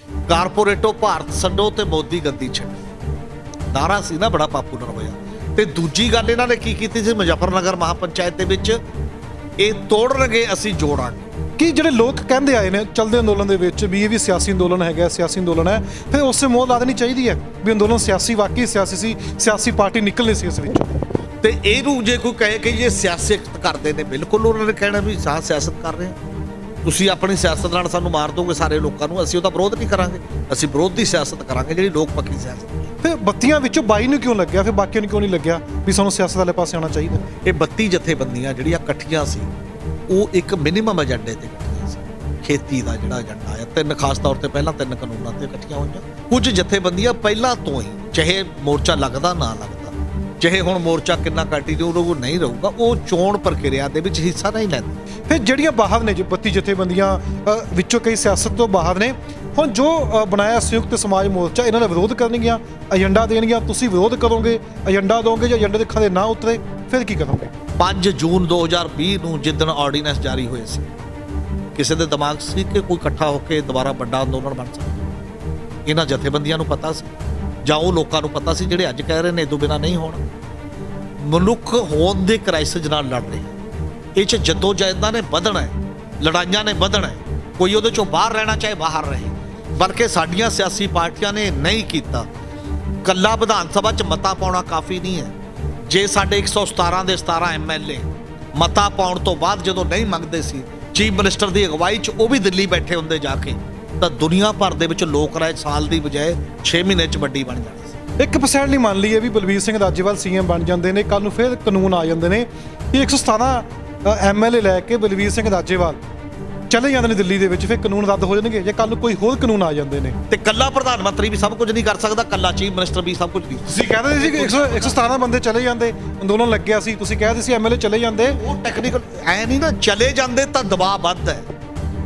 कारपोरेटो भारत छड्डो ते मोदी गद्दी छड्डो नारा सी ना बड़ा पापूलर होया। ते दूजी गल इन्हां ने की कीती सी मुजफ्फरनगर महापंचायत दे विच ਇਹ ਤੋੜਨਗੇ ਅਸੀਂ ਜੋੜਾਂਗੇ। ਕਿ ਜਿਹੜੇ ਲੋਕ ਕਹਿੰਦੇ ਆਏ ਨੇ ਚਲਦੇ ਅੰਦੋਲਨ ਦੇ ਵਿੱਚ ਵੀ ਇਹ ਵੀ ਸਿਆਸੀ ਅੰਦੋਲਨ ਹੈਗਾ, ਸਿਆਸੀ ਅੰਦੋਲਨ ਹੈ, ਫਿਰ ਉਸੇ ਮੋਹਰ ਲਾ ਦੇਣੀ ਚਾਹੀਦੀ ਹੈ ਵੀ ਅੰਦੋਲਨ ਸਿਆਸੀ ਵਾਕਈ ਸਿਆਸੀ ਸੀ, ਸਿਆਸੀ ਪਾਰਟੀ ਨਿਕਲਣੀ ਸੀ ਇਸ ਵਿੱਚ। ਤੇ ਇਹਨੂੰ ਜੇ ਕੋਈ ਕਹੇ ਕਿ ਇਹ ਸਿਆਸਤ ਕਰਦੇ ਨੇ, ਬਿਲਕੁਲ ਉਹਨਾਂ ਨੇ ਕਹਿਣਾ ਵੀ ਸਾਹ ਸਿਆਸਤ ਕਰ ਰਹੇ ਹਾਂ, ਤੁਸੀਂ ਆਪਣੀ ਸਿਆਸਤ ਨਾਲ ਸਾਨੂੰ ਮਾਰ ਦੋਗੇ ਸਾਰੇ ਲੋਕਾਂ ਨੂੰ, ਅਸੀਂ ਉਹਦਾ ਵਿਰੋਧ ਨਹੀਂ ਕਰਾਂਗੇ, ਅਸੀਂ ਵਿਰੋਧ ਦੀ ਸਿਆਸਤ ਕਰਾਂਗੇ ਜਿਹੜੀ ਲੋਕ ਪੱਖੀ ਸਿਆਸਤ। ਫਿਰ ਬੱਤੀਆਂ ਵਿੱਚੋਂ 22 ਨੂੰ ਕਿਉਂ ਲੱਗਿਆ, ਫਿਰ ਬਾਕੀਆਂ ਨੂੰ ਕਿਉਂ ਨਹੀਂ ਲੱਗਿਆ ਵੀ ਸਾਨੂੰ ਸਿਆਸਤ ਵਾਲੇ ਪਾਸੇ ਆਉਣਾ ਚਾਹੀਦਾ? ਇਹ 32 ਜਥੇਬੰਦੀਆਂ ਜਿਹੜੀਆਂ ਇਕੱਠੀਆਂ ਸੀ ਉਹ ਇੱਕ ਮਿਨੀਮਮ ਏਜੰਡੇ ਤੇ ਇਕੱਠੀਆਂ ਸੀ। ਖੇਤੀ ਦਾ ਜਿਹੜਾ ਏਜੰਡਾ ਆ, ਤਿੰਨ ਖਾਸ ਤੌਰ ਤੇ ਪਹਿਲਾਂ ਤਿੰਨ ਕਾਨੂੰਨਾਂ ਤੇ ਇਕੱਠੀਆਂ ਹੋਈਆਂ। ਕੁਝ ਜਥੇਬੰਦੀਆਂ ਪਹਿਲਾਂ ਤੋਂ ਹੀ, ਚਾਹੇ ਮੋਰਚਾ ਲੱਗਦਾ ਨਾ ਲੱਗਦਾ, ਚਾਹੇ ਹੁਣ ਮੋਰਚਾ ਕਿੰਨਾ ਕੰਟੀਨਿਊ ਰਹੂ ਨਹੀਂ ਰਹੂਗਾ, ਉਹ ਚੋਣ ਪ੍ਰਕਿਰਿਆ ਦੇ ਵਿੱਚ ਹਿੱਸਾ ਨਹੀਂ ਲੈਂਦੇ। ਫਿਰ ਜਿਹੜੀਆਂ ਬਾਹਰ ਨੇ, ਜੋ 32 ਜਥੇਬੰਦੀਆਂ ਵਿੱਚੋਂ ਕਈ ਸਿਆਸਤ ਤੋਂ ਬਾਹਰ ਨੇ, ਹੁਣ ਜੋ ਬਣਾਇਆ ਸੰਯੁਕਤ ਸਮਾਜ ਮੋਰਚਾ, ਇਹਨਾਂ ਦਾ ਵਿਰੋਧ ਕਰਨਗੀਆਂ, ਏਜੰਡਾ ਦੇਣਗੀਆਂ, ਤੁਸੀਂ ਵਿਰੋਧ ਕਰੋਗੇ, ਏਜੰਡਾ ਦੋਗੇ, ਜੇ ਏਜੰਡੇ ਦੇ ਖਰੇ ਨਾ ਉਤਰੇ ਫਿਰ ਕੀ ਕਰੋਗੇ? 5 ਜੂਨ 2020 ਨੂੰ ਜਿੱਦਣ ਆਰਡੀਨੈਂਸ ਜਾਰੀ ਹੋਏ ਸੀ, ਕਿਸੇ ਦੇ ਦਿਮਾਗ ਸੀ ਕਿ ਕੋਈ ਇਕੱਠਾ ਹੋ ਕੇ ਦੁਬਾਰਾ ਵੱਡਾ ਅੰਦੋਲਨ ਬਣ ਸਕਦਾ? ਇਹਨਾਂ ਜਥੇਬੰਦੀਆਂ ਨੂੰ ਪਤਾ ਸੀ ਜਾਂ ਉਹ ਲੋਕਾਂ ਨੂੰ ਪਤਾ ਸੀ ਜਿਹੜੇ ਅੱਜ ਕਹਿ ਰਹੇ ਨੇ ਇਹ ਤੋਂ ਬਿਨਾਂ ਨਹੀਂ ਹੋਣਾ? ਮਨੁੱਖ ਹੋਂਦ ਦੇ ਕ੍ਰਾਈਸਿਸ ਨਾਲ ਲੜ ਰਹੇ, ਇਹ 'ਚ ਜਦੋਜਹਿਦਾਂ ਨੇ ਵਧਣਾ ਹੈ, ਲੜਾਈਆਂ ਨੇ ਵਧਣਾ ਹੈ, ਕੋਈ ਉਹਦੇ 'ਚੋਂ ਬਾਹਰ ਰਹਿਣਾ ਚਾਹੇ ਬਾਹਰ ਰਹੇ, ਬਲਕਿ ਸਾਡੀਆਂ ਸਿਆਸੀ ਪਾਰਟੀਆਂ ਨੇ ਨਹੀਂ ਕੀਤਾ। ਕੱਲਾ ਵਿਧਾਨ ਸਭਾ 'ਚ ਮਤਾ ਪਾਉਣਾ ਕਾਫੀ ਨਹੀਂ ਹੈ। ਜੇ ਸਾਡੇ 117 ਦੇ 17 MLA ਮਤਾ ਪਾਉਣ ਤੋਂ ਬਾਅਦ ਜਦੋਂ ਨਹੀਂ ਮੰਗਦੇ ਸੀ ਚੀਫ ਮਿਨਿਸਟਰ ਦੀ ਅਗਵਾਈ 'ਚ, ਉਹ ਵੀ ਦਿੱਲੀ ਬੈਠੇ ਹੁੰਦੇ ਜਾ ਕੇ, ਤਾਂ ਦੁਨੀਆ ਭਰ ਦੇ ਵਿੱਚ ਲੋਕ ਰਾਏ ਸਾਲ ਦੀ ਬਜਾਏ 6 ਮਹੀਨੇ 'ਚ ਵੱਡੀ ਬਣ ਜਾਣੀ ਸੀ। 1% ਲਈ ਮੰਨ ਲਈਏ ਵੀ ਬਲਬੀਰ ਸਿੰਘ ਰਾਜੇਵਾਲ CM ਬਣ ਜਾਂਦੇ ਨੇ, ਕੱਲ ਨੂੰ ਫਿਰ ਕਾਨੂੰਨ ਆ ਜਾਂਦੇ ਨੇ ਕਿ 117 MLA ਲੈ ਕੇ ਬਲਬੀਰ ਸਿੰਘ ਰਾਜੇਵਾਲ ਚਲੇ ਜਾਂਦੇ ਨੇ ਦਿੱਲੀ ਦੇ ਵਿੱਚ, ਫਿਰ ਕਾਨੂੰਨ ਰੱਦ ਹੋ ਜਾਣਗੇ। ਜੇ ਕੱਲ ਨੂੰ ਕੋਈ ਹੋਰ ਕਾਨੂੰਨ ਆ ਜਾਂਦੇ ਨੇ ਤੇ ਕੱਲਾ ਪ੍ਰਧਾਨ ਮੰਤਰੀ ਵੀ ਸਭ ਕੁਝ ਨਹੀਂ ਕਰ ਸਕਦਾ, ਕੱਲਾ ਚੀਫ ਮਿਨਿਸਟਰ ਵੀ ਸਭ ਕੁਝ ਨਹੀਂ। ਤੁਸੀਂ ਕਹਿੰਦੇ ਸੀ ਕਿ 117 ਬੰਦੇ ਚਲੇ ਜਾਂਦੇ, ਅੰਦੋਲਨ ਲੱਗਿਆ ਸੀ, ਤੁਸੀਂ ਕਹਿੰਦੇ ਸੀ MLA ਚਲੇ ਜਾਂਦੇ, ਉਹ ਟੈਕਨੀਕਲ ਐ ਨਹੀਂ ਨਾ, ਚਲੇ ਜਾਂਦੇ ਤਾਂ ਦਬਾਅ ਵੱਧਦਾ ਹੈ।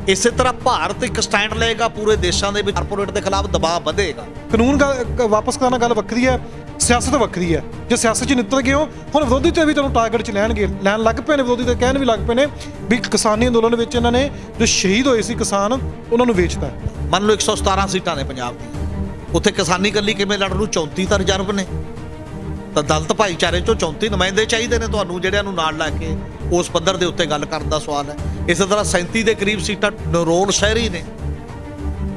ਇਸੇ ਤਰ੍ਹਾਂ ਭਾਰਤ ਇੱਕ ਸਟੈਂਡ ਲਏਗਾ, ਪੂਰੇ ਦੇਸ਼ਾਂ ਦੇ ਵਿੱਚ ਕਾਰਪੋਰੇਟ ਦੇ ਖਿਲਾਫ ਦਬਾਅ ਵਧੇਗਾ। ਕਾਨੂੰਨ ਵਾਪਸ ਕਰਾਉਣਾ ਗੱਲ ਵੱਖਰੀ ਹੈ, ਸਿਆਸਤ ਵੱਖਰੀ ਹੈ। ਜੇ ਸਿਆਸਤ 'ਚ ਨਿੱਤਰ ਗਏ ਹੋ, ਹੁਣ ਵਿਰੋਧੀ ਤੇ ਵੀ ਤੁਹਾਨੂੰ ਟਾਰਗੇਟ 'ਚ ਲੈਣ ਲੱਗ ਪਏ ਨੇ, ਵਿਰੋਧੀ ਤੇ ਕਹਿਣ ਵੀ ਲੱਗ ਪਏ ਨੇ ਵੀ ਕਿਸਾਨੀ ਅੰਦੋਲਨ ਵਿੱਚ ਇਹਨਾਂ ਨੇ ਜੋ ਸ਼ਹੀਦ ਹੋਏ ਸੀ ਕਿਸਾਨ, ਉਹਨਾਂ ਨੂੰ ਵੇਚਤਾ। ਮੰਨ ਲਓ 117 ਸੀਟਾਂ ਨੇ ਪੰਜਾਬ ਦੀਆਂ, ਉੱਥੇ ਕਿਸਾਨੀ ਇਕੱਲੀ ਕਿਵੇਂ ਲੜ ਲੂ? 34 ਤਾਂ ਰਿਜ਼ਰਵ ਨੇ, ਤਾਂ ਦਲਿਤ ਭਾਈਚਾਰੇ 'ਚੋਂ 34 ਨੁਮਾਇੰਦੇ ਚਾਹੀਦੇ ਨੇ ਤੁਹਾਨੂੰ, ਜਿਹੜਿਆਂ ਨੂੰ ਨਾਲ ਲੈ ਕੇ ਉਸ ਪੱਧਰ ਦੇ ਉੱਤੇ ਗੱਲ ਕਰਨ ਦਾ ਸਵਾਲ ਹੈ। ਇਸੇ ਤਰ੍ਹਾਂ 37 ਦੇ ਕਰੀਬ ਸੀਟਾਂ ਨਰੋਲ ਸ਼ਹਿਰੀ ਨੇ,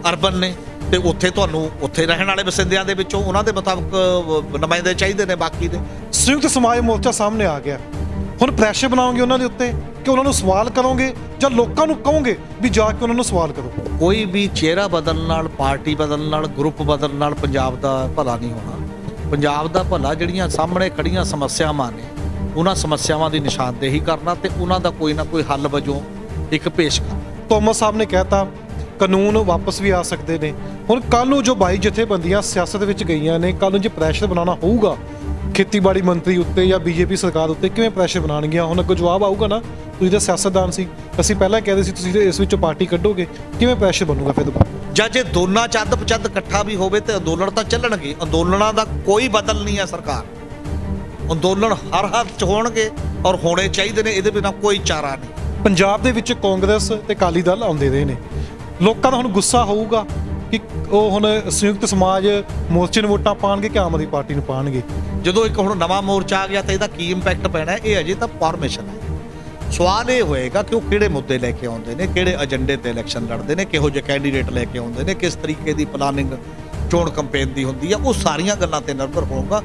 ਅਰਬਨ ਨੇ, ਤੇ ਉੱਥੇ ਤੁਹਾਨੂੰ ਉੱਥੇ ਰਹਿਣ ਵਾਲੇ ਵਸਿੰਦਿਆਂ ਦੇ ਵਿੱਚੋਂ ਉਹਨਾਂ ਦੇ ਮੁਤਾਬਕ ਨੁਮਾਇੰਦੇ ਚਾਹੀਦੇ ਨੇ ਬਾਕੀ ਦੇ। ਸੰਯੁਕਤ ਸਮਾਜ ਮੋਰਚਾ ਸਾਹਮਣੇ ਆ ਗਿਆ, ਹੁਣ ਪ੍ਰੈਸ਼ਰ ਬਣਾਓਗੇ ਉਹਨਾਂ ਦੇ ਉੱਤੇ ਕਿ ਉਹਨਾਂ ਨੂੰ ਸਵਾਲ ਕਰੋਗੇ ਜਾਂ ਲੋਕਾਂ ਨੂੰ ਕਹੋਗੇ ਵੀ ਜਾ ਕੇ ਉਹਨਾਂ ਨੂੰ ਸਵਾਲ ਕਰੋ? ਕੋਈ ਵੀ ਚਿਹਰਾ ਬਦਲਣ ਨਾਲ, ਪਾਰਟੀ ਬਦਲਣ ਨਾਲ, ਗਰੁੱਪ ਬਦਲਣ ਨਾਲ ਪੰਜਾਬ ਦਾ ਭਲਾ ਨਹੀਂ ਹੋਣਾ। ਪੰਜਾਬ ਦਾ ਭਲਾ ਜਿਹੜੀਆਂ ਸਾਹਮਣੇ ਖੜੀਆਂ ਸਮੱਸਿਆਵਾਂ ਨੇ, ਉਹਨਾਂ ਸਮੱਸਿਆਵਾਂ ਦੀ ਨਿਸ਼ਾਨਦੇਹੀ ਕਰਨਾ ਤੇ ਉਹਨਾਂ ਦਾ ਕੋਈ ਨਾ ਕੋਈ ਹੱਲ ਵਜੋਂ ਇੱਕ ਪੇਸ਼ ਕਰਨਾ। ਤੋਮਸ ਸਾਹਿਬ ਨੇ ਕਹਿਤਾ ਕਾਨੂੰਨ ਵਾਪਸ ਵੀ ਆ ਸਕਦੇ ਨੇ। ਹੁਣ ਕੱਲ੍ਹ ਨੂੰ ਜੋ 22 ਜਥੇਬੰਦੀਆਂ ਸਿਆਸਤ ਵਿੱਚ ਗਈਆਂ ਨੇ, ਕੱਲ੍ਹ ਨੂੰ ਜੇ ਪ੍ਰੈਸ਼ਰ ਬਣਾਉਣਾ ਹੋਊਗਾ ਖੇਤੀਬਾੜੀ ਮੰਤਰੀ ਉੱਤੇ ਜਾਂ BJP ਸਰਕਾਰ ਉੱਤੇ, ਕਿਵੇਂ ਪ੍ਰੈਸ਼ਰ ਬਣਾਉਣਗੀਆਂ? ਹੁਣ ਅੱਗੋਂ ਜਵਾਬ ਆਊਗਾ ਨਾ, ਤੁਸੀਂ ਤਾਂ ਸਿਆਸਤਦਾਨ ਸੀ, ਅਸੀਂ ਪਹਿਲਾਂ ਕਹਿੰਦੇ ਸੀ ਤੁਸੀਂ ਇਸ ਵਿੱਚੋਂ ਪਾਰਟੀ ਕੱਢੋਗੇ, ਕਿਵੇਂ ਪ੍ਰੈਸ਼ਰ ਬਣੂਗਾ ਫਿਰ ਦੁਬਾਰਾ? ਜਾਂ ਜੇ ਦੋਨਾਂ ਚ ਅੱਧ ਪਚੱਧ ਇਕੱਠਾ ਵੀ ਹੋਵੇ ਤੇ ਅੰਦੋਲਨ ਤਾਂ ਚੱਲਣਗੇ। ਅੰਦੋਲਨਾਂ ਦਾ ਕੋਈ ਬਦਲ ਨਹੀਂ ਹੈ ਸਰਕਾਰ, ਅੰਦੋਲਨ ਹਰ ਹੱਥ 'ਚ ਹੋਣਗੇ ਔਰ ਹੋਣੇ ਚਾਹੀਦੇ ਨੇ, ਇਹਦੇ ਬਿਨਾਂ ਕੋਈ ਚਾਰਾ ਨਹੀਂ। ਪੰਜਾਬ ਦੇ ਵਿੱਚ ਕਾਂਗਰਸ ਤੇ ਅਕਾਲੀ ਦਲ ਆਉਂਦੇ ਰਹੇ ਨੇ, ਲੋਕਾਂ ਦਾ ਹੁਣ ਗੁੱਸਾ ਹੋਊਗਾ ਕਿ ਉਹ ਹੁਣ ਸੰਯੁਕਤ ਸਮਾਜ ਮੋਰਚੇ ਨੂੰ ਵੋਟਾਂ ਪਾਉਣਗੇ ਕਿ ਆਮ ਆਦਮੀ ਪਾਰਟੀ ਨੂੰ ਪਾਉਣਗੇ? ਜਦੋਂ ਇੱਕ ਹੁਣ ਨਵਾਂ ਮੋਰਚਾ ਆ ਗਿਆ ਤਾਂ ਇਹਦਾ ਕੀ ਇੰਪੈਕਟ ਪੈਣਾ, ਇਹ ਅਜੇ ਤਾਂ ਫਾਰਮੇਸ਼ਨ ਹੈ। ਸਵਾਲ ਇਹ ਹੋਏਗਾ ਕਿ ਉਹ ਕਿਹੜੇ ਮੁੱਦੇ ਲੈ ਕੇ ਆਉਂਦੇ ਨੇ, ਕਿਹੜੇ ਏਜੰਡੇ ਤੇ ਇਲੈਕਸ਼ਨ ਲੜਦੇ ਨੇ, ਕਿਹੋ ਜਿਹੇ ਕੈਂਡੀਡੇਟ ਲੈ ਕੇ ਆਉਂਦੇ ਨੇ, ਕਿਸ ਤਰੀਕੇ ਦੀ ਪਲਾਨਿੰਗ ਚੋਣ ਕੰਪੇਨ ਦੀ ਹੁੰਦੀ ਆ, ਉਹ ਸਾਰੀਆਂ ਗੱਲਾਂ ਤੇ ਨਿਰਭਰ ਹੋਊਗਾ।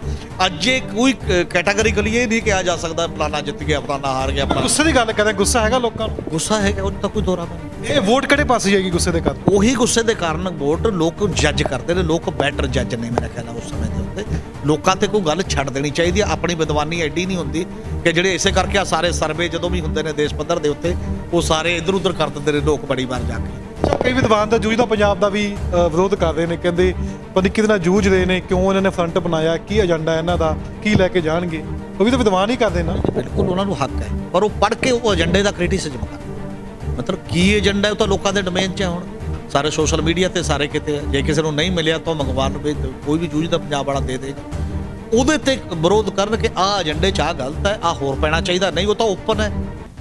ਅੱਜ ਇਹ ਕੋਈ ਕੈਟਾਗਰੀਕਲੀ ਇਹ ਨਹੀਂ ਕਿਹਾ ਜਾ ਸਕਦਾ ਫਲਾਣਾ ਜਿੱਤ ਗਿਆ, ਫਲਾਣਾ ਹਾਰ ਗਿਆ। ਗੁੱਸੇ ਦੀ ਗੱਲ ਕਰਦੇ, ਗੁੱਸਾ ਹੈਗਾ ਲੋਕਾਂ ਨੂੰ, ਗੁੱਸਾ ਹੈਗਾ, ਉਹ ਤਾਂ ਕੋਈ ਦੋਰਾ ਨਹੀਂ। ਇਹ ਵੋਟ ਕਿਹੜੇ ਪਾਸੇ ਜਾਏਗੀ ਗੁੱਸੇ ਦੇ ਕਾਰਨ? ਉਹੀ ਗੁੱਸੇ ਦੇ ਕਾਰਨ ਵੋਟ ਲੋਕ ਜੱਜ ਕਰਦੇ ਨੇ, ਲੋਕ ਬੈਟਰ ਜੱਜ ਨੇ ਮੇਰੇ ਖਿਆਲ ਨਾਲ ਉਸ ਸਮੇਂ ਦੇ ਉੱਤੇ। ਲੋਕਾਂ ਤੇ ਕੋਈ ਗੱਲ ਛੱਡ ਦੇਣੀ ਚਾਹੀਦੀ ਹੈ, ਆਪਣੀ ਵਿਦਵਾਨੀ ਐਡੀ ਨਹੀਂ ਹੁੰਦੀ ਕਿ ਜਿਹੜੇ ਇਸੇ ਕਰਕੇ ਆ ਸਾਰੇ ਸਰਵੇ ਜਦੋਂ ਵੀ ਹੁੰਦੇ ਨੇ ਦੇਸ਼ ਪੱਧਰ ਦੇ ਉੱਤੇ, ਉਹ ਸਾਰੇ ਇੱਧਰ ਉੱਧਰ ਕਰ ਦਿੰਦੇ ਨੇ ਲੋਕ ਬੜੀ ਵਾਰ ਜਾ ਕੇ। ਕਈ ਵਿਦਵਾਨ ਤਾਂ ਜੂਝਦਾ ਪੰਜਾਬ ਦਾ ਵੀ ਵਿਰੋਧ ਕਰ ਰਹੇ ਨੇ, ਕਹਿੰਦੇ ਪਤਾ ਕਿਹਦੇ ਨਾਲ ਜੂਝ ਰਹੇ ਨੇ, ਕਿਉਂ ਇਹਨਾਂ ਨੇ ਫਰੰਟ ਬਣਾਇਆ, ਕੀ ਏਜੰਡਾ ਇਹਨਾਂ ਦਾ, ਕੀ ਲੈ ਕੇ ਜਾਣਗੇ? ਉਹ ਵੀ ਤਾਂ ਵਿਦਵਾਨ ਹੀ ਕਰਦੇ ਨਾ। ਬਿਲਕੁਲ ਉਹਨਾਂ ਨੂੰ ਹੱਕ ਹੈ, ਪਰ ਉਹ ਪੜ੍ਹ ਕੇ ਉਹ ਏਜੰਡੇ ਦਾ ਕ੍ਰਿਟਿਸਿਜ਼ਮ ਕਰਨ, ਮਤਲਬ ਕੀ ਏਜੰਡਾ ਉਹ ਤਾਂ ਲੋਕਾਂ ਦੇ ਡੋਮੇਨ 'ਚ ਹੈ। ਹੁਣ ਸਾਰੇ ਸੋਸ਼ਲ ਮੀਡੀਆ ਤੇ ਸਾਰੇ ਕਿਤੇ, ਜੇ ਕਿਸੇ ਨੂੰ ਨਹੀਂ ਮਿਲਿਆ ਤਾਂ ਮੰਗਵਾਉਣ ਨੂੰ ਕੋਈ ਵੀ ਜੂਝਦਾ ਪੰਜਾਬ ਵਾਲਾ ਦੇ ਦੇਗਾ, ਉਹਦੇ ਤੇ ਵਿਰੋਧ ਕਰਨ ਕਿ ਆਹ ਏਜੰਡੇ 'ਚ ਆਹ ਗਲਤ ਹੈ, ਆਹ ਹੋਰ ਪੈਣਾ ਚਾਹੀਦਾ। ਨਹੀਂ, ਉਹ ਤਾਂ ਓਪਨ ਹੈ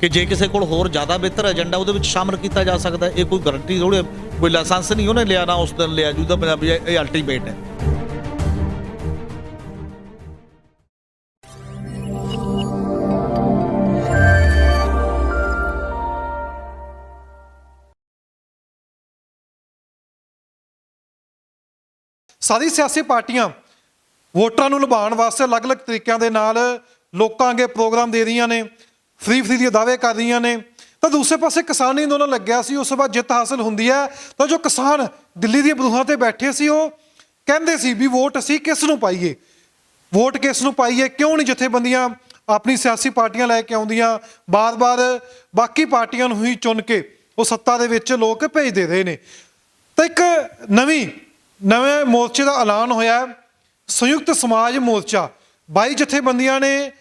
ਕਿ ਜੇ ਕਿਸੇ ਕੋਲ ਹੋਰ ਜ਼ਿਆਦਾ ਬਿਹਤਰ ਏਜੰਡਾ ਉਹਦੇ ਵਿੱਚ ਸ਼ਾਮਲ ਕੀਤਾ ਜਾ ਸਕਦਾ। ਇਹ ਕੋਈ ਗਾਰੰਟੀ ਥੋੜ੍ਹੀ ਕੋਈ ਲਾਇਸੈਂਸ ਨਹੀਂ ਉਹਨੇ ਲਿਆ, ਨਾ ਉਸ ਦਿਨ ਲਿਆ ਜਿਹਦਾ ਪੰਜਾਬੀ ਇਹ ਅਲਟੀਮੇਟ ਹੈ। ਸਾਰੀ ਸਿਆਸੀ ਪਾਰਟੀਆਂ ਵੋਟਰਾਂ ਨੂੰ ਲੁਭਾਉਣ ਵਾਸਤੇ ਅਲੱਗ-ਅਲੱਗ ਤਰੀਕਿਆਂ ਦੇ ਨਾਲ ਲੋਕਾਂ ਅੱਗੇ ਪ੍ਰੋਗਰਾਮ ਦੇ ਰਹੀਆਂ ਨੇ, ਫ੍ਰੀ ਦੇ ਦਾਅਵੇ ਕਰ ਰਹੀਆਂ ਨੇ। ਤਾਂ ਦੂਸਰੇ ਪਾਸੇ ਕਿਸਾਨੀ ਅੰਦੋਲਨ ਲੱਗਿਆ ਸੀ, ਉਸ ਤੋਂ ਬਾਅਦ ਜਿੱਤ ਹਾਸਲ ਹੁੰਦੀ ਹੈ ਤਾਂ ਜੋ ਕਿਸਾਨ ਦਿੱਲੀ ਦੀਆਂ ਬਰੂਹਾਂ ਤੇ ਬੈਠੇ ਸੀ ਉਹ ਕਹਿੰਦੇ ਸੀ ਵੀ ਵੋਟ ਅਸੀਂ ਕਿਸ ਨੂੰ ਪਾਈਏ, ਵੋਟ ਕਿਸ ਨੂੰ ਪਾਈਏ, ਕਿਉਂ ਨਹੀਂ ਜਥੇਬੰਦੀਆਂ ਆਪਣੀ ਸਿਆਸੀ ਪਾਰਟੀਆਂ ਲੈ ਕੇ ਆਉਂਦੀਆਂ, ਬਾਰ-ਬਾਰ ਬਾਕੀ ਪਾਰਟੀਆਂ ਨੂੰ ਹੀ ਚੁਣ ਕੇ ਉਹ ਸੱਤਾ ਦੇ ਵਿੱਚ ਲੋਕ ਭੇਜਦੇ ਰਹੇ ਨੇ। ਤਾਂ ਇੱਕ ਨਵੇਂ ਮੋਰਚੇ ਦਾ ਐਲਾਨ ਹੋਇਆ, ਸੰਯੁਕਤ ਸਮਾਜ ਮੋਰਚਾ। 22 ਜਥੇਬੰਦੀਆਂ ਨੇ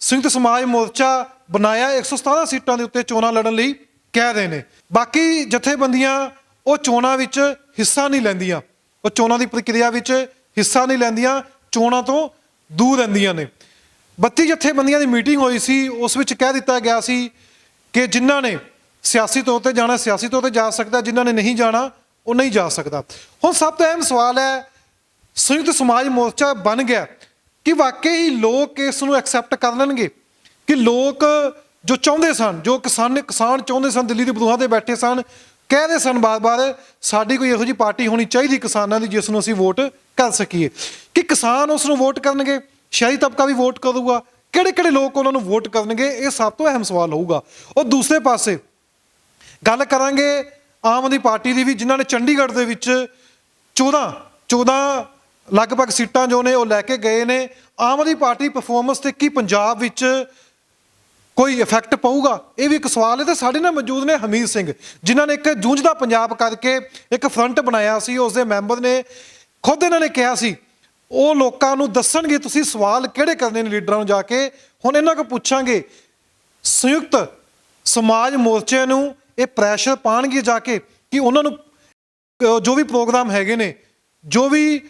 ਸੰਯੁਕਤ ਸਮਾਜ ਮੋਰਚਾ ਬਣਾਇਆ, 117 ਸੀਟਾਂ ਦੇ ਉੱਤੇ ਚੋਣਾਂ ਲੜਨ ਲਈ ਕਹਿ ਰਹੇ ਨੇ। ਬਾਕੀ ਜਥੇਬੰਦੀਆਂ ਉਹ ਚੋਣਾਂ ਵਿੱਚ ਹਿੱਸਾ ਨਹੀਂ ਲੈਂਦੀਆਂ, ਉਹ ਚੋਣਾਂ ਦੀ ਪ੍ਰਕਿਰਿਆ ਵਿੱਚ ਹਿੱਸਾ ਨਹੀਂ ਲੈਂਦੀਆਂ, ਚੋਣਾਂ ਤੋਂ ਦੂਰ ਰਹਿੰਦੀਆਂ ਨੇ। 32 ਜਥੇਬੰਦੀਆਂ ਦੀ ਮੀਟਿੰਗ ਹੋਈ ਸੀ, ਉਸ ਵਿੱਚ ਕਹਿ ਦਿੱਤਾ ਗਿਆ ਸੀ ਕਿ ਜਿਨ੍ਹਾਂ ਨੇ ਸਿਆਸੀ ਤੌਰ ਤੇ ਜਾਣਾ ਸਿਆਸੀ ਤੌਰ ਤੇ ਜਾ ਸਕਦਾ, ਜਿਨ੍ਹਾਂ ਨੇ ਨਹੀਂ ਜਾਣਾ ਉਹ ਨਹੀਂ ਜਾ ਸਕਦਾ। ਹੁਣ ਸਭ ਤੋਂ ਅਹਿਮ ਸਵਾਲ ਹੈ, ਸੰਯੁਕਤ ਸਮਾਜ ਮੋਰਚਾ ਬਣ ਗਿਆ ਕਿ ਵਾਕਈ ਹੀ ਲੋਕ ਇਸ ਨੂੰ ਐਕਸੈਪਟ ਕਰ ਲੈਣਗੇ ਕਿ ਲੋਕ ਜੋ ਚਾਹੁੰਦੇ ਸਨ, ਜੋ ਕਿਸਾਨ ਚਾਹੁੰਦੇ ਸਨ, ਦਿੱਲੀ ਦੇ ਬਰੂਹਾਂ ਤੇ ਬੈਠੇ ਸਨ, ਕਹਿ ਰਹੇ ਸਨ ਬਾਰ-ਬਾਰ ਸਾਡੀ ਕੋਈ ਇਹੋ ਜਿਹੀ ਪਾਰਟੀ ਹੋਣੀ ਚਾਹੀਦੀ ਕਿਸਾਨਾਂ ਦੀ ਜਿਸ ਨੂੰ ਅਸੀਂ ਵੋਟ ਕਰ ਸਕੀਏ, ਕਿ ਕਿਸਾਨ ਉਸ ਨੂੰ ਵੋਟ ਕਰਨਗੇ, ਸ਼ਹਿਰੀ ਤਬਕਾ ਵੀ ਵੋਟ ਕਰੂਗਾ, ਕਿਹੜੇ ਲੋਕ ਉਹਨਾਂ ਨੂੰ ਵੋਟ ਕਰਨਗੇ, ਇਹ ਸਭ ਤੋਂ ਅਹਿਮ ਸਵਾਲ ਹੋਊਗਾ। ਔਰ ਦੂਸਰੇ ਪਾਸੇ ਗੱਲ ਕਰਾਂਗੇ ਆਮ ਆਦਮੀ ਪਾਰਟੀ ਦੀ ਵੀ, ਜਿਨ੍ਹਾਂ ਨੇ ਚੰਡੀਗੜ੍ਹ ਦੇ ਵਿੱਚ 14 ਲਗਭਗ ਸੀਟਾਂ ਜੋ ਨੇ ਉਹ ਲੈ ਕੇ ਗਏ ਨੇ। ਆਮ ਆਦਮੀ ਪਾਰਟੀ ਪਰਫਾਰਮੈਂਸ ਤੇ ਕੀ ਪੰਜਾਬ ਵਿੱਚ ਕੋਈ ਇਫੈਕਟ ਪਊਗਾ, ਇਹ ਵੀ ਇੱਕ ਸਵਾਲ ਹੈ। ਤੇ ਸਾਡੇ ਨਾਲ ਮੌਜੂਦ ਨੇ ਹਮੀਦ ਸਿੰਘ, ਜਿਨ੍ਹਾਂ ਨੇ ਇੱਕ ਜੂਝਦਾ ਪੰਜਾਬ ਕਰਕੇ ਇੱਕ ਫਰੰਟ ਬਣਾਇਆ ਸੀ, ਉਸ ਦੇ ਮੈਂਬਰ ਨੇ। ਖੁਦ ਇਹਨਾਂ ਨੇ ਕਿਹਾ ਸੀ ਉਹ ਲੋਕਾਂ ਨੂੰ ਦੱਸਣਗੇ ਤੁਸੀਂ ਸਵਾਲ ਕਿਹੜੇ ਕਰਨੇ ਨੇ ਲੀਡਰਾਂ ਨੂੰ ਜਾ ਕੇ। ਹੁਣ ਇਹਨਾਂ ਕੋਲ ਪੁੱਛਾਂਗੇ, ਸੰਯੁਕਤ ਸਮਾਜ ਮੋਰਚੇ ਨੂੰ ਇਹ ਪ੍ਰੈਸ਼ਰ ਪਾਉਣਗੇ ਜਾ ਕੇ ਕਿ ਉਹਨਾਂ ਨੂੰ ਜੋ ਵੀ ਪ੍ਰੋਗਰਾਮ ਹੈਗੇ ਨੇ, ਜੋ ਵੀ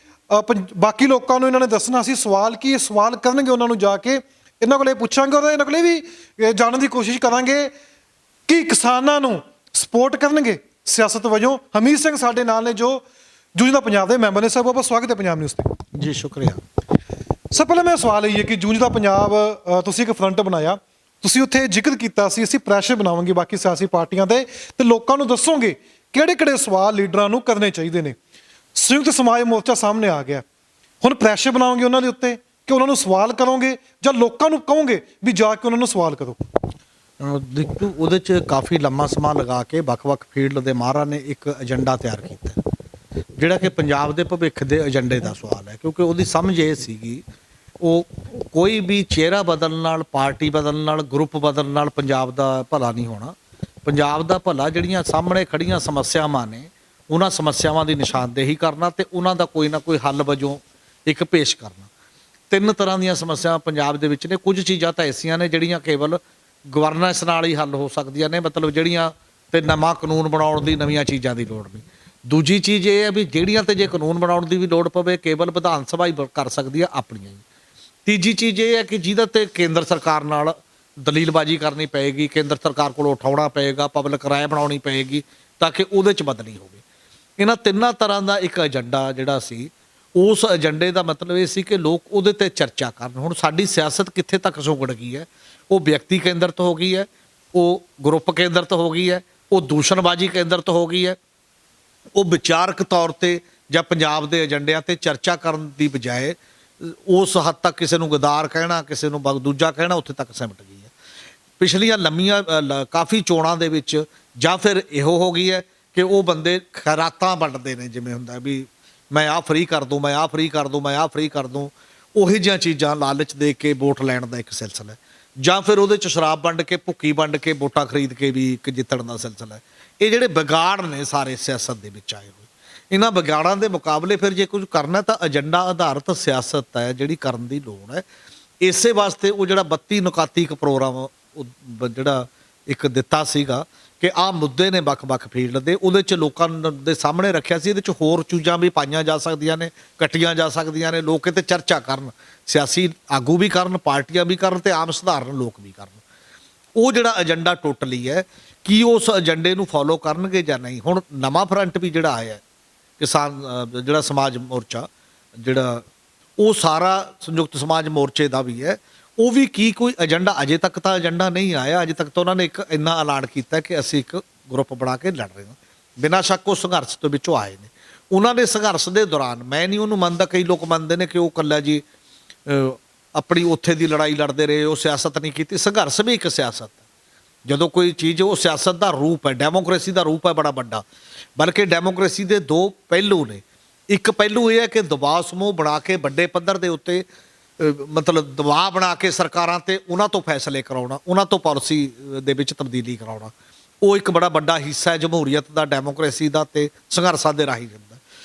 ਬਾਕੀ ਲੋਕਾਂ ਨੂੰ ਇਹਨਾਂ ਨੇ ਦੱਸਣਾ ਸੀ ਸਵਾਲ, ਕੀ ਇਹ ਸਵਾਲ ਕਰਨਗੇ ਉਹਨਾਂ ਨੂੰ ਜਾ ਕੇ। ਇਹਨਾਂ ਕੋਲ ਇਹ ਪੁੱਛਾਂਗੇ ਔਰ ਇਹਨਾਂ ਕੋਲ ਵੀ ਜਾਣਨ ਦੀ ਕੋਸ਼ਿਸ਼ ਕਰਾਂਗੇ ਕਿ ਕਿਸਾਨਾਂ ਨੂੰ ਸਪੋਰਟ ਕਰਨਗੇ ਸਿਆਸਤ ਵਜੋਂ। ਹਮੀਦ ਸਿੰਘ ਸਾਡੇ ਨਾਲ ਨੇ ਜੋ ਜੂਝਦਾ ਪੰਜਾਬ ਦੇ ਮੈਂਬਰ ਨੇ। ਸਭ ਬਹੁਤ ਸਵਾਗਤ ਹੈ ਪੰਜਾਬ ਨਿਊਜ਼ ਤੇ। ਜੀ ਸ਼ੁਕਰੀਆ। ਸਭ ਪਹਿਲਾਂ ਮੇਰਾ ਸਵਾਲ ਇਹ ਹੈ ਕਿ ਜੂਝਦਾ ਪੰਜਾਬ ਤੁਸੀਂ ਇੱਕ ਫਰੰਟ ਬਣਾਇਆ, ਤੁਸੀਂ ਉੱਥੇ ਜ਼ਿਕਰ ਕੀਤਾ ਸੀ ਅਸੀਂ ਪ੍ਰੈਸ਼ਰ ਬਣਾਵਾਂਗੇ ਬਾਕੀ ਸਿਆਸੀ ਪਾਰਟੀਆਂ ਦੇ ਤੇ ਲੋਕਾਂ ਨੂੰ ਦੱਸੋਗੇ ਕਿਹੜੇ ਸਵਾਲ ਲੀਡਰਾਂ ਨੂੰ ਕਰਨੇ ਚਾਹੀਦੇ ਨੇ। ਸੰਯੁਕਤ ਸਮਾਜ ਮੋਰਚਾ ਸਾਹਮਣੇ ਆ ਗਿਆ, ਹੁਣ ਪ੍ਰੈਸ਼ਰ ਬਣਾਓਗੇ ਉਹਨਾਂ ਦੇ ਉੱਤੇ ਕਿ ਉਹਨਾਂ ਨੂੰ ਸਵਾਲ ਕਰੋਗੇ ਜਾਂ ਲੋਕਾਂ ਨੂੰ ਕਹੋਗੇ ਵੀ ਜਾ ਕੇ ਉਹਨਾਂ ਨੂੰ ਸਵਾਲ ਕਰੋ? ਦੇਖੋ, ਉਹਦੇ 'ਚ ਕਾਫੀ ਲੰਮਾ ਸਮਾਂ ਲਗਾ ਕੇ ਵੱਖ-ਵੱਖ ਫੀਲਡ ਦੇ ਮਾਹਰਾਂ ਨੇ ਇੱਕ ਏਜੰਡਾ ਤਿਆਰ ਕੀਤਾ, ਜਿਹੜਾ ਕਿ ਪੰਜਾਬ ਦੇ ਭਵਿੱਖ ਦੇ ਏਜੰਡੇ ਦਾ ਸਵਾਲ ਹੈ। ਕਿਉਂਕਿ ਉਹਦੀ ਸਮਝ ਇਹ ਸੀਗੀ, ਉਹ ਕੋਈ ਵੀ ਚਿਹਰਾ ਬਦਲਣ ਨਾਲ, ਪਾਰਟੀ ਬਦਲਣ ਨਾਲ, ਗਰੁੱਪ ਬਦਲਣ ਨਾਲ ਪੰਜਾਬ ਦਾ ਭਲਾ ਨਹੀਂ ਹੋਣਾ। ਪੰਜਾਬ ਦਾ ਭਲਾ ਜਿਹੜੀਆਂ ਸਾਹਮਣੇ ਖੜੀਆਂ ਸਮੱਸਿਆਵਾਂ ਨੇ, ਉਹਨਾਂ ਸਮੱਸਿਆਵਾਂ ਦੀ ਨਿਸ਼ਾਨਦੇਹੀ ਕਰਨਾ ਤੇ ਉਹਨਾਂ ਦਾ ਕੋਈ ਨਾ ਕੋਈ ਹੱਲ ਵਜੋਂ ਇੱਕ ਪੇਸ਼ ਕਰਨਾ। 3 ਤਰ੍ਹਾਂ ਦੀਆਂ ਸਮੱਸਿਆਵਾਂ ਪੰਜਾਬ ਦੇ ਵਿੱਚ ਨੇ। ਕੁਝ ਚੀਜ਼ਾਂ ਤਾਂ ਐਸੀਆਂ ਨੇ ਜਿਹੜੀਆਂ ਕੇਵਲ ਗਵਰਨੈਂਸ ਨਾਲ ਹੀ ਹੱਲ ਹੋ ਸਕਦੀਆਂ ਨੇ, ਮਤਲਬ ਜਿਹੜੀਆਂ ਤੇ ਨਵਾਂ ਕਾਨੂੰਨ ਬਣਾਉਣ ਦੀ ਨਵੀਆਂ ਚੀਜ਼ਾਂ ਦੀ ਲੋੜ ਨਹੀਂ। ਦੂਜੀ ਚੀਜ਼ ਇਹ ਹੈ ਵੀ ਜਿਹੜੀਆਂ ਤੇ ਜੇ ਕਾਨੂੰਨ ਬਣਾਉਣ ਦੀ ਵੀ ਲੋੜ ਪਵੇ ਕੇਵਲ ਵਿਧਾਨ ਸਭਾ ਹੀ ਕਰ ਸਕਦੀ ਹੈ ਆਪਣੀਆਂ ਹੀ। ਤੀਜੀ ਚੀਜ਼ ਇਹ ਹੈ ਕਿ ਜਿਹਦੇ ਤੇ ਕੇਂਦਰ ਸਰਕਾਰ ਨਾਲ ਦਲੀਲਬਾਜ਼ੀ ਕਰਨੀ ਪਏਗੀ, ਕੇਂਦਰ ਸਰਕਾਰ ਕੋਲ ਉਠਾਉਣਾ ਪਏਗਾ, ਪਬਲਿਕ ਰਾਏ ਬਣਾਉਣੀ ਪਏਗੀ ਤਾਂ ਕਿ ਉਹਦੇ 'ਚ ਬਦਲੀ ਹੋਵੇ। ਇਹਨਾਂ 3 ਤਰ੍ਹਾਂ ਦਾ ਇੱਕ ਏਜੰਡਾ ਜਿਹੜਾ ਸੀ, ਉਸ ਏਜੰਡੇ ਦਾ ਮਤਲਬ ਇਹ ਸੀ ਕਿ ਲੋਕ ਉਹਦੇ ਤੇ ਚਰਚਾ ਕਰਨ। ਹੁਣ ਸਾਡੀ ਸਿਆਸਤ ਕਿੱਥੇ ਤੱਕ ਸੁਗੜ ਗਈ ਹੈ? ਉਹ ਵਿਅਕਤੀ ਕੇਂਦਰਤ ਹੋ ਗਈ ਹੈ, ਉਹ ਗਰੁੱਪ ਕੇਂਦਰਤ ਹੋ ਗਈ ਹੈ, ਉਹ ਦੂਸ਼ਣਬਾਜ਼ੀ ਕੇਂਦਰਤ ਹੋ ਗਈ ਹੈ। ਉਹ ਵਿਚਾਰਕ ਤੌਰ ਤੇ ਜਾਂ ਪੰਜਾਬ ਦੇ ਏਜੰਡਿਆਂ ਤੇ ਚਰਚਾ ਕਰਨ ਦੀ ਬਜਾਏ ਉਸ ਹੱਦ ਤੱਕ ਕਿਸੇ ਨੂੰ ਗਦਾਰ ਕਹਿਣਾ, ਕਿਸੇ ਨੂੰ ਦੂਜਾ ਕਹਿਣਾ, ਉੱਥੇ ਤੱਕ ਸਿਮਟ ਗਈ ਹੈ। ਪਿਛਲੀਆਂ ਲੰਮੀਆਂ ਕਾਫੀ ਚੋਣਾਂ ਦੇ ਵਿੱਚ ਜਾਂ ਫਿਰ ਇਹੋ ਹੋ ਗਈ ਹੈ ਕਿ ਉਹ ਬੰਦੇ ਖੈਰਾਤਾਂ ਵੰਡਦੇ ਨੇ, ਜਿਵੇਂ ਹੁੰਦਾ ਵੀ ਮੈਂ ਆਹ ਫ੍ਰੀ ਕਰ ਦੂੰ, ਮੈਂ ਆਹ ਫ੍ਰੀ ਕਰ ਦੂੰ, ਮੈਂ ਆਹ ਫ੍ਰੀ ਕਰ ਦੂੰ, ਉਹੀ ਜਿਹੀਆਂ ਚੀਜ਼ਾਂ ਲਾਲਚ ਦੇ ਕੇ ਵੋਟ ਲੈਣ ਦਾ ਇੱਕ ਸਿਲਸਿਲਾ ਹੈ। ਜਾਂ ਫਿਰ ਉਹਦੇ 'ਚ ਸ਼ਰਾਬ ਵੰਡ ਕੇ, ਭੁੱਕੀ ਵੰਡ ਕੇ, ਵੋਟਾਂ ਖਰੀਦ ਕੇ ਵੀ ਇੱਕ ਜਿੱਤਣ ਦਾ ਸਿਲਸਿਲਾ ਹੈ। ਇਹ ਜਿਹੜੇ ਵਿਗਾੜ ਨੇ ਸਾਰੇ ਸਿਆਸਤ ਦੇ ਵਿੱਚ ਆਏ ਹੋਏ, ਇਹਨਾਂ ਵਿਗਾੜਾਂ ਦੇ ਮੁਕਾਬਲੇ ਫਿਰ ਜੇ ਕੁਝ ਕਰਨਾ ਤਾਂ ਏਜੰਡਾ ਆਧਾਰਿਤ ਸਿਆਸਤ ਹੈ ਜਿਹੜੀ ਕਰਨ ਦੀ ਲੋੜ ਹੈ। ਇਸੇ ਵਾਸਤੇ ਉਹ ਜਿਹੜਾ 32 ਨੁਕਾਤੀ ਇੱਕ ਪ੍ਰੋਗਰਾਮ ਜਿਹੜਾ ਇੱਕ ਦਿੱਤਾ ਸੀਗਾ ਕਿ ਆਹ ਮੁੱਦੇ ਨੇ ਵੱਖ-ਵੱਖ ਫੀਲਡ ਦੇ, ਉਹਦੇ 'ਚ ਲੋਕਾਂ ਦੇ ਸਾਹਮਣੇ ਰੱਖਿਆ ਸੀ। ਇਹਦੇ 'ਚ ਹੋਰ ਚੀਜ਼ਾਂ ਵੀ ਪਾਈਆਂ ਜਾ ਸਕਦੀਆਂ ਨੇ, ਕੱਟੀਆਂ ਜਾ ਸਕਦੀਆਂ ਨੇ, ਲੋਕ ਇਹ 'ਤੇ ਚਰਚਾ ਕਰਨ, ਸਿਆਸੀ ਆਗੂ ਵੀ ਕਰਨ, ਪਾਰਟੀਆਂ ਵੀ ਕਰਨ ਤੇ ਆਮ ਸਧਾਰਨ ਲੋਕ ਵੀ ਕਰਨ। ਉਹ ਜਿਹੜਾ ਏਜੰਡਾ ਟੋਟਲੀ ਹੈ ਕੀ ਉਸ ਏਜੰਡੇ ਨੂੰ ਫੋਲੋ ਕਰਨਗੇ ਜਾਂ ਨਹੀਂ। ਹੁਣ ਨਵਾਂ ਫਰੰਟ ਵੀ ਜਿਹੜਾ ਆਇਆ ਕਿਸਾਨ ਜਿਹੜਾ ਸਮਾਜ ਮੋਰਚਾ ਜਿਹੜਾ ਉਹ ਸਾਰਾ ਸੰਯੁਕਤ ਸਮਾਜ ਮੋਰਚੇ ਦਾ ਵੀ ਹੈ, ਉਹ ਵੀ ਕੀ ਕੋਈ ਏਜੰਡਾ ਅਜੇ ਤੱਕ ਤਾਂ ਏਜੰਡਾ ਨਹੀਂ ਆਇਆ। ਅਜੇ ਤੱਕ ਤਾਂ ਉਹਨਾਂ ਨੇ ਇੱਕ ਇੰਨਾ ਐਲਾਨ ਕੀਤਾ ਕਿ ਅਸੀਂ ਇੱਕ ਗਰੁੱਪ ਬਣਾ ਕੇ ਲੜ ਰਹੇ ਹਾਂ। ਬਿਨਾਂ ਸ਼ੱਕ ਉਹ ਸੰਘਰਸ਼ ਤੋਂ ਵਿੱਚੋਂ ਆਏ ਨੇ। ਉਹਨਾਂ ਦੇ ਸੰਘਰਸ਼ ਦੇ ਦੌਰਾਨ ਮੈਂ ਨਹੀਂ ਉਹਨੂੰ ਮੰਨਦਾ, ਕਈ ਲੋਕ ਮੰਨਦੇ ਨੇ ਕਿ ਉਹ ਇਕੱਲਾ ਜੀ ਆਪਣੀ ਉੱਥੇ ਦੀ ਲੜਾਈ ਲੜਦੇ ਰਹੇ, ਉਹ ਸਿਆਸਤ ਨਹੀਂ ਕੀਤੀ। ਸੰਘਰਸ਼ ਵੀ ਇੱਕ ਸਿਆਸਤ ਹੈ। ਜਦੋਂ ਕੋਈ ਚੀਜ਼ ਉਹ ਸਿਆਸਤ ਦਾ ਰੂਪ ਹੈ, ਡੈਮੋਕ੍ਰੇਸੀ ਦਾ ਰੂਪ ਹੈ ਬੜਾ ਵੱਡਾ। ਬਲਕਿ ਡੈਮੋਕ੍ਰੇਸੀ ਦੇ ਦੋ ਪਹਿਲੂ ਨੇ। ਇੱਕ ਪਹਿਲੂ ਇਹ ਹੈ ਕਿ ਦਬਾਅ ਸਮੂਹ ਬਣਾ ਕੇ ਵੱਡੇ ਪੱਧਰ ਦੇ ਉੱਤੇ ਮਤਲਬ ਦਬਾਅ ਬਣਾ ਕੇ ਸਰਕਾਰਾਂ ਤੇ ਉਹਨਾਂ ਤੋਂ ਫੈਸਲੇ ਕਰਾਉਣਾ, ਉਹਨਾਂ ਤੋਂ ਪਾਲਿਸੀ ਦੇ ਵਿੱਚ ਤਬਦੀਲੀ ਕਰਾਉਣਾ। ਉਹ ਇੱਕ ਬੜਾ ਵੱਡਾ ਹਿੱਸਾ ਹੈ ਜਮਹੂਰੀਅਤ ਦਾ, ਡੈਮੋਕ੍ਰੇਸੀ ਦਾ ਤੇ ਸੰਘਰਸ਼ਾਂ ਦੇ ਰਾਹੀਂ ਹੁੰਦਾ।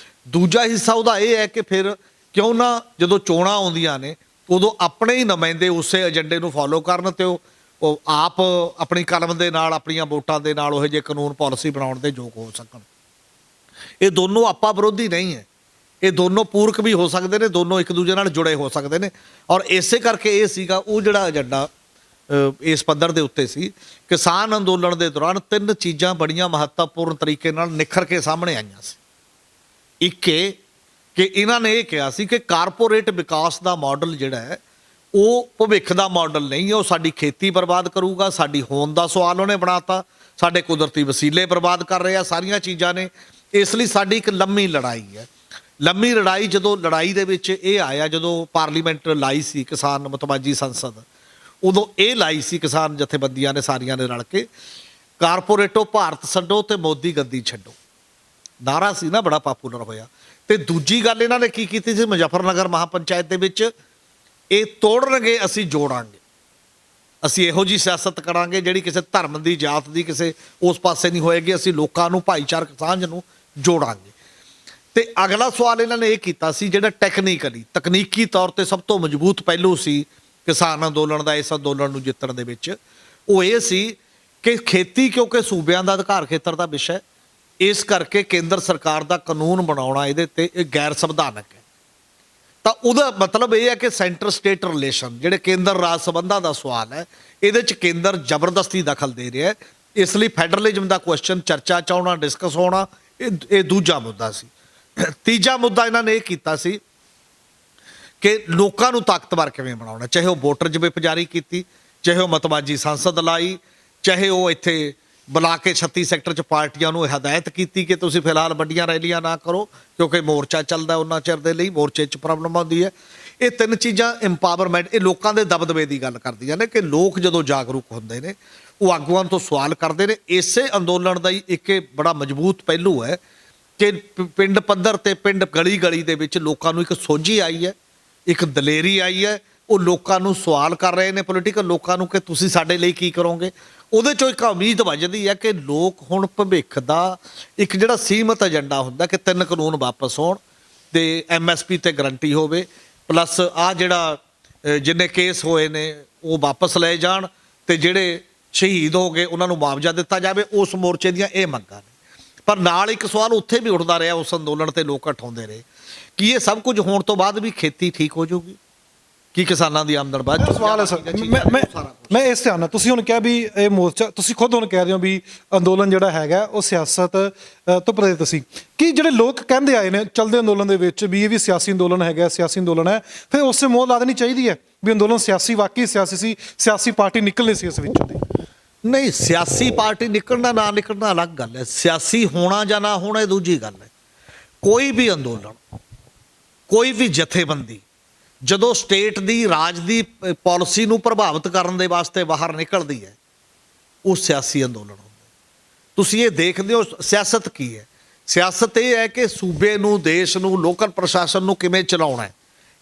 ਦੂਜਾ ਹਿੱਸਾ ਉਹਦਾ ਇਹ ਹੈ ਕਿ ਫਿਰ ਕਿਉਂ ਨਾ ਜਦੋਂ ਚੋਣਾਂ ਆਉਂਦੀਆਂ ਨੇ ਉਦੋਂ ਆਪਣੇ ਹੀ ਨੁਮਾਇੰਦੇ ਉਸੇ ਏਜੰਡੇ ਨੂੰ ਫੋਲੋ ਕਰਨ ਤੇ ਉਹ ਆਪ ਆਪਣੀ ਕਲਮ ਦੇ ਨਾਲ, ਆਪਣੀਆਂ ਵੋਟਾਂ ਦੇ ਨਾਲ ਉਹੋ ਜਿਹੇ ਕਾਨੂੰਨ ਪਾਲਿਸੀ ਬਣਾਉਣ ਦੇ ਯੋਗ ਹੋ ਸਕਣ। ਇਹ ਦੋਨੋਂ ਆਪਾ ਵਿਰੋਧੀ ਨਹੀਂ ਹੈ, ਇਹ ਦੋਨੋਂ ਪੂਰਕ ਵੀ ਹੋ ਸਕਦੇ ਨੇ, ਦੋਨੋਂ ਇੱਕ ਦੂਜੇ ਨਾਲ ਜੁੜੇ ਹੋ ਸਕਦੇ ਨੇ। ਔਰ ਇਸੇ ਕਰਕੇ ਇਹ ਸੀਗਾ ਉਹ ਜਿਹੜਾ ਏਜੰਡਾ ਇਸ ਪੱਧਰ ਦੇ ਉੱਤੇ ਸੀ। ਕਿਸਾਨ ਅੰਦੋਲਨ ਦੇ ਦੌਰਾਨ ਤਿੰਨ ਚੀਜ਼ਾਂ ਬੜੀਆਂ ਮਹੱਤਵਪੂਰਨ ਤਰੀਕੇ ਨਾਲ ਨਿਖਰ ਕੇ ਸਾਹਮਣੇ ਆਈਆਂ ਸੀ। ਇੱਕ ਇਹ ਕਿ ਇਹਨਾਂ ਨੇ ਇਹ ਕਿਹਾ ਸੀ ਕਿ ਕਾਰਪੋਰੇਟ ਵਿਕਾਸ ਦਾ ਮਾਡਲ ਜਿਹੜਾ ਹੈ ਉਹ ਭਵਿੱਖ ਦਾ ਮਾਡਲ ਨਹੀਂ ਹੈ, ਉਹ ਸਾਡੀ ਖੇਤੀ ਬਰਬਾਦ ਕਰੂਗਾ, ਸਾਡੀ ਹੋਂਦ ਦਾ ਸਵਾਲ ਉਹਨੇ ਬਣਾਤਾ, ਸਾਡੇ ਕੁਦਰਤੀ ਵਸੀਲੇ ਬਰਬਾਦ ਕਰ ਰਹੇ ਆ, ਸਾਰੀਆਂ ਚੀਜ਼ਾਂ ਨੇ। ਇਸ ਲਈ ਸਾਡੀ ਇੱਕ ਲੰਮੀ ਲੜਾਈ ਹੈ। ਲੰਮੀ ਲੜਾਈ, ਜਦੋਂ ਲੜਾਈ ਦੇ ਵਿੱਚ ਇਹ ਆਇਆ, ਜਦੋਂ ਪਾਰਲੀਮੈਂਟ ਲਾਈ ਸੀ ਕਿਸਾਨ ਮਤਵਾਜੀ ਸੰਸਦ, ਉਦੋਂ ਇਹ ਲਾਈ ਸੀ ਕਿਸਾਨ ਜਥੇਬੰਦੀਆਂ ਨੇ ਸਾਰੀਆਂ ਨੇ ਰਲ ਕੇ, ਕਾਰਪੋਰੇਟੋ ਭਾਰਤ ਛੱਡੋ ਤੇ ਮੋਦੀ ਗੱਦੀ ਛੱਡੋ। ਨਾਰਾ ਸੀ ਨਾ, ਬੜਾ ਪਾਪੂਲਰ ਹੋਇਆ। ਤੇ ਦੂਜੀ ਗੱਲ ਇਹਨਾਂ ਨੇ ਕੀ ਕੀਤੀ ਸੀ, ਮੁਜ਼ੱਫਰਨਗਰ ਮਹਾਪੰਚਾਇਤ ਦੇ ਵਿੱਚ ਇਹ ਤੋੜਨਗੇ ਅਸੀਂ ਜੋੜਾਂਗੇ, ਅਸੀਂ ਇਹੋ ਜਿਹੀ ਸਿਆਸਤ ਕਰਾਂਗੇ ਜਿਹੜੀ ਕਿਸੇ ਧਰਮ ਦੀ, ਜਾਤ ਦੀ, ਕਿਸੇ ਉਸ ਪਾਸੇ ਨਹੀਂ ਹੋਏਗੀ, ਅਸੀਂ ਲੋਕਾਂ ਨੂੰ ਭਾਈਚਾਰਕ ਸਾਂਝ ਨੂੰ ਜੋੜਾਂਗੇ। ਤੇ ਅਗਲਾ ਸਵਾਲ ਇਹਨਾਂ ਨੇ ਇਹ ਕੀਤਾ ਸੀ ਜਿਹੜਾ ਟੈਕਨੀਕਲੀ ਤਕਨੀਕੀ ਤੌਰ ਤੇ ਸਭ ਤੋਂ ਮਜ਼ਬੂਤ ਪਹਿਲੂ ਸੀ ਕਿਸਾਨ ਅੰਦੋਲਨ ਦਾ ਇਸ ਅੰਦੋਲਨ ਨੂੰ ਜਿੱਤਣ ਦੇ ਵਿੱਚ, ਉਹ ਇਹ ਸੀ ਕਿ ਖੇਤੀ ਕਿਉਂਕਿ ਸੂਬਿਆਂ ਦਾ ਅਧਿਕਾਰ ਖੇਤਰ ਦਾ ਵਿਸ਼ਾ ਹੈ, ਇਸ ਕਰਕੇ ਕੇਂਦਰ ਸਰਕਾਰ ਦਾ ਕਾਨੂੰਨ ਬਣਾਉਣਾ ਇਹਦੇ ਤੇ ਇਹ ਗੈਰ ਸੰਵਿਧਾਨਕ ਹੈ। ਤਾਂ ਉਹਦਾ ਮਤਲਬ ਇਹ ਹੈ ਕਿ ਸੈਂਟਰ ਸਟੇਟ ਰਿਲੇਸ਼ਨ, ਜਿਹੜੇ ਕੇਂਦਰ ਰਾਜ ਸੰਬੰਧਾਂ ਦਾ ਸਵਾਲ ਹੈ, ਇਹਦੇ 'ਚ ਕੇਂਦਰ ਜ਼ਬਰਦਸਤੀ ਦਖਲ ਦੇ ਰਿਹਾ ਹੈ। ਇਸ ਲਈ ਫੈਡਰਲਿਜ਼ਮ ਦਾ ਕੁਐਸਚਨ ਚਰਚਾ 'ਚ ਆਉਣਾ, ਡਿਸਕਸ ਹੋਣਾ, ਇਹ ਦੂਜਾ ਮੁੱਦਾ ਸੀ। ਤੀਜਾ ਮੁੱਦਾ ਇਹਨਾਂ ਨੇ ਇਹ ਕੀਤਾ ਸੀ ਕਿ ਲੋਕਾਂ ਨੂੰ ਤਾਕਤਵਰ ਕਿਵੇਂ ਬਣਾਉਣਾ, ਚਾਹੇ ਉਹ ਵੋਟਰ ਵਿਪ ਜਾਰੀ ਕੀਤੀ, ਚਾਹੇ ਉਹ ਮਤਵਾਜੀ ਸੰਸਦ ਲਾਈ, ਚਾਹੇ ਉਹ ਇੱਥੇ ਬੁਲਾ ਕੇ 36 ਸੈਕਟਰ 'ਚ ਪਾਰਟੀਆਂ ਨੂੰ ਹਦਾਇਤ ਕੀਤੀ ਕਿ ਤੁਸੀਂ ਫਿਲਹਾਲ ਵੱਡੀਆਂ ਰੈਲੀਆਂ ਨਾ ਕਰੋ ਕਿਉਂਕਿ ਮੋਰਚਾ ਚੱਲਦਾ ਉਹਨਾਂ ਚਿਰ ਦੇ ਲਈ, ਮੋਰਚੇ 'ਚ ਪ੍ਰੋਬਲਮ ਆਉਂਦੀ ਹੈ। ਇਹ ਤਿੰਨ ਚੀਜ਼ਾਂ ਇੰਪਾਵਰਮੈਂਟ, ਇਹ ਲੋਕਾਂ ਦੇ ਦਬਦਬੇ ਦੀ ਗੱਲ ਕਰਦੀਆਂ ਨੇ ਕਿ ਲੋਕ ਜਦੋਂ ਜਾਗਰੂਕ ਹੁੰਦੇ ਨੇ ਉਹ ਆਗੂਆਂ ਤੋਂ ਸਵਾਲ ਕਰਦੇ ਨੇ। ਇਸੇ ਅੰਦੋਲਨ ਦਾ ਹੀ ਇੱਕ ਬੜਾ ਮਜ਼ਬੂਤ ਪਹਿਲੂ ਹੈ ਕਿ ਪਿੰਡ ਪੱਧਰ ਤੇ, ਪਿੰਡ ਗਲੀ ਗਲੀ ਦੇ ਵਿੱਚ ਲੋਕਾਂ ਨੂੰ ਇੱਕ ਸੋਝੀ ਆਈ ਹੈ, ਇੱਕ ਦਲੇਰੀ ਆਈ ਹੈ। ਉਹ ਲੋਕਾਂ ਨੂੰ ਸਵਾਲ ਕਰ ਰਹੇ ਨੇ, ਪੋਲੀਟੀਕਲ ਲੋਕਾਂ ਨੂੰ, ਕਿ ਤੁਸੀਂ ਸਾਡੇ ਲਈ ਕੀ ਕਰੋਗੇ। ਉਹਦੇ 'ਚੋਂ ਇੱਕ ਉਮੀਦ ਵੱਜਦੀ ਹੈ ਕਿ ਲੋਕ ਹੁਣ ਭਵਿੱਖ ਦਾ ਇੱਕ ਜਿਹੜਾ ਸੀਮਤ ਏਜੰਡਾ ਹੁੰਦਾ ਕਿ 3 ਕਾਨੂੰਨ ਵਾਪਸ ਹੋਣ ਤੇ MSP ਤੇ ਗਰੰਟੀ ਹੋਵੇ, ਪਲੱਸ ਆਹ ਜਿਹੜਾ ਜਿੰਨੇ ਕੇਸ ਹੋਏ ਨੇ ਉਹ ਵਾਪਸ ਲਏ ਜਾਣ ਤੇ ਜਿਹੜੇ ਸ਼ਹੀਦ ਹੋ ਗਏ ਉਹਨਾਂ ਨੂੰ ਮੁਆਵਜ਼ਾ ਦਿੱਤਾ ਜਾਵੇ। ਉਸ ਮੋਰਚੇ ਦੀਆਂ ਇਹ ਮੰਗਾਂ ਨੇ। ਪਰ ਨਾਲ ਇੱਕ ਸਵਾਲ ਉੱਥੇ ਵੀ ਉੱਠਦਾ ਰਿਹਾ, ਉਸ ਅੰਦੋਲਨ ਤੇ ਲੋਕ ਉਠਾਉਂਦੇ ਰਹੇ ਕਿ ਇਹ ਸਭ ਕੁਝ ਹੋਣ ਤੋਂ ਬਾਅਦ ਵੀ ਖੇਤੀ ਠੀਕ ਹੋ ਜਾਊਗੀ, ਕੀ ਕਿਸਾਨਾਂ ਦੀ ਆਮਦਨ ਵੱਧ ਜਾਊਗੀ। ਸਵਾਲ ਹੈ ਸਰ, ਮੈਂ ਇਸ ਧਿਆਨ ਨਾਲ, ਤੁਸੀਂ ਹੁਣ ਕਿਹਾ ਵੀ ਇਹ ਮੋਰਚਾ, ਤੁਸੀਂ ਖੁਦ ਹੁਣ ਕਹਿ ਰਹੇ ਹੋ ਵੀ ਅੰਦੋਲਨ ਜਿਹੜਾ ਹੈਗਾ ਉਹ ਸਿਆਸਤ ਤੋਂ ਪ੍ਰੇਰਿਤ ਸੀ। ਕਿ ਜਿਹੜੇ ਲੋਕ ਕਹਿੰਦੇ ਆਏ ਨੇ ਚਲਦੇ ਅੰਦੋਲਨ ਦੇ ਵਿੱਚ ਵੀ ਇਹ ਵੀ ਸਿਆਸੀ ਅੰਦੋਲਨ ਹੈਗਾ, ਸਿਆਸੀ ਅੰਦੋਲਨ ਹੈ, ਫਿਰ ਉਸੇ ਮੋਹਰ ਲਾ ਦੇਣੀ ਚਾਹੀਦੀ ਹੈ ਵੀ ਅੰਦੋਲਨ ਸਿਆਸੀ, ਵਾਕਈ ਸਿਆਸੀ ਸੀ, ਸਿਆਸੀ ਪਾਰਟੀ ਨਿਕਲਣੀ ਸੀ ਇਸ ਵਿੱਚੋਂ ਦੀ। ਨਹੀਂ, ਸਿਆਸੀ ਪਾਰਟੀ ਨਿਕਲਣਾ ਨਾ ਨਿਕਲਣਾ ਅਲੱਗ ਗੱਲ ਹੈ, ਸਿਆਸੀ ਹੋਣਾ ਜਾਂ ਨਾ ਹੋਣਾ ਇਹ ਦੂਜੀ ਗੱਲ ਹੈ। ਕੋਈ ਵੀ ਅੰਦੋਲਨ, ਕੋਈ ਵੀ ਜਥੇਬੰਦੀ ਜਦੋਂ ਸਟੇਟ ਦੀ, ਰਾਜ ਦੀ ਪਾਲਿਸੀ ਨੂੰ ਪ੍ਰਭਾਵਿਤ ਕਰਨ ਦੇ ਵਾਸਤੇ ਬਾਹਰ ਨਿਕਲਦੀ ਹੈ, ਉਹ ਸਿਆਸੀ ਅੰਦੋਲਨ ਹੁੰਦਾ। ਤੁਸੀਂ ਇਹ ਦੇਖਦੇ ਹੋ ਸਿਆਸਤ ਕੀ ਹੈ। ਸਿਆਸਤ ਇਹ ਹੈ ਕਿ ਸੂਬੇ ਨੂੰ, ਦੇਸ਼ ਨੂੰ, ਲੋਕਲ ਪ੍ਰਸ਼ਾਸਨ ਨੂੰ ਕਿਵੇਂ ਚਲਾਉਣਾ ਹੈ,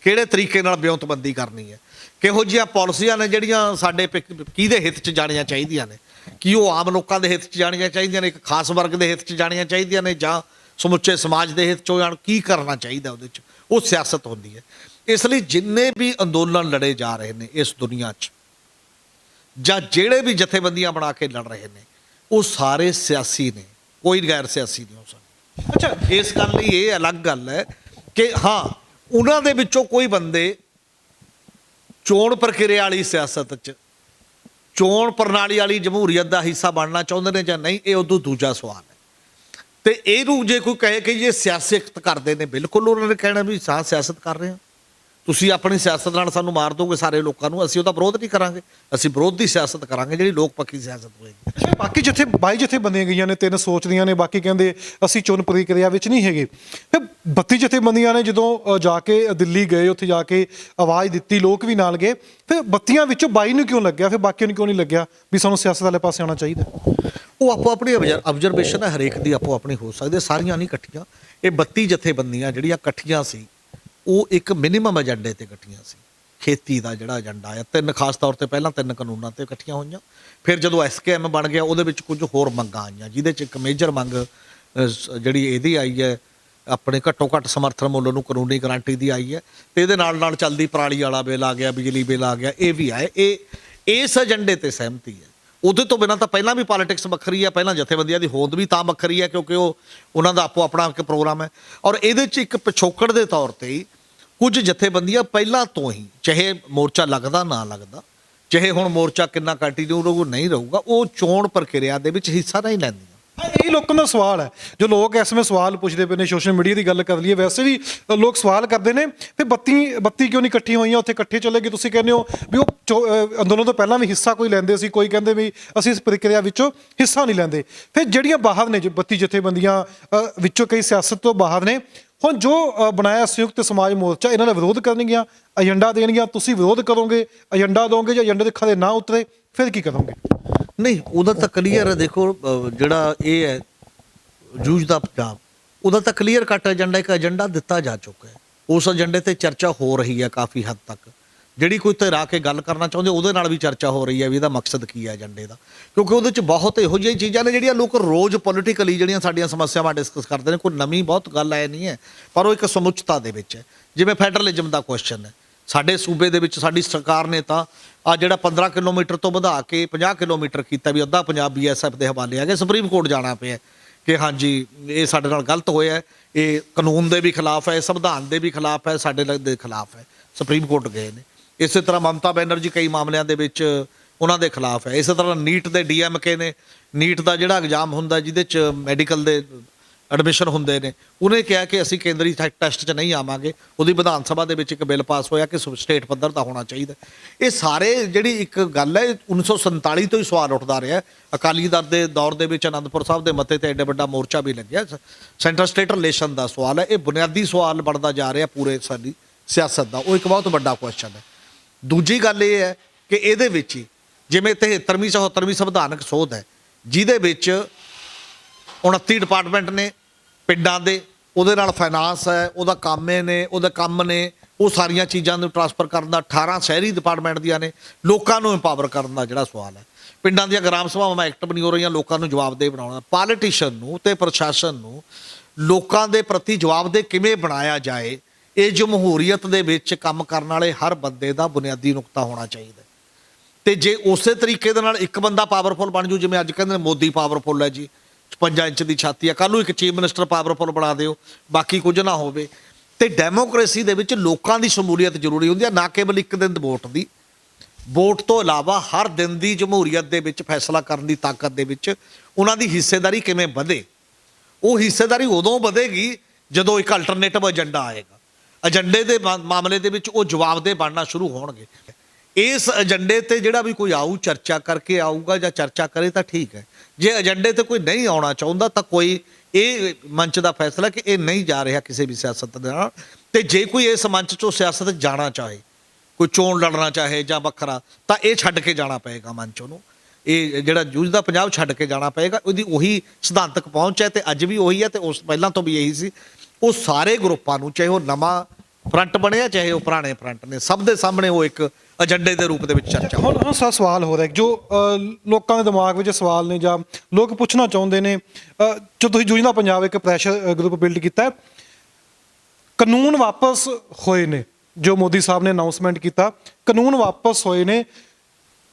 ਕਿਹੜੇ ਤਰੀਕੇ ਨਾਲ ਵਿਉਂਤਬੰਦੀ ਕਰਨੀ ਹੈ, ਕਿਹੋ ਜਿਹੀਆਂ ਪਾਲਿਸੀਆਂ ਨੇ ਜਿਹੜੀਆਂ ਸਾਡੇ ਕਿਹਦੇ ਹਿੱਤ 'ਚ ਜਾਣੀਆਂ ਚਾਹੀਦੀਆਂ ਨੇ, ਕੀ ਉਹ ਆਮ ਲੋਕਾਂ ਦੇ ਹਿੱਤ 'ਚ ਜਾਣੀਆਂ ਚਾਹੀਦੀਆਂ ਨੇ, ਇੱਕ ਖਾਸ ਵਰਗ ਦੇ ਹਿੱਤ 'ਚ ਜਾਣੀਆਂ ਚਾਹੀਦੀਆਂ ਨੇ, ਜਾਂ ਸਮੁੱਚੇ ਸਮਾਜ ਦੇ ਹਿੱਤ 'ਚ ਜਾਣ, ਕੀ ਕਰਨਾ ਚਾਹੀਦਾ ਉਹਦੇ 'ਚ, ਉਹ ਸਿਆਸਤ ਹੁੰਦੀ ਹੈ। ਇਸ ਲਈ ਜਿੰਨੇ ਵੀ ਅੰਦੋਲਨ ਲੜੇ ਜਾ ਰਹੇ ਨੇ ਇਸ ਦੁਨੀਆ 'ਚ, ਜਾਂ ਜਿਹੜੇ ਵੀ ਜਥੇਬੰਦੀਆਂ ਬਣਾ ਕੇ ਲੜ ਰਹੇ ਨੇ, ਉਹ ਸਾਰੇ ਸਿਆਸੀ ਨੇ, ਕੋਈ ਗੈਰ ਸਿਆਸੀ ਨਹੀਂ ਹੋ ਸਕਦਾ। ਅੱਛਾ, ਇਸ ਗੱਲ ਲਈ ਇਹ ਅਲੱਗ ਗੱਲ ਹੈ ਕਿ ਹਾਂ ਉਹਨਾਂ ਦੇ ਵਿੱਚੋਂ ਕੋਈ ਬੰਦੇ ਚੋਣ ਪ੍ਰਕਿਰਿਆ ਵਾਲੀ ਸਿਆਸਤ 'ਚ, ਚੋਣ ਪ੍ਰਣਾਲੀ ਵਾਲੀ ਜਮਹੂਰੀਅਤ ਦਾ ਹਿੱਸਾ ਬਣਨਾ ਚਾਹੁੰਦੇ ਨੇ ਜਾਂ ਨਹੀਂ, ਇਹ ਉਦੋਂ ਦੂਜਾ ਸਵਾਲ ਹੈ। ਤੇ ਇਹਨੂੰ ਜੇ ਕੋਈ ਕਹੇ ਕਿ ਇਹ ਸਿਆਸਤ ਕਰਦੇ ਨੇ, ਬਿਲਕੁਲ ਉਹਨਾਂ ਨੇ ਕਹਿਣਾ ਵੀ ਸਿਆਸਤ ਕਰ ਰਹੇ ਹਾਂ, ਤੁਸੀਂ ਆਪਣੀ ਸਿਆਸਤ ਨਾਲ ਸਾਨੂੰ ਮਾਰ ਦੋਗੇ ਸਾਰੇ ਲੋਕਾਂ ਨੂੰ, ਅਸੀਂ ਉਹਦਾ ਵਿਰੋਧ ਨਹੀਂ ਕਰਾਂਗੇ, ਅਸੀਂ ਵਿਰੋਧ ਦੀ ਸਿਆਸਤ ਕਰਾਂਗੇ ਜਿਹੜੀ ਲੋਕ ਪੱਖੀ ਸਿਆਸਤ ਹੋਏਗੀ। ਬਾਕੀ ਜਿੱਥੇ 22 ਜਥੇਬੰਦੀਆਂ ਗਈਆਂ ਨੇ, 3 ਸੋਚਦੀਆਂ ਨੇ, ਬਾਕੀ ਕਹਿੰਦੇ ਅਸੀਂ ਚੋਣ ਪ੍ਰਕਿਰਿਆ ਵਿੱਚ ਨਹੀਂ ਹੈਗੇ। ਫਿਰ 32 ਜਥੇਬੰਦੀਆਂ ਨੇ ਜਦੋਂ ਜਾ ਕੇ ਦਿੱਲੀ ਗਏ, ਉੱਥੇ ਜਾ ਕੇ ਆਵਾਜ਼ ਦਿੱਤੀ, ਲੋਕ ਵੀ ਨਾਲ ਗਏ, ਫਿਰ 32 ਵਿੱਚੋਂ 22 ਨੂੰ ਕਿਉਂ ਲੱਗਿਆ, ਫਿਰ ਬਾਕੀਆਂ ਨੂੰ ਕਿਉਂ ਨਹੀਂ ਲੱਗਿਆ ਵੀ ਸਾਨੂੰ ਸਿਆਸਤ ਵਾਲੇ ਪਾਸੇ ਆਉਣਾ ਚਾਹੀਦਾ? ਉਹ ਆਪੋ ਆਪਣੀ ਆਬਜ਼ਰਵੇਸ਼ਨ ਹੈ, ਹਰੇਕ ਦੀ ਆਪੋ ਆਪਣੀ ਹੋ ਸਕਦੀ ਹੈ, ਸਾਰੀਆਂ ਨਹੀਂ ਇਕੱਠੀਆਂ। ਇਹ 32 ਜਥੇਬੰਦੀਆਂ ਜਿਹੜੀਆਂ ਇਕੱਠੀਆਂ ਸੀ ਉਹ ਇੱਕ ਮਿਨੀਮਮ ਏਜੰਡੇ ਤੇ ਇਕੱਠੀਆਂ ਸੀ। ਖੇਤੀ ਦਾ ਜਿਹੜਾ ਏਜੰਡਾ ਆ, 3 ਖਾਸ ਤੌਰ ਤੇ ਪਹਿਲਾਂ 3 ਕਾਨੂੰਨਾਂ ਤੇ ਇਕੱਠੀਆਂ ਹੋਈਆਂ, ਫਿਰ ਜਦੋਂ SKM ਬਣ ਗਿਆ ਉਹਦੇ ਵਿੱਚ ਕੁਝ ਹੋਰ ਮੰਗਾਂ ਆਈਆਂ, ਜਿਹਦੇ 'ਚ ਇੱਕ ਮੇਜਰ ਮੰਗ ਜਿਹੜੀ ਇਹਦੀ ਆਈ ਹੈ, ਆਪਣੇ ਘੱਟੋ ਘੱਟ ਸਮਰਥਨ ਮੁੱਲ ਨੂੰ ਕਾਨੂੰਨੀ ਗਾਰੰਟੀ ਦੀ ਆਈ ਹੈ, ਤੇ ਇਹਦੇ ਨਾਲ ਨਾਲ ਚੱਲਦੀ ਪਰਾਲੀ ਵਾਲਾ ਬਿੱਲ ਆ ਗਿਆ, ਬਿਜਲੀ ਬਿੱਲ ਆ ਗਿਆ, ਇਹ ਵੀ ਆਏ। ਇਹ ਇਸ ਏਜੰਡੇ ਤੇ ਸਹਿਮਤੀ ਹੈ। ਉਹਦੇ ਤੋਂ ਬਿਨਾਂ ਤਾਂ ਪਹਿਲਾਂ ਵੀ ਪੋਲੀਟਿਕਸ ਵੱਖਰੀ ਹੈ, ਪਹਿਲਾਂ ਜਥੇਬੰਦੀਆਂ ਦੀ ਹੋਂਦ ਵੀ ਤਾਂ ਵੱਖਰੀ ਹੈ ਕਿਉਂਕਿ ਉਹਨਾਂ ਦਾ ਆਪੋ ਆਪਣਾ ਇੱਕ ਪ੍ਰੋਗਰਾਮ ਹੈ। ਔਰ ਇਹਦੇ 'ਚ ਇੱਕ ਪਿਛੋਕੜ ਦੇ ਤੌਰ ਤੇ ਹੀ ਕੁਝ ਜਥੇਬੰਦੀਆਂ ਪਹਿਲਾਂ ਤੋਂ ਹੀ, ਚਾਹੇ ਮੋਰਚਾ ਲੱਗਦਾ ਨਾ ਲੱਗਦਾ, ਚਾਹੇ ਹੁਣ ਮੋਰਚਾ ਕਿੰਨਾ ਕੰਟੀਨਿਊ ਰਹੂ ਨਹੀਂ ਰਹੂਗਾ, ਉਹ ਚੋਣ ਪ੍ਰਕਿਰਿਆ ਦੇ ਵਿੱਚ ਹਿੱਸਾ ਨਹੀਂ ਲੈਂਦੀਆਂ। ਇਹ ਲੋਕਾਂ ਦਾ ਸਵਾਲ ਹੈ, ਜੋ ਲੋਕ ਇਸ ਸਮੇਂ ਸਵਾਲ ਪੁੱਛਦੇ ਪਏ ਨੇ। ਸੋਸ਼ਲ ਮੀਡੀਆ ਦੀ ਗੱਲ ਕਰ ਲਈਏ, ਵੈਸੇ ਵੀ ਲੋਕ ਸਵਾਲ ਕਰਦੇ ਨੇ ਫਿਰ 32 ਕਿਉਂ ਨਹੀਂ ਇਕੱਠੀ ਹੋਈਆਂ, ਉੱਥੇ ਇਕੱਠੇ ਚਲੇ ਗਏ। ਤੁਸੀਂ ਕਹਿੰਦੇ ਹੋ ਵੀ ਉਹ ਅੰਦੋਲਨ ਤੋਂ ਪਹਿਲਾਂ ਵੀ ਹਿੱਸਾ ਕੋਈ ਲੈਂਦੇ ਸੀ, ਕੋਈ ਕਹਿੰਦੇ ਵੀ ਅਸੀਂ ਇਸ ਪ੍ਰਕਿਰਿਆ ਵਿੱਚੋਂ ਹਿੱਸਾ ਨਹੀਂ ਲੈਂਦੇ। ਫਿਰ ਜਿਹੜੀਆਂ ਬਾਹਰ ਨੇ, ਜੋ 32 ਜਥੇਬੰਦੀਆਂ ਵਿੱਚੋਂ ਕਈ ਸਿਆਸਤ ਤੋਂ ਬਾਹਰ ਨੇ, ਹੁਣ ਜੋ ਬਣਾਇਆ ਸੰਯੁਕਤ ਸਮਾਜ ਮੋਰਚਾ, ਇਹਨਾਂ ਦਾ ਵਿਰੋਧ ਕਰਨਗੀਆਂ, ਏਜੰਡਾ ਦੇਣਗੀਆਂ, ਤੁਸੀਂ ਵਿਰੋਧ ਕਰੋਗੇ, ਏਜੰਡਾ ਦੋਗੇ, ਜਾਂ ਏਜੰਡੇ ਦੇ ਖਰੇ ਨਾ ਉਤਰੇ ਫਿਰ ਕੀ ਕਰੋਗੇ? ਨਹੀਂ, ਉਹਦਾ ਤਾਂ ਕਲੀਅਰ ਹੈ। ਦੇਖੋ ਜਿਹੜਾ ਇਹ ਹੈ ਜੂਝ ਦਾ ਪੰਜਾਬ, ਉਹਦਾ ਤਾਂ ਕਲੀਅਰ ਕੱਟ ਏਜੰਡਾ, ਇੱਕ ਏਜੰਡਾ ਦਿੱਤਾ ਜਾ ਚੁੱਕਾ ਹੈ। ਉਸ ਏਜੰਡੇ ਤੇ ਚਰਚਾ ਹੋ ਰਹੀ ਹੈ ਕਾਫੀ ਹੱਦ ਤੱਕ। ਜਿਹੜੀ ਕੋਈ ਧਿਰ ਆ ਕੇ ਗੱਲ ਕਰਨਾ ਚਾਹੁੰਦੇ ਉਹਦੇ ਨਾਲ ਵੀ ਚਰਚਾ ਹੋ ਰਹੀ ਹੈ ਵੀ ਇਹਦਾ ਮਕਸਦ ਕੀ ਹੈ ਏਜੰਡੇ ਦਾ, ਕਿਉਂਕਿ ਉਹਦੇ 'ਚ ਬਹੁਤ ਇਹੋ ਜਿਹੀਆਂ ਚੀਜ਼ਾਂ ਨੇ ਜਿਹੜੀਆਂ ਲੋਕ ਰੋਜ਼ ਪੋਲੀਟੀਕਲੀ ਜਿਹੜੀਆਂ ਸਾਡੀਆਂ ਸਮੱਸਿਆਵਾਂ ਡਿਸਕਸ ਕਰਦੇ ਨੇ। ਕੋਈ ਨਵੀਂ ਬਹੁਤ ਗੱਲ ਐ ਨਹੀਂ ਹੈ, ਪਰ ਉਹ ਇੱਕ ਸਮੁੱਚਤਾ ਦੇ ਵਿੱਚ ਹੈ। ਜਿਵੇਂ ਫੈਡਰਲਿਜ਼ਮ ਦਾ ਕੁਐਸਚਨ ਹੈ, ਸਾਡੇ ਸੂਬੇ ਦੇ ਵਿੱਚ ਸਾਡੀ ਸਰਕਾਰ ਨੇ ਤਾਂ ਆ ਜਿਹੜਾ 15 ਕਿਲੋਮੀਟਰ ਤੋਂ ਵਧਾ ਕੇ 50 ਕਿਲੋਮੀਟਰ ਕੀਤਾ, ਵੀ ਅੱਧਾ ਪੰਜਾਬ BSF ਦੇ ਹਵਾਲੇ ਆ ਗਿਆ, ਸੁਪਰੀਮ ਕੋਰਟ ਜਾਣਾ ਪਿਆ ਕਿ ਹਾਂਜੀ ਇਹ ਸਾਡੇ ਨਾਲ ਗਲਤ ਹੋਇਆ, ਇਹ ਕਾਨੂੰਨ ਦੇ ਵੀ ਖਿਲਾਫ ਹੈ, ਸੰਵਿਧਾਨ ਦੇ ਵੀ ਖਿਲਾਫ ਹੈ, ਸਾਡੇ ਦੇ ਖਿਲਾਫ ਹੈ। ਸੁਪਰੀਮ ਕੋਰਟ ਗਏ ਨੇ। ਇਸੇ ਤਰ੍ਹਾਂ ਮਮਤਾ ਬੈਨਰਜੀ ਕਈ ਮਾਮਲਿਆਂ ਦੇ ਵਿੱਚ ਉਹਨਾਂ ਦੇ ਖਿਲਾਫ ਹੈ। ਇਸੇ ਤਰ੍ਹਾਂ ਨੀਟ ਦੇ DMK ਨੇ, ਨੀਟ ਦਾ ਜਿਹੜਾ ਐਗਜ਼ਾਮ ਹੁੰਦਾ ਜਿਹਦੇ 'ਚ ਮੈਡੀਕਲ ਦੇ ਐਡਮਿਸ਼ਨ ਹੁੰਦੇ ਨੇ, ਉਹਨੇ ਕਿਹਾ ਕਿ ਅਸੀਂ ਕੇਂਦਰੀ ਟੈਸਟ 'ਚ ਨਹੀਂ ਆਵਾਂਗੇ। ਉਹਦੀ ਵਿਧਾਨ ਸਭਾ ਦੇ ਵਿੱਚ ਇੱਕ ਬਿੱਲ ਪਾਸ ਹੋਇਆ ਕਿ ਸਟੇਟ ਪੱਧਰ ਦਾ ਹੋਣਾ ਚਾਹੀਦਾ। ਇਹ ਸਾਰੇ ਜਿਹੜੀ ਇੱਕ ਗੱਲ ਹੈ 1947 ਤੋਂ ਹੀ ਸਵਾਲ ਉੱਠਦਾ ਰਿਹਾ। ਅਕਾਲੀ ਦਲ ਦੇ ਦੌਰ ਦੇ ਵਿੱਚ ਅਨੰਦਪੁਰ ਸਾਹਿਬ ਦੇ ਮੱਤੇ ਤੇ ਐਡਾ ਵੱਡਾ ਮੋਰਚਾ ਵੀ ਲੱਗਿਆ। ਸੈਂਟਰ ਸਟੇਟ ਰਿਲੇਸ਼ਨ ਦਾ ਸਵਾਲ ਹੈ, ਇਹ ਬੁਨਿਆਦੀ ਸਵਾਲ ਬਣਦਾ ਜਾ ਰਿਹਾ ਪੂਰੇ ਸਾਡੀ ਸਿਆਸਤ ਦਾ। ਉਹ ਇੱਕ ਬਹੁਤ ਵੱਡਾ ਕੁਐਸਚਨ ਹੈ। ਦੂਜੀ ਗੱਲ ਇਹ ਹੈ ਕਿ ਇਹਦੇ ਵਿੱਚ ਹੀ ਜਿਵੇਂ 73ਵੀਂ 74ਵੀਂ ਸੰਵਿਧਾਨਕ ਸੋਧ ਹੈ, ਜਿਹਦੇ ਵਿੱਚ 29 ਡਿਪਾਰਟਮੈਂਟ ਨੇ ਪਿੰਡਾਂ ਦੇ, ਉਹਦੇ ਨਾਲ ਫਾਈਨਾਂਸ ਹੈ, ਉਹਦਾ ਕੰਮ ਨੇ, ਉਹ ਸਾਰੀਆਂ ਚੀਜ਼ਾਂ ਨੂੰ ਟਰਾਂਸਫਰ ਕਰਨ ਦਾ। 18 ਸ਼ਹਿਰੀ ਡਿਪਾਰਟਮੈਂਟ ਦੀਆਂ ਨੇ, ਲੋਕਾਂ ਨੂੰ ਇੰਪਾਵਰ ਕਰਨ ਦਾ ਜਿਹੜਾ ਸਵਾਲ ਹੈ। ਪਿੰਡਾਂ ਦੀਆਂ ਗ੍ਰਾਮ ਸਭਾਵਾਂ ਐਕਟਿਵ ਨਹੀਂ ਹੋ ਰਹੀਆਂ, ਲੋਕਾਂ ਨੂੰ ਜਵਾਬਦੇਹ ਬਣਾਉਣਾ। ਪੋਲੀਟੀਸ਼ੀਅਨ ਨੂੰ ਤੇ ਪ੍ਰਸ਼ਾਸਨ ਨੂੰ ਲੋਕਾਂ ਦੇ ਪ੍ਰਤੀ ਜਵਾਬਦੇਹ ਕਿਵੇਂ ਬਣਾਇਆ ਜਾਏ, ਇਹ ਜਮਹੂਰੀਅਤ ਦੇ ਵਿੱਚ ਕੰਮ ਕਰਨ ਵਾਲੇ ਹਰ ਬੰਦੇ ਦਾ ਬੁਨਿਆਦੀ ਨੁਕਤਾ ਹੋਣਾ ਚਾਹੀਦਾ। ਤੇ ਜੇ ਉਸੇ ਤਰੀਕੇ ਦੇ ਨਾਲ ਇੱਕ ਬੰਦਾ ਪਾਵਰਫੁਲ ਬਣ ਜੂ, ਜਿਵੇਂ ਅੱਜ ਕਹਿੰਦੇ ਨੇ ਮੋਦੀ ਪਾਵਰਫੁਲ ਹੈ ਜੀ, 55 ਇੰਚ ਦੀ ਛਾਤੀ ਆ, ਕੱਲ੍ਹ ਨੂੰ ਇੱਕ ਚੀਫ ਮਿਨਿਸਟਰ ਪਾਵਰਫੁਲ ਬਣਾ ਦਿਓ, ਬਾਕੀ ਕੁਝ ਨਾ ਹੋਵੇ। ਤੇ ਡੈਮੋਕ੍ਰੇਸੀ ਦੇ ਵਿੱਚ ਲੋਕਾਂ ਦੀ ਸ਼ਮੂਲੀਅਤ ਜ਼ਰੂਰੀ ਹੁੰਦੀ ਹੈ, ਨਾ ਕੇਵਲ ਇੱਕ ਦਿਨ ਵੋਟ ਦੀ। ਵੋਟ ਤੋਂ ਇਲਾਵਾ ਹਰ ਦਿਨ ਦੀ ਜਮਹੂਰੀਅਤ ਦੇ ਵਿੱਚ ਫੈਸਲਾ ਕਰਨ ਦੀ ਤਾਕਤ ਦੇ ਵਿੱਚ ਉਹਨਾਂ ਦੀ ਹਿੱਸੇਦਾਰੀ ਕਿਵੇਂ ਵਧੇ। ਉਹ ਹਿੱਸੇਦਾਰੀ ਉਦੋਂ ਵਧੇਗੀ ਜਦੋਂ ਇੱਕ ਅਲਟਰਨੇਟਿਵ ਏਜੰਡਾ ਆਏਗਾ। ਏਜੰਡੇ ਦੇ ਮਾਮਲੇ ਦੇ ਵਿੱਚ ਉਹ ਜਵਾਬਦੇਹ ਬਣਨਾ ਸ਼ੁਰੂ ਹੋਣਗੇ। ਇਸ ਏਜੰਡੇ ਤੇ ਜਿਹੜਾ ਵੀ ਕੋਈ ਆਊ, ਚਰਚਾ ਕਰਕੇ ਆਊਗਾ ਜਾਂ ਚਰਚਾ ਕਰੇ ਤਾਂ ਠੀਕ ਹੈ। ਜੇ ਏਜੰਡੇ ਤੇ ਕੋਈ ਨਹੀਂ ਆਉਣਾ ਚਾਹੁੰਦਾ ਤਾਂ ਕੋਈ ਇਹ ਮੰਚ ਦਾ ਫੈਸਲਾ ਕਿ ਇਹ ਨਹੀਂ ਜਾ ਰਿਹਾ ਕਿਸੇ ਵੀ ਸਿਆਸਤ ਦੇ ਨਾਲ। ਤੇ ਜੇ ਕੋਈ ਇਸ ਮੰਚ 'ਚੋਂ ਸਿਆਸਤ ਜਾਣਾ ਚਾਹੇ, ਕੋਈ ਚੋਣ ਲੜਨਾ ਚਾਹੇ ਜਾਂ ਵੱਖਰਾ, ਤਾਂ ਇਹ ਛੱਡ ਕੇ ਜਾਣਾ ਪਏਗਾ ਮੰਚ ਉਹਨੂੰ। ਇਹ ਜਿਹੜਾ ਜੂਝਦਾ ਪੰਜਾਬ ਛੱਡ ਕੇ ਜਾਣਾ ਪਏਗਾ। ਉਹਦੀ ਉਹੀ ਸਿਧਾਂਤਕ ਪਹੁੰਚ ਹੈ ਤੇ ਅੱਜ ਵੀ ਉਹੀ ਹੈ ਤੇ ਉਸ ਪਹਿਲਾਂ ਤੋਂ ਵੀ ਇਹੀ ਸੀ। ਉਹ ਸਾਰੇ ਗਰੁੱਪਾਂ ਨੂੰ, ਚਾਹੇ ਉਹ ਨਵਾਂ ਫਰੰਟ ਬਣਿਆ ਚਾਹੇ ਉਹ ਪੁਰਾਣੇ ਫਰੰਟ ਨੇ, ਸਭ ਦੇ ਸਾਹਮਣੇ ਉਹ ਇੱਕ ਏਜੰਡੇ ਦੇ ਰੂਪ ਦੇ ਵਿੱਚ ਚਰਚਾ। ਹੁਣ ਸਵਾਲ ਹੋ ਰਿਹਾ ਜੋ ਲੋਕਾਂ ਦੇ ਦਿਮਾਗ ਵਿੱਚ ਸਵਾਲ ਨੇ ਜਾਂ ਲੋਕ ਪੁੱਛਣਾ ਚਾਹੁੰਦੇ ਨੇ, ਜੋ ਤੁਸੀਂ ਜੂਝਦਾ ਪੰਜਾਬ ਇੱਕ ਪ੍ਰੈਸ਼ਰ ਗਰੁੱਪ ਬਿਲਡ ਕੀਤਾ ਹੈ, ਕਾਨੂੰਨ ਵਾਪਸ ਹੋਏ ਨੇ, ਜੋ ਮੋਦੀ ਸਾਹਿਬ ਨੇ ਅਨਾਉਂਸਮੈਂਟ ਕੀਤਾ, ਕਾਨੂੰਨ ਵਾਪਸ ਹੋਏ ਨੇ।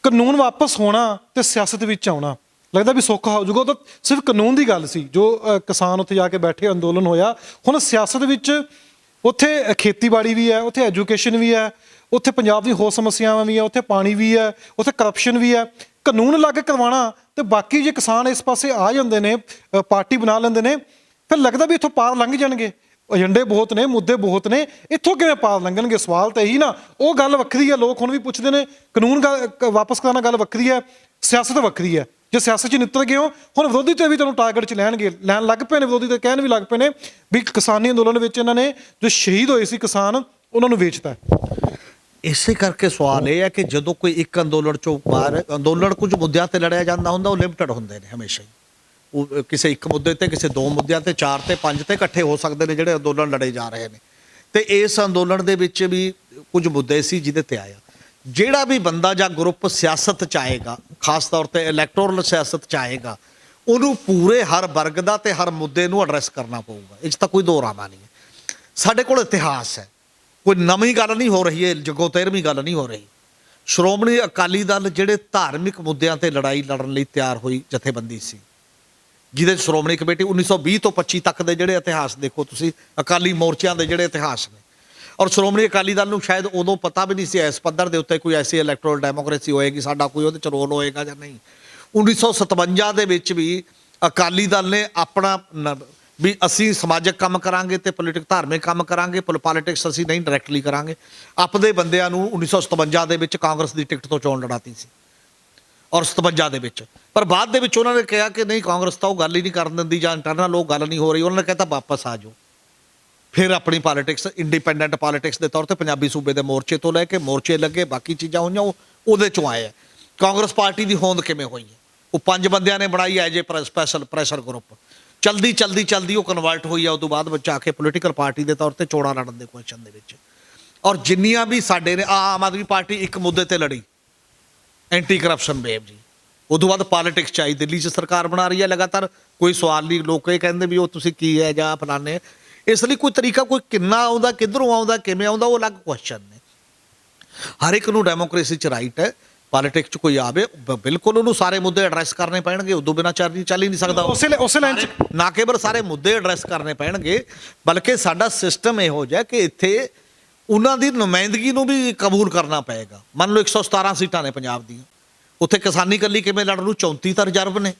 ਕਾਨੂੰਨ ਵਾਪਸ ਹੋਣਾ ਤੇ ਸਿਆਸਤ ਵਿੱਚ ਆਉਣਾ ਲੱਗਦਾ ਵੀ ਸੌਖਾ ਹੋ ਜਾਊਗਾ। ਉਹ ਤਾਂ ਸਿਰਫ ਕਾਨੂੰਨ ਦੀ ਗੱਲ ਸੀ, ਜੋ ਕਿਸਾਨ ਉੱਥੇ ਜਾ ਕੇ ਬੈਠੇ, ਅੰਦੋਲਨ ਹੋਇਆ। ਹੁਣ ਸਿਆਸਤ ਵਿੱਚ ਉੱਥੇ ਖੇਤੀਬਾੜੀ ਵੀ ਹੈ, ਉੱਥੇ ਐਜੂਕੇਸ਼ਨ ਵੀ ਹੈ, ਉੱਥੇ ਪੰਜਾਬ ਦੀ ਹੋਰ ਸਮੱਸਿਆਵਾਂ ਵੀ ਆ, ਉੱਥੇ ਪਾਣੀ ਵੀ ਹੈ, ਉੱਥੇ ਕਰਪਸ਼ਨ ਵੀ ਹੈ। ਕਾਨੂੰਨ ਲੱਗ ਕਰਵਾਉਣਾ ਤੇ ਬਾਕੀ ਜੇ ਕਿਸਾਨ ਇਸ ਪਾਸੇ ਆ ਜਾਂਦੇ ਨੇ, ਪਾਰਟੀ ਬਣਾ ਲੈਂਦੇ ਨੇ, ਫਿਰ ਲੱਗਦਾ ਵੀ ਇੱਥੋਂ ਪਾਰ ਲੰਘ ਜਾਣਗੇ। ਏਜੰਡੇ ਬਹੁਤ ਨੇ, ਮੁੱਦੇ ਬਹੁਤ ਨੇ, ਇੱਥੋਂ ਕਿਵੇਂ ਪਾਰ ਲੰਘਣਗੇ? ਸਵਾਲ ਤਾਂ ਇਹੀ ਨਾ। ਉਹ ਗੱਲ ਵੱਖਰੀ ਹੈ, ਲੋਕ ਹੁਣ ਵੀ ਪੁੱਛਦੇ ਨੇ ਕਾਨੂੰਨ ਵਾਪਸ ਕਰਾਉਣਾ ਗੱਲ ਵੱਖਰੀ ਹੈ, ਸਿਆਸਤ ਵੱਖਰੀ ਹੈ। ਜੇ ਸਿਆਸਤ 'ਚ ਨਿੱਤਰ ਗਏ ਹੋ, ਹੁਣ ਵਿਰੋਧੀ ਤੇ ਵੀ ਤੁਹਾਨੂੰ ਟਾਰਗੇਟ 'ਚ ਲੈਣ ਲੱਗ ਪਏ ਨੇ। ਵਿਰੋਧੀ ਤੇ ਕਹਿਣ ਵੀ ਲੱਗ ਪਏ ਨੇ ਵੀ ਕਿਸਾਨੀ ਅੰਦੋਲਨ ਵਿੱਚ ਇਹਨਾਂ ਨੇ ਜੋ ਸ਼ਹੀਦ ਹੋਏ ਸੀ ਕਿਸਾਨ, ਉਹਨਾਂ ਨੂੰ ਵੇਚਤਾ। ਇਸੇ ਕਰਕੇ ਸਵਾਲ ਇਹ ਹੈ ਕਿ ਜਦੋਂ ਕੋਈ ਇੱਕ ਅੰਦੋਲਨ ਚੋਂ ਬਾਹਰ, ਅੰਦੋਲਨ ਕੁਝ ਮੁੱਦਿਆਂ ਤੇ ਲੜਿਆ ਜਾਂਦਾ ਹੁੰਦਾ, ਉਹ ਲਿਮਟਿਡ ਹੁੰਦੇ ਨੇ ਹਮੇਸ਼ਾ ਹੀ। ਉਹ ਕਿਸੇ ਇੱਕ ਮੁੱਦੇ ਤੇ, ਕਿਸੇ ਦੋ ਮੁੱਦਿਆਂ ਤੇ, 4 ਤੇ 5 ਤੇ ਇਕੱਠੇ ਹੋ ਸਕਦੇ ਨੇ ਜਿਹੜੇ ਅੰਦੋਲਨ ਲੜੇ ਜਾ ਰਹੇ ਨੇ। ਤੇ ਇਸ ਅੰਦੋਲਨ ਦੇ ਵਿੱਚ ਵੀ ਕੁਝ ਮੁੱਦੇ ਸੀ ਜਿਹਦੇ ਤੇ ਆਇਆ। ਜਿਹੜਾ ਵੀ ਬੰਦਾ ਜਾਂ ਗਰੁੱਪ ਸਿਆਸਤ 'ਚ ਆਏਗਾ, ਖਾਸ ਤੌਰ ਤੇ ਇਲੈਕਟੋਰਲ ਸਿਆਸਤ 'ਚ ਆਏਗਾ, ਉਹਨੂੰ ਪੂਰੇ ਹਰ ਵਰਗ ਦਾ ਤੇ ਹਰ ਮੁੱਦੇ ਨੂੰ ਐਡਰੈਸ ਕਰਨਾ ਪਊਗਾ। ਇਹ 'ਚ ਤਾਂ ਕੋਈ ਦੋ ਰਾਮਾ ਨਹੀਂ ਹੈ। ਸਾਡੇ ਕੋਲ ਇਤਿਹਾਸ ਹੈ, ਕੋਈ ਨਵੀਂ ਗੱਲ ਨਹੀਂ ਹੋ ਰਹੀ ਹੈ, ਜੱਗੋ ਤੇਰਵੀਂ ਗੱਲ ਨਹੀਂ ਹੋ ਰਹੀ। ਸ਼੍ਰੋਮਣੀ ਅਕਾਲੀ ਦਲ ਜਿਹੜੇ ਧਾਰਮਿਕ ਮੁੱਦਿਆਂ ਤੇ ਲੜਾਈ ਲੜਨ ਲਈ ਤਿਆਰ ਹੋਈ ਜਥੇਬੰਦੀ ਸੀ, ਜਿਹਦੇ 'ਚ ਸ਼੍ਰੋਮਣੀ ਕਮੇਟੀ 1920 ਤੋਂ 25 ਤੱਕ ਦੇ ਜਿਹੜੇ ਇਤਿਹਾਸ ਦੇਖੋ ਤੁਸੀਂ, ਅਕਾਲੀ ਮੋਰਚਿਆਂ ਦੇ ਜਿਹੜੇ ਇਤਿਹਾਸ ਨੇ। ਔਰ ਸ਼੍ਰੋਮਣੀ ਅਕਾਲੀ ਦਲ ਨੂੰ ਸ਼ਾਇਦ ਉਦੋਂ ਪਤਾ ਵੀ ਨਹੀਂ ਸੀ ਇਸ ਪੱਧਰ ਦੇ ਉੱਤੇ ਕੋਈ ਐਸੀ ਇਲੈਕਟੋਰਲ ਡੈਮੋਕ੍ਰੇਸੀ ਹੋਏਗੀ, ਸਾਡਾ ਕੋਈ ਉਹਦੇ 'ਚ ਰੋਲ ਹੋਏਗਾ ਜਾਂ ਨਹੀਂ। 1957 ਦੇ ਵਿੱਚ ਵੀ ਅਕਾਲੀ ਦਲ ਨੇ ਆਪਣਾ ਵੀ ਅਸੀਂ ਸਮਾਜਿਕ ਕੰਮ ਕਰਾਂਗੇ ਤੇ ਧਾਰਮਿਕ ਕੰਮ ਕਰਾਂਗੇ, ਪੋਲੀਟਿਕਸ ਅਸੀਂ ਨਹੀਂ ਡਾਇਰੈਕਟਲੀ ਕਰਾਂਗੇ। ਆਪਦੇ ਬੰਦਿਆਂ ਨੂੰ 1957 ਦੇ ਵਿੱਚ ਕਾਂਗਰਸ ਦੀ ਟਿਕਟ ਤੋਂ ਚੋਣ ਲੜਾਤੀ ਸੀ, ਔਰ 57 ਦੇ ਵਿੱਚ। ਪਰ ਬਾਅਦ ਦੇ ਵਿੱਚ ਉਹਨਾਂ ਨੇ ਕਿਹਾ ਕਿ ਨਹੀਂ, ਕਾਂਗਰਸ ਤਾਂ ਉਹ ਗੱਲ ਹੀ ਨਹੀਂ ਕਰਨ ਦਿੰਦੀ, ਜਾਂ ਇੰਟਰਨਲ ਉਹ ਗੱਲ ਨਹੀਂ ਹੋ ਰਹੀ। ਉਹਨਾਂ ਨੇ ਕਹਿਤਾ ਵਾਪਸ ਆ ਜਾਓ। ਫਿਰ ਆਪਣੀ ਪੋਲੀਟਿਕਸ, ਇੰਡੀਪੈਂਡੈਂਟ ਪੋਲੀਟਿਕਸ ਦੇ ਤੌਰ ਤੇ ਪੰਜਾਬੀ ਸੂਬੇ ਦੇ ਮੋਰਚੇ ਤੋਂ ਲੈ ਕੇ ਮੋਰਚੇ ਲੱਗੇ, ਬਾਕੀ ਚੀਜ਼ਾਂ ਹੋਈਆਂ, ਉਹਦੇ 'ਚੋਂ ਆਏ ਆ। ਕਾਂਗਰਸ ਪਾਰਟੀ ਦੀ ਹੋਂਦ ਕਿਵੇਂ ਹੋਈ ਹੈ? ਉਹ 5 ਬੰਦਿਆਂ ਨੇ ਬਣਾਈ as a special pressure group. ਚਲਦੀ ਉਹ ਕਨਵਰਟ ਹੋਈ ਆ। ਉਦੋਂ ਬਾਅਦ ਵਿੱਚ ਆ ਕੇ ਪੋਲੀਟੀਕਲ ਪਾਰਟੀ ਦੇ ਤੌਰ ਤੇ ਚੋਣਾਂ ਲੜਨ ਦੇ ਕੁਐਸਚਨ ਦੇ ਵਿੱਚ। ਔਰ ਜਿੰਨੀਆਂ ਵੀ ਸਾਡੇ ਨੇ, ਆਮ ਆਦਮੀ ਪਾਰਟੀ ਇੱਕ ਮੁੱਦੇ ਤੇ ਲੜੀ, ਐਂਟੀ ਕਰਪਸ਼ਨ ਵੇਵ ਜੀ। ਉਦੋਂ ਬਾਅਦ ਪੋਲੀਟਿਕਸ 'ਚ ਆਈ, ਦਿੱਲੀ 'ਚ ਸਰਕਾਰ ਬਣਾ ਰਹੀ ਹੈ ਲਗਾਤਾਰ, ਕੋਈ ਸਵਾਲ ਨਹੀਂ। ਲੋਕ ਇਹ ਕਹਿੰਦੇ ਵੀ ਉਹ ਤੁਸੀਂ ਕੀ ਹੈ ਜਾਂ ਫਲਾਣੇ। ਇਸ ਲਈ ਕੋਈ ਤਰੀਕਾ, ਕੋਈ ਕਿੰਨਾ ਆਉਂਦਾ, ਕਿੱਧਰੋਂ ਆਉਂਦਾ, ਕਿਵੇਂ ਆਉਂਦਾ, ਉਹ ਅਲੱਗ ਕੁਐਸਚਨ ਨੇ। ਹਰ ਇੱਕ ਨੂੰ ਡੈਮੋਕ੍ਰੇਸੀ 'ਚ ਰਾਈਟ ਹੈ। ਪੋਲੀਟਿਕਸ 'ਚ ਕੋਈ ਆਵੇ, ਬਿਲਕੁਲ ਉਹਨੂੰ ਸਾਰੇ ਮੁੱਦੇ ਐਡਰੈਸ ਕਰਨੇ ਪੈਣਗੇ, ਉਦੋਂ ਬਿਨਾਂ ਚੱਲ ਹੀ ਨਹੀਂ ਸਕਦਾ। ਉਸੇ ਲਾਈਨ 'ਚ ਨਾ ਕੇਵਲ ਸਾਰੇ ਮੁੱਦੇ ਐਡਰੈਸ ਕਰਨੇ ਪੈਣਗੇ, ਬਲਕਿ ਸਾਡਾ ਸਿਸਟਮ ਇਹੋ ਜਿਹਾ ਕਿ ਇੱਥੇ ਉਹਨਾਂ ਦੀ ਨੁਮਾਇੰਦਗੀ ਨੂੰ ਵੀ ਕਬੂਲ ਕਰਨਾ ਪਏਗਾ। ਮੰਨ ਲਓ 117 ਸੀਟਾਂ ਨੇ ਪੰਜਾਬ ਦੀਆਂ, ਉੱਥੇ ਕਿਸਾਨੀ ਇਕੱਲੀ ਕਿਵੇਂ ਲੜਨ ਨੂੰ? 34 ਤਾਂ ਰਿਜ਼ਰਵ ਨੇ।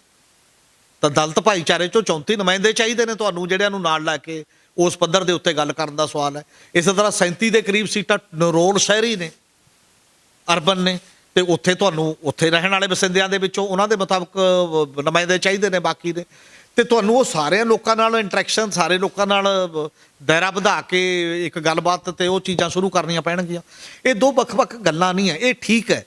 ਤਾਂ ਦਲਿਤ ਭਾਈਚਾਰੇ 'ਚੋਂ 34 ਨੁਮਾਇੰਦੇ ਚਾਹੀਦੇ ਨੇ ਤੁਹਾਨੂੰ, ਜਿਹੜਿਆਂ ਨੂੰ ਨਾਲ ਲੈ ਕੇ ਉਸ ਪੱਧਰ ਦੇ ਉੱਤੇ ਗੱਲ ਕਰਨ ਦਾ ਸਵਾਲ ਹੈ। ਇਸੇ ਤਰ੍ਹਾਂ 37 ਦੇ ਕਰੀਬ ਸੀਟਾਂ ਨਰੋਲ ਸ਼ਹਿਰੀ ਨੇ, ਅਰਬਨ ਨੇ, ਤੇ ਉੱਥੇ ਤੁਹਾਨੂੰ ਉੱਥੇ ਰਹਿਣ ਵਾਲੇ ਵਸਿੰਦਿਆਂ ਦੇ ਵਿੱਚੋਂ ਉਹਨਾਂ ਦੇ ਮੁਤਾਬਕ ਨੁਮਾਇੰਦੇ ਚਾਹੀਦੇ ਨੇ ਬਾਕੀ ਦੇ। ਤੇ ਤੁਹਾਨੂੰ ਉਹ ਸਾਰਿਆਂ ਲੋਕਾਂ ਨਾਲ ਇੰਟਰੈਕਸ਼ਨ, ਸਾਰੇ ਲੋਕਾਂ ਨਾਲ ਦਾਇਰਾ ਵਧਾ ਕੇ ਇੱਕ ਗੱਲਬਾਤ ਤੇ ਉਹ ਚੀਜ਼ਾਂ ਸ਼ੁਰੂ ਕਰਨੀਆਂ ਪੈਣਗੀਆਂ। ਇਹ ਦੋ ਵੱਖ-ਵੱਖ ਗੱਲਾਂ ਨਹੀਂ ਹੈ। ਇਹ ਠੀਕ ਹੈ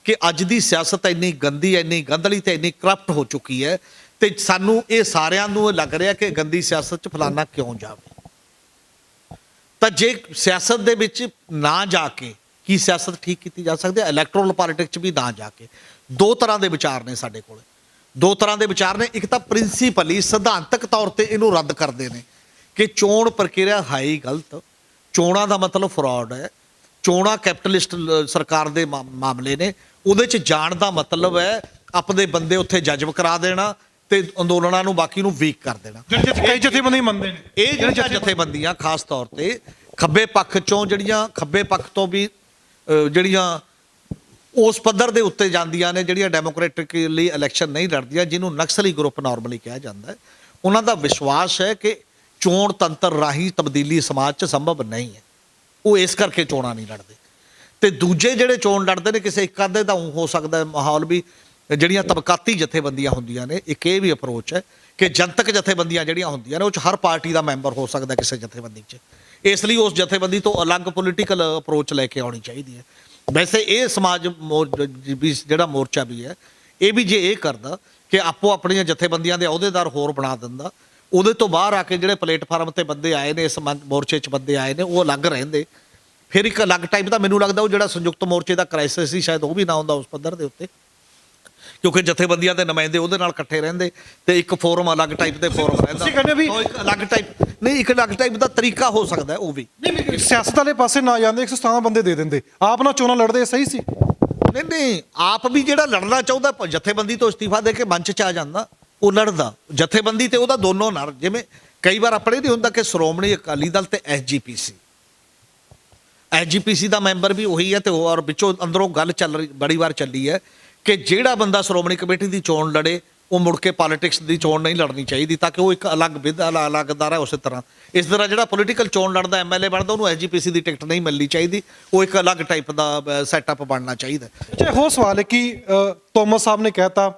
ਕਿ ਅੱਜ ਦੀ ਸਿਆਸਤ ਇੰਨੀ ਗੰਦੀ, ਇੰਨੀ ਗੰਧਲੀ ਤੇ ਇੰਨੀ ਕਰਪਟ ਹੋ ਚੁੱਕੀ ਹੈ, ਤੇ ਸਾਨੂੰ ਇਹ ਸਾਰਿਆਂ ਨੂੰ ਲੱਗ ਰਿਹਾ ਕਿ ਗੰਦੀ ਸਿਆਸਤ 'ਚ ਫਲਾਨਾ ਕਿਉਂ ਜਾਵੇ। ਤਾਂ ਜੇ ਸਿਆਸਤ ਦੇ ਵਿੱਚ ਨਾ ਜਾ ਕੇ ਕੀ ਸਿਆਸਤ ਠੀਕ ਕੀਤੀ ਜਾ ਸਕਦੀ ਹੈ? ਇਲੈਕਟੋਰਲ ਪੋਲੀਟਿਕਸ 'ਚ ਵੀ ਨਾ ਜਾ ਕੇ। ਦੋ ਤਰ੍ਹਾਂ ਦੇ ਵਿਚਾਰ ਨੇ ਸਾਡੇ ਕੋਲ, ਦੋ ਤਰ੍ਹਾਂ ਦੇ ਵਿਚਾਰ ਨੇ। ਇੱਕ ਤਾਂ ਪ੍ਰਿੰਸੀਪਲੀ, ਸਿਧਾਂਤਕ ਤੌਰ ਤੇ ਇਹਨੂੰ ਰੱਦ ਕਰਦੇ ਨੇ ਕਿ ਚੋਣ ਪ੍ਰਕਿਰਿਆ ਹੈ ਹੀ ਗਲਤ, ਚੋਣਾਂ ਦਾ ਮਤਲਬ ਫਰਾਡ ਹੈ, ਚੋਣਾਂ ਕੈਪੀਟਲਿਸਟ ਸਰਕਾਰ ਦੇ ਮਾਮਲੇ ਨੇ, ਉਹਦੇ 'ਚ ਜਾਣ ਦਾ ਮਤਲਬ ਹੈ ਆਪਣੇ ਬੰਦੇ ਉੱਥੇ ਜਜ਼ਬ ਕਰਾ ਦੇਣਾ ਤੇ ਅੰਦੋਲਨਾਂ ਨੂੰ, ਬਾਕੀ ਨੂੰ ਵੀਕ ਕਰ ਦੇਣਾ। ਕਈ ਜਥੇਬੰਦੀ ਮੰਨਦੇ ਨੇ ਇਹ ਜਿਹੜੀਆਂ ਜਥੇਬੰਦੀਆਂ ਖਾਸ ਤੌਰ ਤੇ ਖੱਬੇ ਪੱਖ 'ਚੋਂ, ਜਿਹੜੀਆਂ ਖੱਬੇ ਪੱਖ ਤੋਂ ਵੀ ਜਿਹੜੀਆਂ ਉਸ ਪੱਧਰ ਦੇ ਉੱਤੇ ਜਾਂਦੀਆਂ ਨੇ, ਜਿਹੜੀਆਂ ਡੈਮੋਕ੍ਰੈਟਿਕਲੀ ਇਲੈਕਸ਼ਨ ਨਹੀਂ ਲੜਦੀਆਂ, ਜਿਹਨੂੰ ਨਕਸਲੀ ਗਰੁੱਪ ਨਾਰਮਲੀ ਕਿਹਾ ਜਾਂਦਾ ਹੈ, ਉਹਨਾਂ ਦਾ ਵਿਸ਼ਵਾਸ ਹੈ ਕਿ ਚੋਣ ਤੰਤਰ ਰਾਹੀਂ ਤਬਦੀਲੀ ਸਮਾਜ 'ਚ ਸੰਭਵ ਨਹੀਂ ਹੈ। ਉਹ ਇਸ ਕਰਕੇ ਚੋਣਾਂ ਨਹੀਂ ਲੜਦੇ। ਤੇ ਦੂਜੇ ਜਿਹੜੇ ਚੋਣ ਲੜਦੇ ਨੇ, ਕਿਸੇ ਇੱਕ ਅੱਧੇ ਦਾ ਹੋ ਸਕਦਾ ਹੈ ਮਾਹੌਲ ਵੀ, ਜਿਹੜੀਆਂ ਤਬਕਾਤੀ ਜਥੇਬੰਦੀਆਂ ਹੁੰਦੀਆਂ ਨੇ, ਇੱਕ ਇਹ ਵੀ ਅਪਰੋਚ ਹੈ ਕਿ ਜਨਤਕ ਜਥੇਬੰਦੀਆਂ ਜਿਹੜੀਆਂ ਹੁੰਦੀਆਂ ਨੇ, ਉਹ 'ਚ ਹਰ ਪਾਰਟੀ ਦਾ ਮੈਂਬਰ ਹੋ ਸਕਦਾ ਕਿਸੇ ਜਥੇਬੰਦੀ 'ਚ। ਇਸ ਲਈ ਉਸ ਜਥੇਬੰਦੀ ਤੋਂ ਅਲੱਗ ਪੋਲੀਟੀਕਲ ਅਪਰੋਚ ਲੈ ਕੇ ਆਉਣੀ ਚਾਹੀਦੀ ਹੈ। ਵੈਸੇ ਇਹ ਸਮਾਜ ਜਿਹੜਾ ਮੋਰਚਾ ਵੀ ਹੈ, ਇਹ ਵੀ ਜੇ ਇਹ ਕਰਦਾ ਕਿ ਆਪੋ ਆਪਣੀਆਂ ਜਥੇਬੰਦੀਆਂ ਦੇ ਅਹੁਦੇਦਾਰ ਹੋਰ ਬਣਾ ਦਿੰਦਾ, ਉਹਦੇ ਤੋਂ ਬਾਹਰ ਆ ਕੇ ਜਿਹੜੇ ਪਲੇਟਫਾਰਮ ਤੇ ਬੰਦੇ ਆਏ ਨੇ, ਇਸ ਮੋਰਚੇ 'ਚ ਬੰਦੇ ਆਏ ਨੇ, ਉਹ ਅਲੱਗ ਰਹਿੰਦੇ, ਫਿਰ ਇੱਕ ਅਲੱਗ ਟਾਈਪ ਦਾ, ਮੈਨੂੰ ਲੱਗਦਾ ਉਹ ਜਿਹੜਾ ਸੰਯੁਕਤ ਮੋਰਚੇ ਦਾ ਕ੍ਰਾਈਸਿਸ ਸੀ, ਸ਼ਾਇਦ ਉਹ ਵੀ ਨਾ ਹੁੰਦਾ ਉਸ ਪੱਧਰ ਦੇ ਉੱਤੇ, ਕਿਉਂਕਿ ਜਥੇਬੰਦੀਆਂ ਦੇ ਨੁਮਾਇੰਦੇ ਉਹਦੇ ਨਾਲ ਇਕੱਠੇ ਰਹਿੰਦੇ ਤੇ ਇੱਕ ਫੋਰਮ ਅਲੱਗ ਟਾਈਪ ਦੇ ਫੋਰਮ ਰਹਿੰਦਾ। ਇੱਕ ਅਲੱਗ ਟਾਈਪ ਨਹੀਂ, ਇੱਕ ਅਲੱਗ ਟਾਈਪ ਦਾ ਤਰੀਕਾ ਹੋ ਸਕਦਾ ਉਹ ਵੀ। ਨਹੀਂ, ਸਿਆਸਤ ਵਾਲੇ ਪਾਸੇ ਨਾ ਜਾਂਦੇ 117 ਬੰਦੇ ਦੇ ਦਿੰਦੇ, ਆਪ ਨਾਲ ਚੋਣਾਂ ਲੜਦੇ, ਸਹੀ ਸੀ। ਨਹੀਂ, ਆਪ ਵੀ ਜਿਹੜਾ ਲੜਨਾ ਚਾਹੁੰਦਾ ਜਥੇਬੰਦੀ ਤੋਂ ਅਸਤੀਫਾ ਦੇ ਕੇ ਮੰਚ 'ਚ ਆ ਜਾਂਦਾ, ਉਹ ਲੜਦਾ ਜਥੇਬੰਦੀ ਤੇ ਉਹਦਾ ਦੋਨੋਂ ਨਾਲ। ਜਿਵੇਂ ਕਈ ਵਾਰ ਆਪਣੇ ਨਹੀਂ ਹੁੰਦਾ ਕਿ ਸ਼੍ਰੋਮਣੀ ਅਕਾਲੀ ਦਲ ਤੇ SGPC, ਐਸਜੀਪੀਸੀ ਦਾ ਮੈਂਬਰ ਵੀ ਉਹੀ ਹੈ ਤੇ ਔਰ ਵਿੱਚੋਂ ਅੰਦਰੋਂ ਗੱਲ ਚੱਲ ਰਹੀ ਬੜੀ ਵਾਰ ਚੱਲੀ ਹੈ ਕਿ ਜਿਹੜਾ ਬੰਦਾ ਸ਼੍ਰੋਮਣੀ ਕਮੇਟੀ ਦੀ ਚੋਣ ਲੜੇ ਉਹ ਮੁੜ ਕੇ ਪੋਲਿਟਿਕਸ ਦੀ ਚੋਣ ਨਹੀਂ ਲੜਨੀ ਚਾਹੀਦੀ ਤਾਂ ਕਿ ਉਹ ਇੱਕ ਅਲੱਗ ਅਲੱਗਦਾਰ ਹੈ। ਉਸੇ ਤਰ੍ਹਾਂ ਇਸ ਤਰ੍ਹਾਂ ਜਿਹੜਾ ਪੋਲੀਟੀਕਲ ਚੋਣ ਲੜਦਾ ਐਮਐਲਏ ਬਣਦਾ ਉਹਨੂੰ ਐਸਜੀਪੀਸੀ ਦੀ ਟਿਕਟ ਨਹੀਂ ਮਿਲਣੀ ਚਾਹੀਦੀ, ਉਹ ਇੱਕ ਅਲੱਗ ਟਾਈਪ ਦਾ ਸੈਟਅਪ ਬਣਨਾ ਚਾਹੀਦਾ। ਅੱਛਾ, ਹੋਰ ਸਵਾਲ ਹੈ ਕਿ ਤੋਮਸ ਸਾਹਿਬ ਨੇ ਕਹਿਤਾ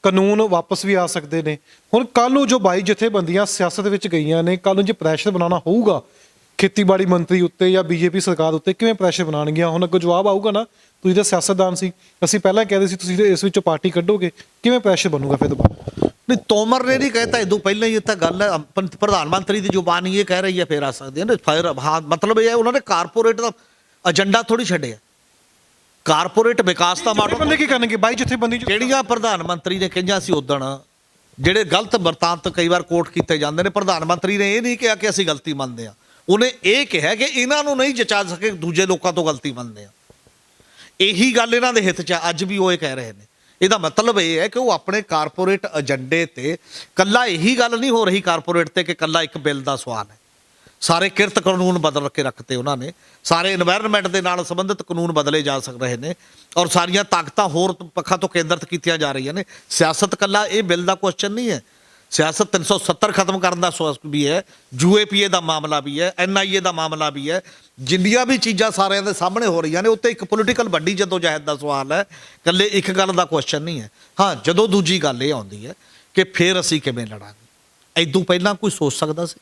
ਕਾਨੂੰਨ ਵਾਪਸ ਵੀ ਆ ਸਕਦੇ ਨੇ। ਹੁਣ ਕੱਲ ਨੂੰ ਜੋ 22 ਜਥੇਬੰਦੀਆਂ ਸਿਆਸਤ ਵਿੱਚ ਗਈਆਂ ਨੇ, ਕੱਲ ਨੂੰ ਜੇ ਪ੍ਰੈਸ਼ਰ ਬਣਾਉਣਾ ਹੋਊਗਾ ਖੇਤੀਬਾੜੀ ਮੰਤਰੀ ਉੱਤੇ ਜਾਂ ਬੀਜੇਪੀ ਸਰਕਾਰ ਉੱਤੇ, ਕਿਵੇਂ ਪ੍ਰੈਸ਼ਰ ਬਣਾਉਣਗੀਆਂ? ਹੁਣ ਅੱਗੋਂ ਜਵਾਬ ਆਊਗਾ ਨਾ, ਤੁਸੀਂ ਤਾਂ ਸਿਆਸਤਦਾਨ ਸੀ, ਅਸੀਂ ਪਹਿਲਾਂ ਕਹਿੰਦੇ ਸੀ ਤੁਸੀਂ ਇਸ ਵਿੱਚੋਂ ਪਾਰਟੀ ਕੱਢੋਗੇ, ਕਿਵੇਂ ਪ੍ਰੈਸ਼ਰ ਬਣੂਗਾ ਫਿਰ ਦੁਬਾਰਾ? ਨਹੀਂ, ਤੋਮਰ ਨੇ ਨਹੀਂ ਕਹਿਤਾ, ਇਦੋਂ ਪਹਿਲਾਂ ਹੀ ਇਹ ਤਾਂ ਗੱਲ ਹੈ ਪ੍ਰਧਾਨ ਮੰਤਰੀ ਦੀ ਜ਼ੁਬਾਨ ਹੀ ਇਹ ਕਹਿ ਰਹੀ ਹੈ, ਫਿਰ ਆ ਸਕਦੇ ਹਨ ਫਿਰ। ਹਾਂ, ਮਤਲਬ ਇਹ ਹੈ ਉਹਨਾਂ ਨੇ ਕਾਰਪੋਰੇਟ ਦਾ ਏਜੰਡਾ ਥੋੜੀ ਛੱਡਿਆ, ਕਾਰਪੋਰੇਟ ਵਿਕਾਸ ਦਾ ਮਾਡਲ। ਬੰਦੇ ਕੀ ਕਰਨਗੇ 22 ਜਥੇਬੰਦੀ ਜਿਹੜੀਆਂ ਪ੍ਰਧਾਨ ਮੰਤਰੀ ਨੇ ਕਹੀਆਂ ਸੀ ਉਦਣ, ਜਿਹੜੇ ਗਲਤ ਵਰਤਾਂਤ ਕਈ ਵਾਰ ਕੋਟ ਕੀਤੇ ਜਾਂਦੇ ਨੇ, ਪ੍ਰਧਾਨ ਮੰਤਰੀ ਨੇ ਇਹ ਨਹੀਂ ਕਿਹਾ ਕਿ ਅਸੀਂ ਗਲਤੀ ਮੰਨਦੇ ਹਾਂ, ਉਹਨੇ ਇਹ ਕਿਹਾ ਕਿ ਇਹਨਾਂ ਨੂੰ ਨਹੀਂ ਜਚਾ ਸਕੇ ਦੂਜੇ ਲੋਕਾਂ ਤੋਂ ਗਲਤੀ ਮੰਨਦੇ ਆ। ਇਹੀ ਗੱਲ ਇਹਨਾਂ ਦੇ ਹਿੱਤ 'ਚ ਅੱਜ ਵੀ ਉਹ ਇਹ ਕਹਿ ਰਹੇ ਨੇ। ਇਹਦਾ ਮਤਲਬ ਇਹ ਹੈ ਕਿ ਉਹ ਆਪਣੇ ਕਾਰਪੋਰੇਟ ਏਜੰਡੇ ਤੇ ਕੱਲਾ ਇਹੀ ਗੱਲ ਨਹੀਂ ਹੋ ਰਹੀ ਕਾਰਪੋਰੇਟ ਤੇ ਕਿ ਕੱਲਾ ਇੱਕ ਬਿੱਲ ਦਾ ਸਵਾਲ ਹੈ, ਸਾਰੇ ਕਿਰਤ ਕਾਨੂੰਨ ਬਦਲ ਕੇ ਰੱਖਤੇ ਉਹਨਾਂ ਨੇ, ਸਾਰੇ এনवायरमेंट ਦੇ ਨਾਲ ਸੰਬੰਧਿਤ ਕਾਨੂੰਨ ਬਦਲੇ ਜਾ ਸਕ ਰਹੇ ਨੇ ਔਰ ਸਾਰੀਆਂ ਤਾਕਤਾਂ ਹੋਰ ਪੱਖਾਂ ਤੋਂ ਕੇਂਦਰਿਤ ਕੀਤੀਆਂ ਜਾ ਰਹੀਆਂ ਨੇ। ਸਿਆਸਤ ਕੱਲਾ ਇਹ ਬਿੱਲ ਦਾ ਕੁਐਸਚਨ ਨਹੀਂ ਹੈ, ਸਿਆਸਤ 370 ਖਤਮ ਕਰਨ ਦਾ ਵੀ ਹੈ, ਯੂਏਪੀਏ ਦਾ ਮਾਮਲਾ ਵੀ ਹੈ, ਐਨਆਈਏ ਦਾ ਮਾਮਲਾ ਵੀ ਹੈ, ਜਿੰਨੀਆਂ ਵੀ ਚੀਜ਼ਾਂ ਸਾਰਿਆਂ ਦੇ ਸਾਹਮਣੇ ਹੋ ਰਹੀਆਂ ਨੇ ਉੱਤੇ ਇੱਕ ਪੋਲੀਟੀਕਲ ਵੱਡੀ ਜਦੋਜਹਿਦ ਦਾ ਸਵਾਲ ਹੈ, ਇਕੱਲੇ ਇੱਕ ਗੱਲ ਦਾ ਕੁਐਸਚਨ ਨਹੀਂ ਹੈ। ਹਾਂ, ਜਦੋਂ ਦੂਜੀ ਗੱਲ ਇਹ ਆਉਂਦੀ ਹੈ ਕਿ ਫਿਰ ਅਸੀਂ ਕਿਵੇਂ ਲੜਾਂਗੇ, ਇਦੋਂ ਪਹਿਲਾਂ ਕੋਈ ਸੋਚ ਸਕਦਾ ਸੀ?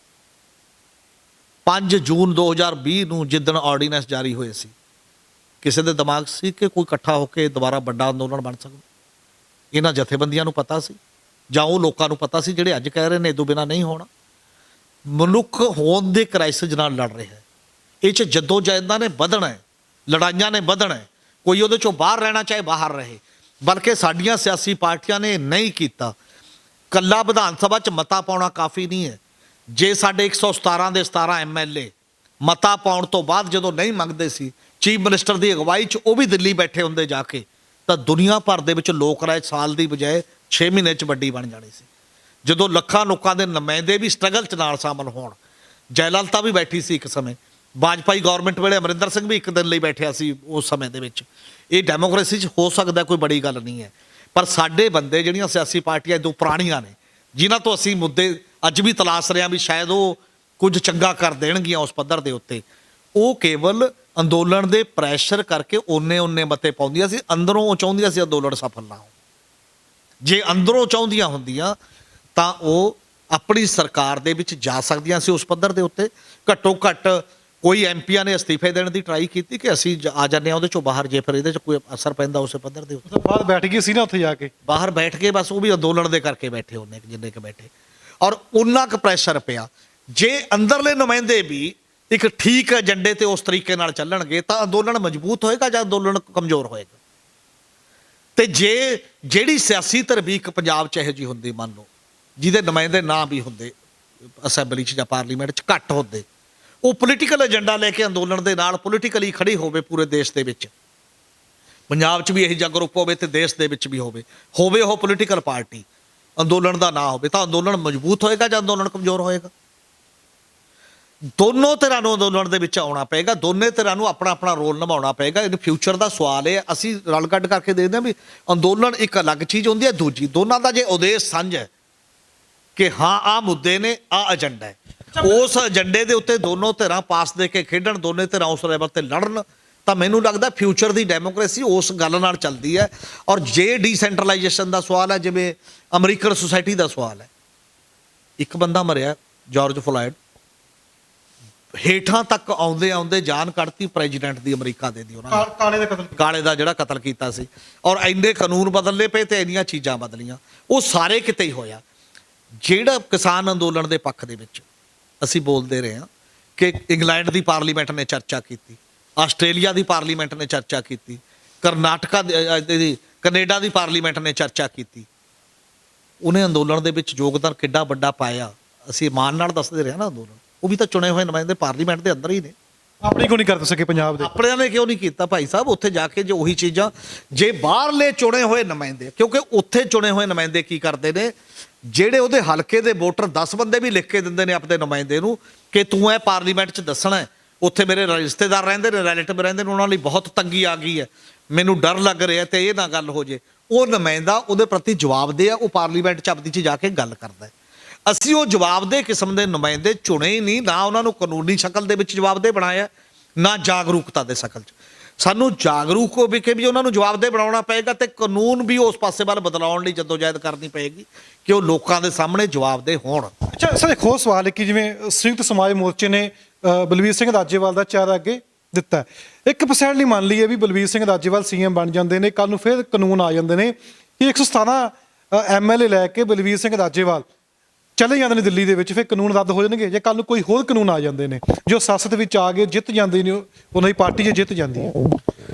5 ਜੂਨ 2020 ਨੂੰ ਜਿੱਦਣ ਆਰਡੀਨੈਂਸ ਜਾਰੀ ਹੋਏ ਸੀ, ਕਿਸੇ ਦੇ ਦਿਮਾਗ ਸੀ ਕਿ ਕੋਈ ਇਕੱਠਾ ਹੋ ਕੇ ਦੁਬਾਰਾ ਵੱਡਾ ਅੰਦੋਲਨ ਬਣ ਸਕਦਾ? ਇਹਨਾਂ ਜਥੇਬੰਦੀਆਂ ਨੂੰ ਪਤਾ ਸੀ ਜਾਂ ਉਹ ਲੋਕਾਂ ਨੂੰ ਪਤਾ ਸੀ ਜਿਹੜੇ ਅੱਜ ਕਹਿ ਰਹੇ ਨੇ ਇਦੋਂ ਬਿਨਾਂ ਨਹੀਂ ਹੋਣਾ? ਮਨੁੱਖ ਹੋਂਦ ਦੇ ਕ੍ਰਾਈਸਿਸ ਨਾਲ ਲੜ ਰਿਹਾ ਹੈ, ਇਹ 'ਚ ਜਦੋਜਹਿਦਾਂ ਨੇ ਵਧਣਾ ਹੈ, ਲੜਾਈਆਂ ਨੇ ਵਧਣਾ ਹੈ, ਕੋਈ ਉਹਦੇ 'ਚੋਂ ਬਾਹਰ ਰਹਿਣਾ ਚਾਹੇ ਬਾਹਰ ਰਹੇ। ਬਲਕਿ ਸਾਡੀਆਂ ਸਿਆਸੀ ਪਾਰਟੀਆਂ ਨੇ ਨਹੀਂ ਕੀਤਾ। ਕੱਲਾ ਵਿਧਾਨ ਸਭਾ 'ਚ ਮਤਾ ਪਾਉਣਾ ਕਾਫੀ ਨਹੀਂ ਹੈ। ਜੇ ਸਾਡੇ 117 ਦੇ 17 ਐਮਐਲਏ ਮਤਾ ਪਾਉਣ ਤੋਂ ਬਾਅਦ ਜਦੋਂ ਨਹੀਂ ਮੰਗਦੇ ਸੀ, ਚੀਫ ਮਿਨਿਸਟਰ ਦੀ ਅਗਵਾਈ 'ਚ ਉਹ ਵੀ ਦਿੱਲੀ ਬੈਠੇ ਹੁੰਦੇ ਜਾ ਕੇ, ਤਾਂ ਦੁਨੀਆ ਭਰ ਦੇ ਵਿੱਚ ਲੋਕ ਰਾਏ ਸਾਲ ਦੀ ਬਜਾਏ 6 ਮਹੀਨੇ 'ਚ ਵੱਡੀ ਬਣ ਜਾਣੀ ਸੀ। ਜਦੋਂ ਲੱਖਾਂ ਲੋਕਾਂ ਦੇ ਨੁਮਾਇੰਦੇ ਵੀ ਸਟਰਗਲ 'ਚ ਨਾਲ ਸ਼ਾਮਲ ਹੋਣ, ਜੈਲਲਤਾ ਵੀ ਬੈਠੀ ਸੀ ਇੱਕ ਸਮੇਂ, ਵਾਜਪਾਈ ਗਵਰਨਮੈਂਟ ਵੇਲੇ ਅਮਰਿੰਦਰ ਸਿੰਘ ਵੀ ਇੱਕ ਦਿਨ ਲਈ ਬੈਠਿਆ ਸੀ ਉਸ ਸਮੇਂ ਦੇ ਵਿੱਚ। ਇਹ ਡੈਮੋਕ੍ਰੇਸੀ 'ਚ ਹੋ ਸਕਦਾ, ਕੋਈ ਬੜੀ ਗੱਲ ਨਹੀਂ ਹੈ। ਪਰ ਸਾਡੇ ਬੰਦੇ ਜਿਹੜੀਆਂ ਸਿਆਸੀ ਪਾਰਟੀਆਂ ਇਦੋਂ ਪੁਰਾਣੀਆਂ ਨੇ, ਜਿਨ੍ਹਾਂ ਤੋਂ ਅਸੀਂ ਮੁੱਦੇ ਅੱਜ ਵੀ ਤਲਾਸ਼ ਰਹੇ ਹਾਂ ਵੀ ਸ਼ਾਇਦ ਉਹ ਕੁਝ ਚੰਗਾ ਕਰ ਦੇਣਗੀਆਂ ਉਸ ਪੱਧਰ ਦੇ ਉੱਤੇ, ਉਹ ਕੇਵਲ ਅੰਦੋਲਨ ਦੇ ਪ੍ਰੈਸ਼ਰ ਕਰਕੇ ਓਨੇ ਮਤੇ ਪਾਉਂਦੀਆਂ ਸੀ, ਅੰਦਰੋਂ ਉਹ ਚਾਹੁੰਦੀਆਂ ਸੀ ਅੰਦੋਲਨ ਸਫਲ ਨਾ ਹੋ। ਜੇ ਅੰਦਰੋਂ ਚਾਹੁੰਦੀਆਂ ਹੁੰਦੀਆਂ ਤਾਂ ਉਹ ਆਪਣੀ ਸਰਕਾਰ ਦੇ ਵਿੱਚ ਜਾ ਸਕਦੀਆਂ ਸੀ ਉਸ ਪੱਧਰ ਦੇ ਉੱਤੇ। ਘੱਟੋ ਘੱਟ ਕੋਈ ਐਮਪੀਆਂ ਨੇ ਅਸਤੀਫੇ ਦੇਣ ਦੀ ਟਰਾਈ ਕੀਤੀ ਕਿ ਅਸੀਂ ਆ ਜਾਂਦੇ ਹਾਂ ਉਹਦੇ 'ਚੋਂ ਬਾਹਰ, ਜੇ ਫਿਰ ਇਹਦੇ 'ਚ ਕੋਈ ਅਸਰ ਪੈਂਦਾ ਉਸੇ ਪੱਧਰ ਦੇ ਉੱਤੇ। ਬਾਹਰ ਬੈਠ ਗਏ ਸੀ ਨਾ ਉੱਥੇ ਜਾ ਕੇ, ਬਾਹਰ ਬੈਠ ਕੇ ਬਸ ਉਹ ਵੀ ਅੰਦੋਲਨ ਦੇ ਕਰਕੇ ਬੈਠੇ ਉਹਨੇ ਜਿੰਨੇ ਕੁ ਬੈਠੇ, ਔਰ ਉਨਾ ਕੁ ਪ੍ਰੈਸ਼ਰ ਪਿਆ। ਜੇ ਅੰਦਰਲੇ ਨੁਮਾਇੰਦੇ ਵੀ ਇੱਕ ਠੀਕ ਏਜੰਡੇ ਤੇ ਉਸ ਤਰੀਕੇ ਨਾਲ ਚੱਲਣਗੇ ਤਾਂ ਅੰਦੋਲਨ ਮਜ਼ਬੂਤ ਹੋਏਗਾ ਜਾਂ ਅੰਦੋਲਨ ਕਮਜ਼ੋਰ ਹੋਏਗਾ। ਤੇ ਜੇ ਜਿਹੜੀ ਸਿਆਸੀ ਤਰਬੀਕ ਪੰਜਾਬ 'ਚ ਇਹੋ ਜਿਹੀ ਹੁੰਦੀ, ਮੰਨ ਲਓ ਜਿਹਦੇ ਨੁਮਾਇੰਦੇ ਨਾ ਵੀ ਹੁੰਦੇ ਅਸੈਂਬਲੀ 'ਚ ਜਾਂ ਪਾਰਲੀਮੈਂਟ 'ਚ ਘੱਟ ਹੁੰਦੇ, ਉਹ ਪੋਲੀਟੀਕਲ ਏਜੰਡਾ ਲੈ ਕੇ ਅੰਦੋਲਨ ਦੇ ਨਾਲ ਪੋਲੀਟੀਕਲੀ ਖੜੀ ਹੋਵੇ ਪੂਰੇ ਦੇਸ਼ ਦੇ ਵਿੱਚ, ਪੰਜਾਬ 'ਚ ਵੀ ਇਹੀ ਜਿਹਾ ਗਰੁੱਪ ਹੋਵੇ ਤੇ ਦੇਸ਼ ਦੇ ਵਿੱਚ ਵੀ ਹੋਵੇ ਉਹ ਪੋਲੀਟੀਕਲ ਪਾਰਟੀ, ਅੰਦੋਲਨ ਦਾ ਨਾ ਹੋਵੇ, ਤਾਂ ਅੰਦੋਲਨ ਮਜ਼ਬੂਤ ਹੋਏਗਾ ਜਾਂ ਅੰਦੋਲਨ ਕਮਜ਼ੋਰ ਹੋਏਗਾ? ਦੋਨੋਂ ਧਿਰਾਂ ਨੂੰ ਅੰਦੋਲਨ ਦੇ ਵਿੱਚ ਆਉਣਾ ਪਏਗਾ, ਦੋਨੇ ਧਿਰਾਂ ਨੂੰ ਆਪਣਾ ਆਪਣਾ ਰੋਲ ਨਿਭਾਉਣਾ ਪਏਗਾ। ਇਹ ਫਿਊਚਰ ਦਾ ਸਵਾਲ ਹੈ। ਅਸੀਂ ਰਲ ਕੱਢ ਕਰਕੇ ਦੇਖਦੇ ਹਾਂ ਵੀ ਅੰਦੋਲਨ ਇੱਕ ਅਲੱਗ ਚੀਜ਼ ਹੁੰਦੀ ਹੈ, ਦੂਜੀ ਦੋਨਾਂ ਦਾ ਜੇ ਉਦੇਸ਼ ਸਾਂਝਾ ਹੈ ਕਿ ਹਾਂ ਆਹ ਮੁੱਦੇ ਨੇ, ਆਹ ਏਜੰਡਾ ਹੈ, ਉਸ ਏਜੰਡੇ ਦੇ ਉੱਤੇ ਦੋਨੋਂ ਧਿਰਾਂ ਪਾਸ ਦੇ ਕੇ ਖੇਡਣ, ਦੋਨੇ ਧਿਰਾਂ ਉਸ ਲੈਵਲ ਤੇ ਲੜਨ, ਤਾਂ ਮੈਨੂੰ ਲੱਗਦਾ ਫਿਊਚਰ ਦੀ ਡੈਮੋਕ੍ਰੇਸੀ ਉਸ ਗੱਲ ਨਾਲ ਚੱਲਦੀ ਹੈ। ਔਰ ਜੇ ਡੀਸੈਂਟਰਲਾਈਜੇਸ਼ਨ ਦਾ ਸਵਾਲ ਹੈ, ਜਿਵੇਂ ਅਮਰੀਕਨ ਸੁਸਾਇਟੀ ਦਾ ਸਵਾਲ ਹੈ, ਇੱਕ ਬੰਦਾ ਮਰਿਆ ਜਾਰਜ ਫਲੋਇਡ, ਹੇਠਾਂ ਤੱਕ ਆਉਂਦੇ ਜਾਨ ਕੱਢਤੀ ਪ੍ਰੈਜ਼ੀਡੈਂਟ ਦੀ ਅਮਰੀਕਾ ਦੇ ਦੀ, ਉਹਨਾਂ ਕਾਲੇ ਦਾ ਜਿਹੜਾ ਕਤਲ ਕੀਤਾ ਸੀ, ਔਰ ਇੰਨੇ ਕਾਨੂੰਨ ਬਦਲਨੇ ਪਏ ਤੇ ਇੰਨੀਆਂ ਚੀਜ਼ਾਂ ਬਦਲੀਆਂ, ਉਹ ਸਾਰੇ ਕਿਤੇ ਹੀ ਹੋਇਆ। ਜਿਹੜਾ ਕਿਸਾਨ ਅੰਦੋਲਨ ਦੇ ਪੱਖ ਦੇ ਵਿੱਚ ਅਸੀਂ ਬੋਲਦੇ ਰਹੇ ਹਾਂ ਕਿ ਇੰਗਲੈਂਡ ਦੀ ਪਾਰਲੀਮੈਂਟ ਨੇ ਚਰਚਾ ਕੀਤੀ, ਆਸਟ੍ਰੇਲੀਆ ਦੀ ਪਾਰਲੀਮੈਂਟ ਨੇ ਚਰਚਾ ਕੀਤੀ, ਕਰਨਾਟਕਾ ਦੀ, ਕੈਨੇਡਾ ਦੀ ਪਾਰਲੀਮੈਂਟ ਨੇ ਚਰਚਾ ਕੀਤੀ, ਉਹਨੇ ਅੰਦੋਲਨ ਦੇ ਵਿੱਚ ਯੋਗਦਾਨ ਕਿੱਡਾ ਵੱਡਾ ਪਾਇਆ, ਅਸੀਂ ਮਾਣ ਨਾਲ ਦੱਸਦੇ ਰਹੇ ਨਾ। ਅੰਦੋਲਨ ਉਹ ਵੀ ਤਾਂ ਚੁਣੇ ਹੋਏ ਨੁਮਾਇੰਦੇ ਪਾਰਲੀਮੈਂਟ ਦੇ ਅੰਦਰ ਹੀ ਨੇ। ਆਪਣੀ ਕਿਉਂ ਨਹੀਂ ਕਰ ਸਕੇ ਪੰਜਾਬ ਦੇ? ਆਪਣਿਆਂ ਨੇ ਕਿਉਂ ਨਹੀਂ ਕੀਤਾ ਭਾਈ ਸਾਹਿਬ? ਉੱਥੇ ਜਾ ਕੇ ਜੇ ਉਹੀ ਚੀਜ਼ਾਂ, ਜੇ ਬਾਹਰਲੇ ਚੁਣੇ ਹੋਏ ਨੁਮਾਇੰਦੇ, ਕਿਉਂਕਿ ਉੱਥੇ ਚੁਣੇ ਹੋਏ ਨੁਮਾਇੰਦੇ ਕੀ ਕਰਦੇ ਨੇ, ਜਿਹੜੇ ਉਹਦੇ ਹਲਕੇ ਦੇ ਵੋਟਰ 10 ਬੰਦੇ ਵੀ ਲਿਖ ਕੇ ਦਿੰਦੇ ਨੇ ਆਪਣੇ ਨੁਮਾਇੰਦੇ ਨੂੰ ਕਿ ਤੂੰ ਇਹ ਪਾਰਲੀਮੈਂਟ 'ਚ ਦੱਸਣਾ ਹੈ, ਉੱਥੇ ਮੇਰੇ ਰਿਸ਼ਤੇਦਾਰ ਰਹਿੰਦੇ ਨੇ, ਰਿਲੇਟਿਵ ਰਹਿੰਦੇ ਨੇ, ਉਹਨਾਂ ਲਈ ਬਹੁਤ ਤੰਗੀ ਆ ਗਈ ਹੈ, ਮੈਨੂੰ ਡਰ ਲੱਗ ਰਿਹਾ ਤੇ ਇਹ ਨਾ ਗੱਲ ਹੋ ਜੇ, ਉਹ ਨੁਮਾਇੰਦਾ ਉਹਦੇ ਪ੍ਰਤੀ ਜਵਾਬਦੇਹ ਆ, ਉਹ ਪਾਰਲੀਮੈਂਟ 'ਚ ਆਪਦੀ 'ਚ ਜਾ ਕੇ ਗੱਲ ਕਰਦਾ ਹੈ। ਅਸੀਂ ਉਹ ਜਵਾਬਦੇਹ ਕਿਸਮ ਦੇ ਨੁਮਾਇੰਦੇ ਚੁਣੇ ਹੀ ਨਹੀਂ, ਨਾ ਉਹਨਾਂ ਨੂੰ ਕਾਨੂੰਨੀ ਸ਼ਕਲ ਦੇ ਵਿੱਚ ਜਵਾਬਦੇਹ ਬਣਾਇਆ, ਨਾ ਜਾਗਰੂਕਤਾ ਦੇ ਸ਼ਕਲ 'ਚ। ਸਾਨੂੰ ਜਾਗਰੂਕ ਹੋ ਕੇ ਵੀ ਉਹਨਾਂ ਨੂੰ ਜਵਾਬਦੇਹ ਬਣਾਉਣਾ ਪਏਗਾ ਤੇ ਕਾਨੂੰਨ ਵੀ ਉਸ ਪਾਸੇ ਵੱਲ ਬਦਲਾਉਣ ਲਈ ਜਦੋਜਹਿਦ ਕਰਨੀ ਪਏਗੀ ਕਿ ਉਹ ਲੋਕਾਂ ਦੇ ਸਾਹਮਣੇ ਜਵਾਬਦੇਹ ਹੋਣ। ਅੱਛਾ ਸਰ, ਇੱਕ ਹੋਰ ਸਵਾਲ ਹੈ ਕਿ ਜਿਵੇਂ ਸੰਯੁਕਤ ਸਮਾਜ ਮੋਰਚੇ ਨੇ ਬਲਵੀਰ ਸਿੰਘ ਰਾਜੇਵਾਲ ਦਾ ਚਿਹਰਾ ਅੱਗੇ ਦਿੱਤਾ, 1% ਲਈ ਮੰਨ ਲਈਏ ਵੀ ਬਲਵੀਰ ਸਿੰਘ ਰਾਜੇਵਾਲ ਸੀਐਮ ਬਣ ਜਾਂਦੇ ਨੇ, ਕੱਲ ਨੂੰ ਫਿਰ ਕਾਨੂੰਨ ਆ ਜਾਂਦੇ ਨੇ ਕਿ 117 MLA ਲੈ ਕੇ ਬਲਵੀਰ ਸਿੰਘ ਰਾਜੇਵਾਲ ਚਲੇ ਜਾਂਦੇ ਨੇ ਦਿੱਲੀ ਦੇ ਵਿੱਚ, ਫਿਰ ਕਾਨੂੰਨ ਰੱਦ ਹੋ ਜਾਣਗੇ। ਜੇ ਕੱਲ ਨੂੰ ਕੋਈ ਹੋਰ ਕਾਨੂੰਨ ਆ ਜਾਂਦੇ ਨੇ ਜੋ ਸਿਆਸਤ ਵਿੱਚ ਆ ਗਏ, ਜਿੱਤ ਜਾਂਦੇ ਨੇ, ਉਹਨਾਂ ਦੀ ਪਾਰਟੀ ਜੇ ਜਿੱਤ ਜਾਂਦੀ ਹੈ।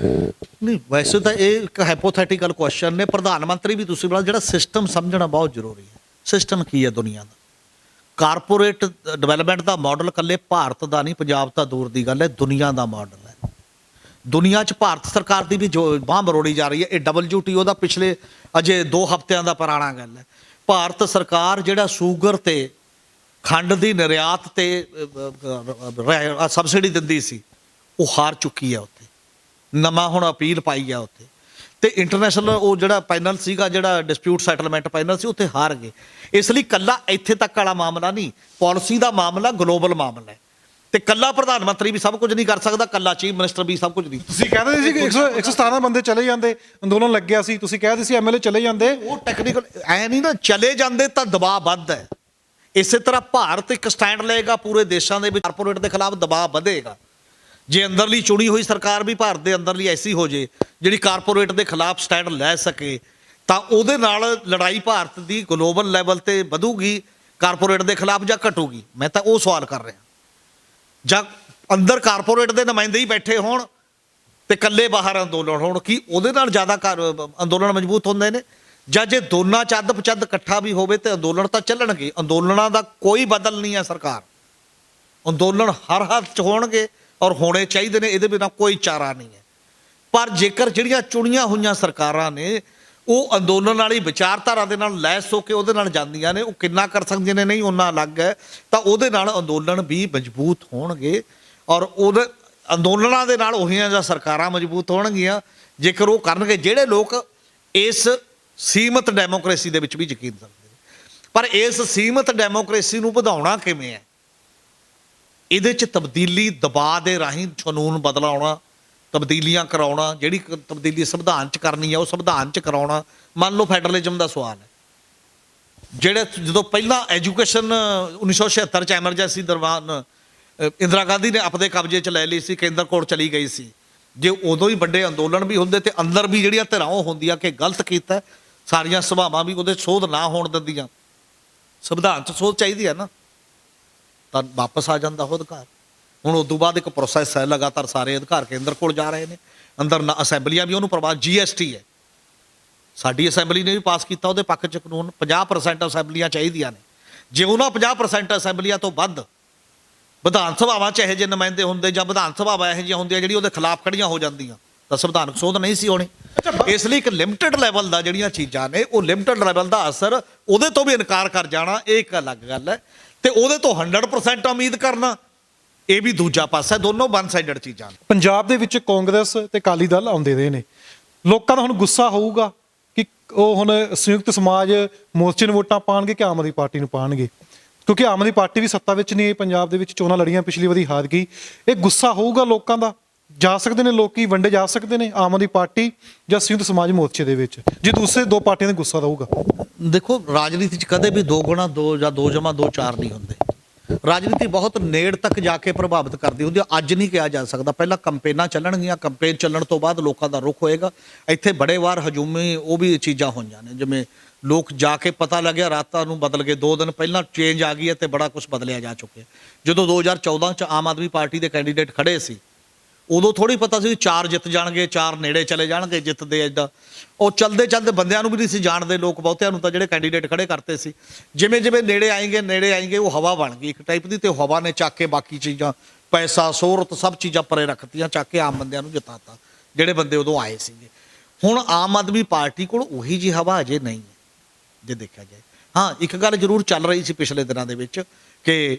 ਨਹੀਂ, ਵੈਸੇ ਤਾਂ ਇਹ ਇੱਕ ਹਾਈਪੋਥੈਟੀਕਲ ਕੁਐਸਚਨ ਨੇ। ਪ੍ਰਧਾਨ ਮੰਤਰੀ ਵੀ ਤੁਸੀਂ ਬਣਾ, ਜਿਹੜਾ ਸਿਸਟਮ ਸਮਝਣਾ ਬਹੁਤ ਜ਼ਰੂਰੀ ਹੈ। ਸਿਸਟਮ ਕੀ ਹੈ ਦੁਨੀਆ ਦਾ? ਕਾਰਪੋਰੇਟ ਡਿਵੈਲਪਮੈਂਟ ਦਾ ਮਾਡਲ ਇਕੱਲੇ ਭਾਰਤ ਦਾ ਨਹੀਂ, ਪੰਜਾਬ ਤਾਂ ਦੂਰ ਦੀ ਗੱਲ ਹੈ, ਦੁਨੀਆ ਦਾ ਮਾਡਲ ਹੈ। ਦੁਨੀਆ 'ਚ ਭਾਰਤ ਸਰਕਾਰ ਦੀ ਵੀ ਜੋ ਬਾਂਹ ਮਰੋੜੀ ਜਾ ਰਹੀ ਹੈ। ਇਹ WTO ਦਾ ਪਿਛਲੇ ਅਜੇ 2 ਹਫ਼ਤਿਆਂ ਦਾ ਪੁਰਾਣਾ ਗੱਲ ਹੈ। ਭਾਰਤ ਸਰਕਾਰ ਜਿਹੜਾ ਸ਼ੂਗਰ ਤੇ ਖੰਡ ਦੀ ਨਿਰਯਾਤ ਤੇ ਸਬਸਿਡੀ ਦਿੰਦੀ ਸੀ, ਉਹ ਹਾਰ ਚੁੱਕੀ ਹੈ। ਉੱਥੇ ਨਵਾਂ ਹੁਣ ਅਪੀਲ ਪਾਈ ਹੈ ਉੱਥੇ, ਤੇ ਇੰਟਰਨੈਸ਼ਨਲ ਉਹ ਜਿਹੜਾ ਪੈਨਲ ਸੀਗਾ, ਜਿਹੜਾ ਡਿਸਪਿਊਟ ਸੈਟਲਮੈਂਟ ਪੈਨਲ ਸੀ, ਉੱਥੇ ਹਾਰ ਗਏ। ਇਸ ਲਈ ਕੱਲਾ ਇੱਥੇ ਤੱਕ ਵਾਲਾ ਮਾਮਲਾ ਨਹੀਂ, ਪਾਲਿਸੀ ਦਾ ਮਾਮਲਾ ਗਲੋਬਲ ਮਾਮਲਾ ਹੈ। ਤੇ ਕੱਲਾ ਪ੍ਰਧਾਨ ਮੰਤਰੀ ਵੀ ਸਭ ਕੁਝ ਨਹੀਂ ਕਰ ਸਕਦਾ, ਕੱਲਾ ਚੀਫ ਮਿਨਿਸਟਰ ਵੀ ਸਭ ਕੁਝ ਨਹੀਂ। ਤੁਸੀਂ ਕਹਿੰਦੇ ਸੀ ਕਿ 117 ਬੰਦੇ ਚਲੇ ਜਾਂਦੇ, ਅੰਦੋਲਨ ਲੱਗਿਆ ਸੀ, ਤੁਸੀਂ ਕਹਿੰਦੇ ਸੀ MLA ਚਲੇ ਜਾਂਦੇ। ਉਹ ਟੈਕਨੀਕਲ ਐ ਨਹੀਂ ਨਾ, ਚਲੇ ਜਾਂਦੇ ਤਾਂ ਦਬਾਅ ਵੱਧਦਾ ਹੈ। ਇਸੇ ਤਰ੍ਹਾਂ ਭਾਰਤ ਇੱਕ ਸਟੈਂਡ ਲਏਗਾ, ਪੂਰੇ ਦੇਸ਼ਾਂ ਦੇ ਵਿੱਚ ਕਾਰਪੋਰੇਟ ਦੇ ਖਿਲਾਫ ਦਬਾਅ ਵਧੇਗਾ। ਜੇ ਅੰਦਰਲੀ ਚੁਣੀ ਹੋਈ ਸਰਕਾਰ ਵੀ ਭਾਰਤ ਦੇ ਅੰਦਰਲੀ ਐਸੀ ਹੋ ਜੇ ਜਿਹੜੀ ਕਾਰਪੋਰੇਟ ਦੇ ਖਿਲਾਫ ਸਟੈਂਡ ਲੈ ਸਕੇ, ਤਾਂ ਉਹਦੇ ਨਾਲ ਲੜਾਈ ਭਾਰਤ ਦੀ ਗਲੋਬਲ ਲੈਵਲ ਤੇ ਵਧੂਗੀ ਕਾਰਪੋਰੇਟ ਦੇ ਖਿਲਾਫ ਜਾਂ ਘਟੂਗੀ। ਮੈਂ ਤਾਂ ਉਹ ਸਵਾਲ ਕਰ ਰਿਹਾ। ਜਾਂ ਅੰਦਰ ਕਾਰਪੋਰੇਟ ਦੇ ਨੁਮਾਇੰਦੇ ਹੀ ਬੈਠੇ ਹੋਣ ਤੇ ਇਕੱਲੇ ਬਾਹਰ ਅੰਦੋਲਨ ਹੋਣ, ਕੀ ਉਹਦੇ ਨਾਲ ਜ਼ਿਆਦਾ ਅੰਦੋਲਨ ਮਜ਼ਬੂਤ ਹੁੰਦੇ ਨੇ? ਜਾਂ ਜੇ ਦੋਨਾਂ 'ਚ ਅੱਧ ਪਚੱਧ ਇਕੱਠਾ ਵੀ ਹੋਵੇ ਤੇ ਅੰਦੋਲਨ ਤਾਂ ਚੱਲਣਗੇ। ਅੰਦੋਲਨਾਂ ਦਾ ਕੋਈ ਬਦਲ ਨਹੀਂ ਹੈ ਸਰਕਾਰ, ਅੰਦੋਲਨ ਹਰ ਹੱਥ 'ਚ ਹੋਣਗੇ ਔਰ ਹੋਣੇ ਚਾਹੀਦੇ ਨੇ, ਇਹਦੇ ਬਿਨਾਂ ਕੋਈ ਚਾਰਾ ਨਹੀਂ ਹੈ। ਪਰ ਜੇਕਰ ਜਿਹੜੀਆਂ ਚੁਣੀਆਂ ਹੋਈਆਂ ਸਰਕਾਰਾਂ ਨੇ ਉਹ ਅੰਦੋਲਨ ਵਾਲੀ ਵਿਚਾਰਧਾਰਾ ਦੇ ਨਾਲ ਲੈਸ ਹੋ ਕੇ ਉਹਦੇ ਨਾਲ ਜਾਂਦੀਆਂ ਨੇ, ਉਹ ਕਿੰਨਾ ਕਰ ਸਕਦੀਆਂ ਨੇ ਨਹੀਂ ਉਹਨਾਂ ਅਲੱਗ ਹੈ, ਤਾਂ ਉਹਦੇ ਨਾਲ ਅੰਦੋਲਨ ਵੀ ਮਜ਼ਬੂਤ ਹੋਣਗੇ। ਔਰ ਉਹਦੇ ਅੰਦੋਲਨਾਂ ਦੇ ਨਾਲ ਉਹੀਆਂ ਜਾਂ ਸਰਕਾਰਾਂ ਮਜ਼ਬੂਤ ਹੋਣਗੀਆਂ ਜੇਕਰ ਉਹ ਕਰਨਗੇ ਜਿਹੜੇ ਲੋਕ ਇਸ ਸੀਮਤ ਡੈਮੋਕ੍ਰੇਸੀ ਦੇ ਵਿੱਚ ਵੀ ਯਕੀਨ ਰੱਖਦੇ ਨੇ। ਪਰ ਇਸ ਸੀਮਤ ਡੈਮੋਕ੍ਰੇਸੀ ਨੂੰ ਵਧਾਉਣਾ ਕਿਵੇਂ ਹੈ? ਇਹਦੇ 'ਚ ਤਬਦੀਲੀ ਦਬਾਅ ਦੇ ਰਾਹੀਂ ਕਾਨੂੰਨ ਬਦਲਾਉਣਾ, ਤਬਦੀਲੀਆਂ ਕਰਾਉਣਾ, ਜਿਹੜੀ ਤਬਦੀਲੀ ਸੰਵਿਧਾਨ 'ਚ ਕਰਨੀ ਹੈ ਉਹ ਸੰਵਿਧਾਨ 'ਚ ਕਰਾਉਣਾ। ਮੰਨ ਲਓ ਫੈਡਰਲਿਜ਼ਮ ਦਾ ਸਵਾਲ ਹੈ, ਜਿਹੜੇ ਜਦੋਂ ਪਹਿਲਾਂ ਐਜੂਕੇਸ਼ਨ 1976 'ਚ ਐਮਰਜੈਂਸੀ ਦੌਰਾਨ ਇੰਦਰਾ ਗਾਂਧੀ ਨੇ ਆਪਣੇ ਕਬਜ਼ੇ 'ਚ ਲੈ ਲਈ ਸੀ, ਕੇਂਦਰ ਕੋਲ ਚਲੀ ਗਈ ਸੀ। ਜੇ ਉਦੋਂ ਹੀ ਵੱਡੇ ਅੰਦੋਲਨ ਵੀ ਹੁੰਦੇ ਤੇ ਅੰਦਰ ਵੀ ਜਿਹੜੀਆਂ ਧਿਰਾਂ ਉਹ ਹੁੰਦੀਆਂ ਕਿ ਗਲਤ ਕੀਤਾ, ਸਾਰੀਆਂ ਸਭਾਵਾਂ ਵੀ ਉਹਦੇ ਸੋਧ ਨਾ ਹੋਣ ਦਿੰਦੀਆਂ। ਸੰਵਿਧਾਨ 'ਚ ਸੋਧ ਚਾਹੀਦੀ ਹੈ ਨਾ, ਤਾਂ ਵਾਪਸ ਆ ਜਾਂਦਾ ਉਹ ਅਧਿਕਾਰ। ਹੁਣ ਉਸ ਤੋਂ ਬਾਅਦ ਇੱਕ ਪ੍ਰੋਸੈਸ ਹੈ, ਲਗਾਤਾਰ ਸਾਰੇ ਅਧਿਕਾਰ ਕੇਂਦਰ ਕੋਲ ਜਾ ਰਹੇ ਨੇ। ਅੰਦਰ ਅਸੈਂਬਲੀਆਂ ਵੀ ਉਹਨੂੰ ਪ੍ਰਵਾਨ, GST ਹੈ, ਸਾਡੀ ਅਸੈਂਬਲੀ ਨੇ ਵੀ ਪਾਸ ਕੀਤਾ ਉਹਦੇ ਪੱਖ 'ਚ ਕਾਨੂੰਨ। 50% ਅਸੈਂਬਲੀਆਂ ਚਾਹੀਦੀਆਂ ਨੇ। ਜੇ ਉਹਨਾਂ 50% ਅਸੈਂਬਲੀਆਂ ਤੋਂ ਵੱਧ ਵਿਧਾਨ ਸਭਾਵਾਂ 'ਚ ਇਹੋ ਜਿਹੇ ਨੁਮਾਇੰਦੇ ਹੁੰਦੇ ਜਾਂ ਵਿਧਾਨ ਸਭਾਵਾਂ ਇਹੋ ਜਿਹੀਆਂ ਹੁੰਦੀਆਂ ਜਿਹੜੀ ਉਹਦੇ ਖਿਲਾਫ ਖੜੀਆਂ ਹੋ ਜਾਂਦੀਆਂ, ਤਾਂ ਸੰਵਿਧਾਨਕ ਸੋਧ ਨਹੀਂ ਸੀ ਹੋਣੀ। ਇਸ ਲਈ ਇੱਕ ਲਿਮਟਿਡ ਲੈਵਲ ਦਾ ਜਿਹੜੀਆਂ ਚੀਜ਼ਾਂ ਨੇ, ਉਹ ਲਿਮਟਿਡ ਲੈਵਲ ਦਾ ਅਸਰ ਉਹਦੇ ਤੋਂ ਵੀ ਇਨਕਾਰ ਕਰ ਜਾਣਾ, ਇਹ ਇੱਕ ਅਲੱਗ ਗੱਲ ਹੈ। ਤੇ ਉਹਦੇ ਤੋਂ 100% ਉਮੀਦ ਕਰਨਾ, ਇਹ ਵੀ ਦੂਜਾ ਪਾਸਾ। ਦੋਨੋਂ ਵਨ ਸਾਈਡਡ ਚੀਜ਼ਾਂ ਨੇ। ਪੰਜਾਬ ਦੇ ਵਿੱਚ ਕਾਂਗਰਸ ਤੇ ਅਕਾਲੀ ਦਲ ਆਉਂਦੇ ਰਹੇ ਨੇ, ਲੋਕਾਂ ਦਾ ਹੁਣ ਗੁੱਸਾ ਹੋਊਗਾ ਕਿ ਉਹ ਹੁਣ ਸੰਯੁਕਤ ਸਮਾਜ ਮੋਰਚੇ ਨੂੰ ਵੋਟਾਂ ਪਾਉਣਗੇ ਕਿ ਆਮ ਆਦਮੀ ਪਾਰਟੀ ਨੂੰ ਪਾਉਣਗੇ, ਕਿਉਂਕਿ ਆਮ ਆਦਮੀ ਪਾਰਟੀ ਵੀ ਸੱਤਾ ਵਿੱਚ ਨਹੀਂ, ਪੰਜਾਬ ਦੇ ਵਿੱਚ ਚੋਣਾਂ ਲੜੀਆਂ, ਪਿਛਲੀ ਵਾਰੀ ਹਾਰ ਗਈ। ਇਹ ਗੁੱਸਾ ਹੋਊਗਾ ਲੋਕਾਂ ਦਾ, ਜਾ ਸਕਦੇ ਨੇ ਲੋਕੀ ਵੰਡੇ ਜਾ ਸਕਦੇ ਨੇ ਆਮ ਆਦਮੀ ਪਾਰਟੀ ਜਾਂ ਸੰਯੁਕਤ ਸਮਾਜ ਮੋਰਚੇ ਦੇ ਵਿੱਚ, ਜੇ ਦੂਸਰੇ ਦੋ ਪਾਰਟੀਆਂ ਦਾ ਗੁੱਸਾ ਰਹੂਗਾ। ਦੇਖੋ, ਰਾਜਨੀਤੀ 'ਚ ਕਦੇ ਵੀ 2 ਗੁਣਾ 2 ਜਾਂ 2 ਜਮਾ 2 4 ਨਹੀਂ ਹੁੰਦੇ। ਰਾਜਨੀਤੀ ਬਹੁਤ ਨੇੜ ਤੱਕ ਜਾ ਕੇ ਪ੍ਰਭਾਵਿਤ ਕਰਦੀ ਹੁੰਦੀ ਹੈ। ਅੱਜ ਨਹੀਂ ਕਿਹਾ ਜਾ ਸਕਦਾ, ਪਹਿਲਾਂ ਕੰਪੇਨਾਂ ਚੱਲਣਗੀਆਂ, ਕੰਪੇਨ ਚੱਲਣ ਤੋਂ ਬਾਅਦ ਲੋਕਾਂ ਦਾ ਰੁਖ ਹੋਏਗਾ। ਇੱਥੇ ਬੜੇ ਵਾਰ ਹਜੂਮੀ ਉਹ ਵੀ ਚੀਜ਼ਾਂ ਹੋਈਆਂ ਨੇ, ਜਿਵੇਂ ਲੋਕ ਜਾ ਕੇ ਪਤਾ ਲੱਗਿਆ ਰਾਤਾਂ ਨੂੰ ਬਦਲ ਗਏ, 2 ਦਿਨ ਪਹਿਲਾਂ ਚੇਂਜ ਆ ਗਈ ਹੈ ਤੇ ਬੜਾ ਕੁਝ ਬਦਲਿਆ ਜਾ ਚੁੱਕਿਆ। ਜਦੋਂ 2014 'ਚ ਆਮ ਆਦਮੀ ਪਾਰਟੀ ਦੇ ਕੈਂਡੀਡੇਟ ਖੜੇ ਸੀ, ਉਦੋਂ ਥੋੜ੍ਹੀ ਪਤਾ ਸੀ 4 ਜਿੱਤ ਜਾਣਗੇ, 4 ਨੇੜੇ ਚਲੇ ਜਾਣਗੇ ਜਿੱਤਦੇ। ਇੱਦਾਂ ਉਹ ਚਲਦੇ ਚਲਦੇ ਬੰਦਿਆਂ ਨੂੰ ਵੀ ਨਹੀਂ ਸੀ ਜਾਣਦੇ ਲੋਕ, ਬਹੁਤਿਆਂ ਨੂੰ ਤਾਂ ਜਿਹੜੇ ਕੈਂਡੀਡੇਟ ਖੜੇ ਕਰਤੇ ਸੀ। ਜਿਵੇਂ ਜਿਵੇਂ ਨੇੜੇ ਆਏਂਗੇ ਉਹ ਹਵਾ ਬਣ ਗਈ ਇੱਕ ਟਾਈਪ ਦੀ, ਤੇ ਹਵਾ ਨੇ ਚੱਕ ਕੇ ਬਾਕੀ ਚੀਜ਼ਾਂ, ਪੈਸਾ, ਸ਼ੋਹਰਤ, ਸਭ ਚੀਜ਼ਾਂ ਪਰੇ ਰੱਖਤੀਆਂ, ਚੱਕ ਕੇ ਆਮ ਬੰਦਿਆਂ ਨੂੰ ਜਿਤਾਤਾ ਜਿਹੜੇ ਬੰਦੇ ਉਦੋਂ ਆਏ ਸੀਗੇ। ਹੁਣ ਆਮ ਆਦਮੀ ਪਾਰਟੀ ਕੋਲ ਉਹੀ ਜਿਹੀ ਹਵਾ ਅਜੇ ਨਹੀਂ ਹੈ ਜੇ ਦੇਖਿਆ ਜਾਏ। ਹਾਂ, ਇੱਕ ਗੱਲ ਜ਼ਰੂਰ ਚੱਲ ਰਹੀ ਸੀ ਪਿਛਲੇ ਦਿਨਾਂ ਦੇ ਵਿੱਚ ਕਿ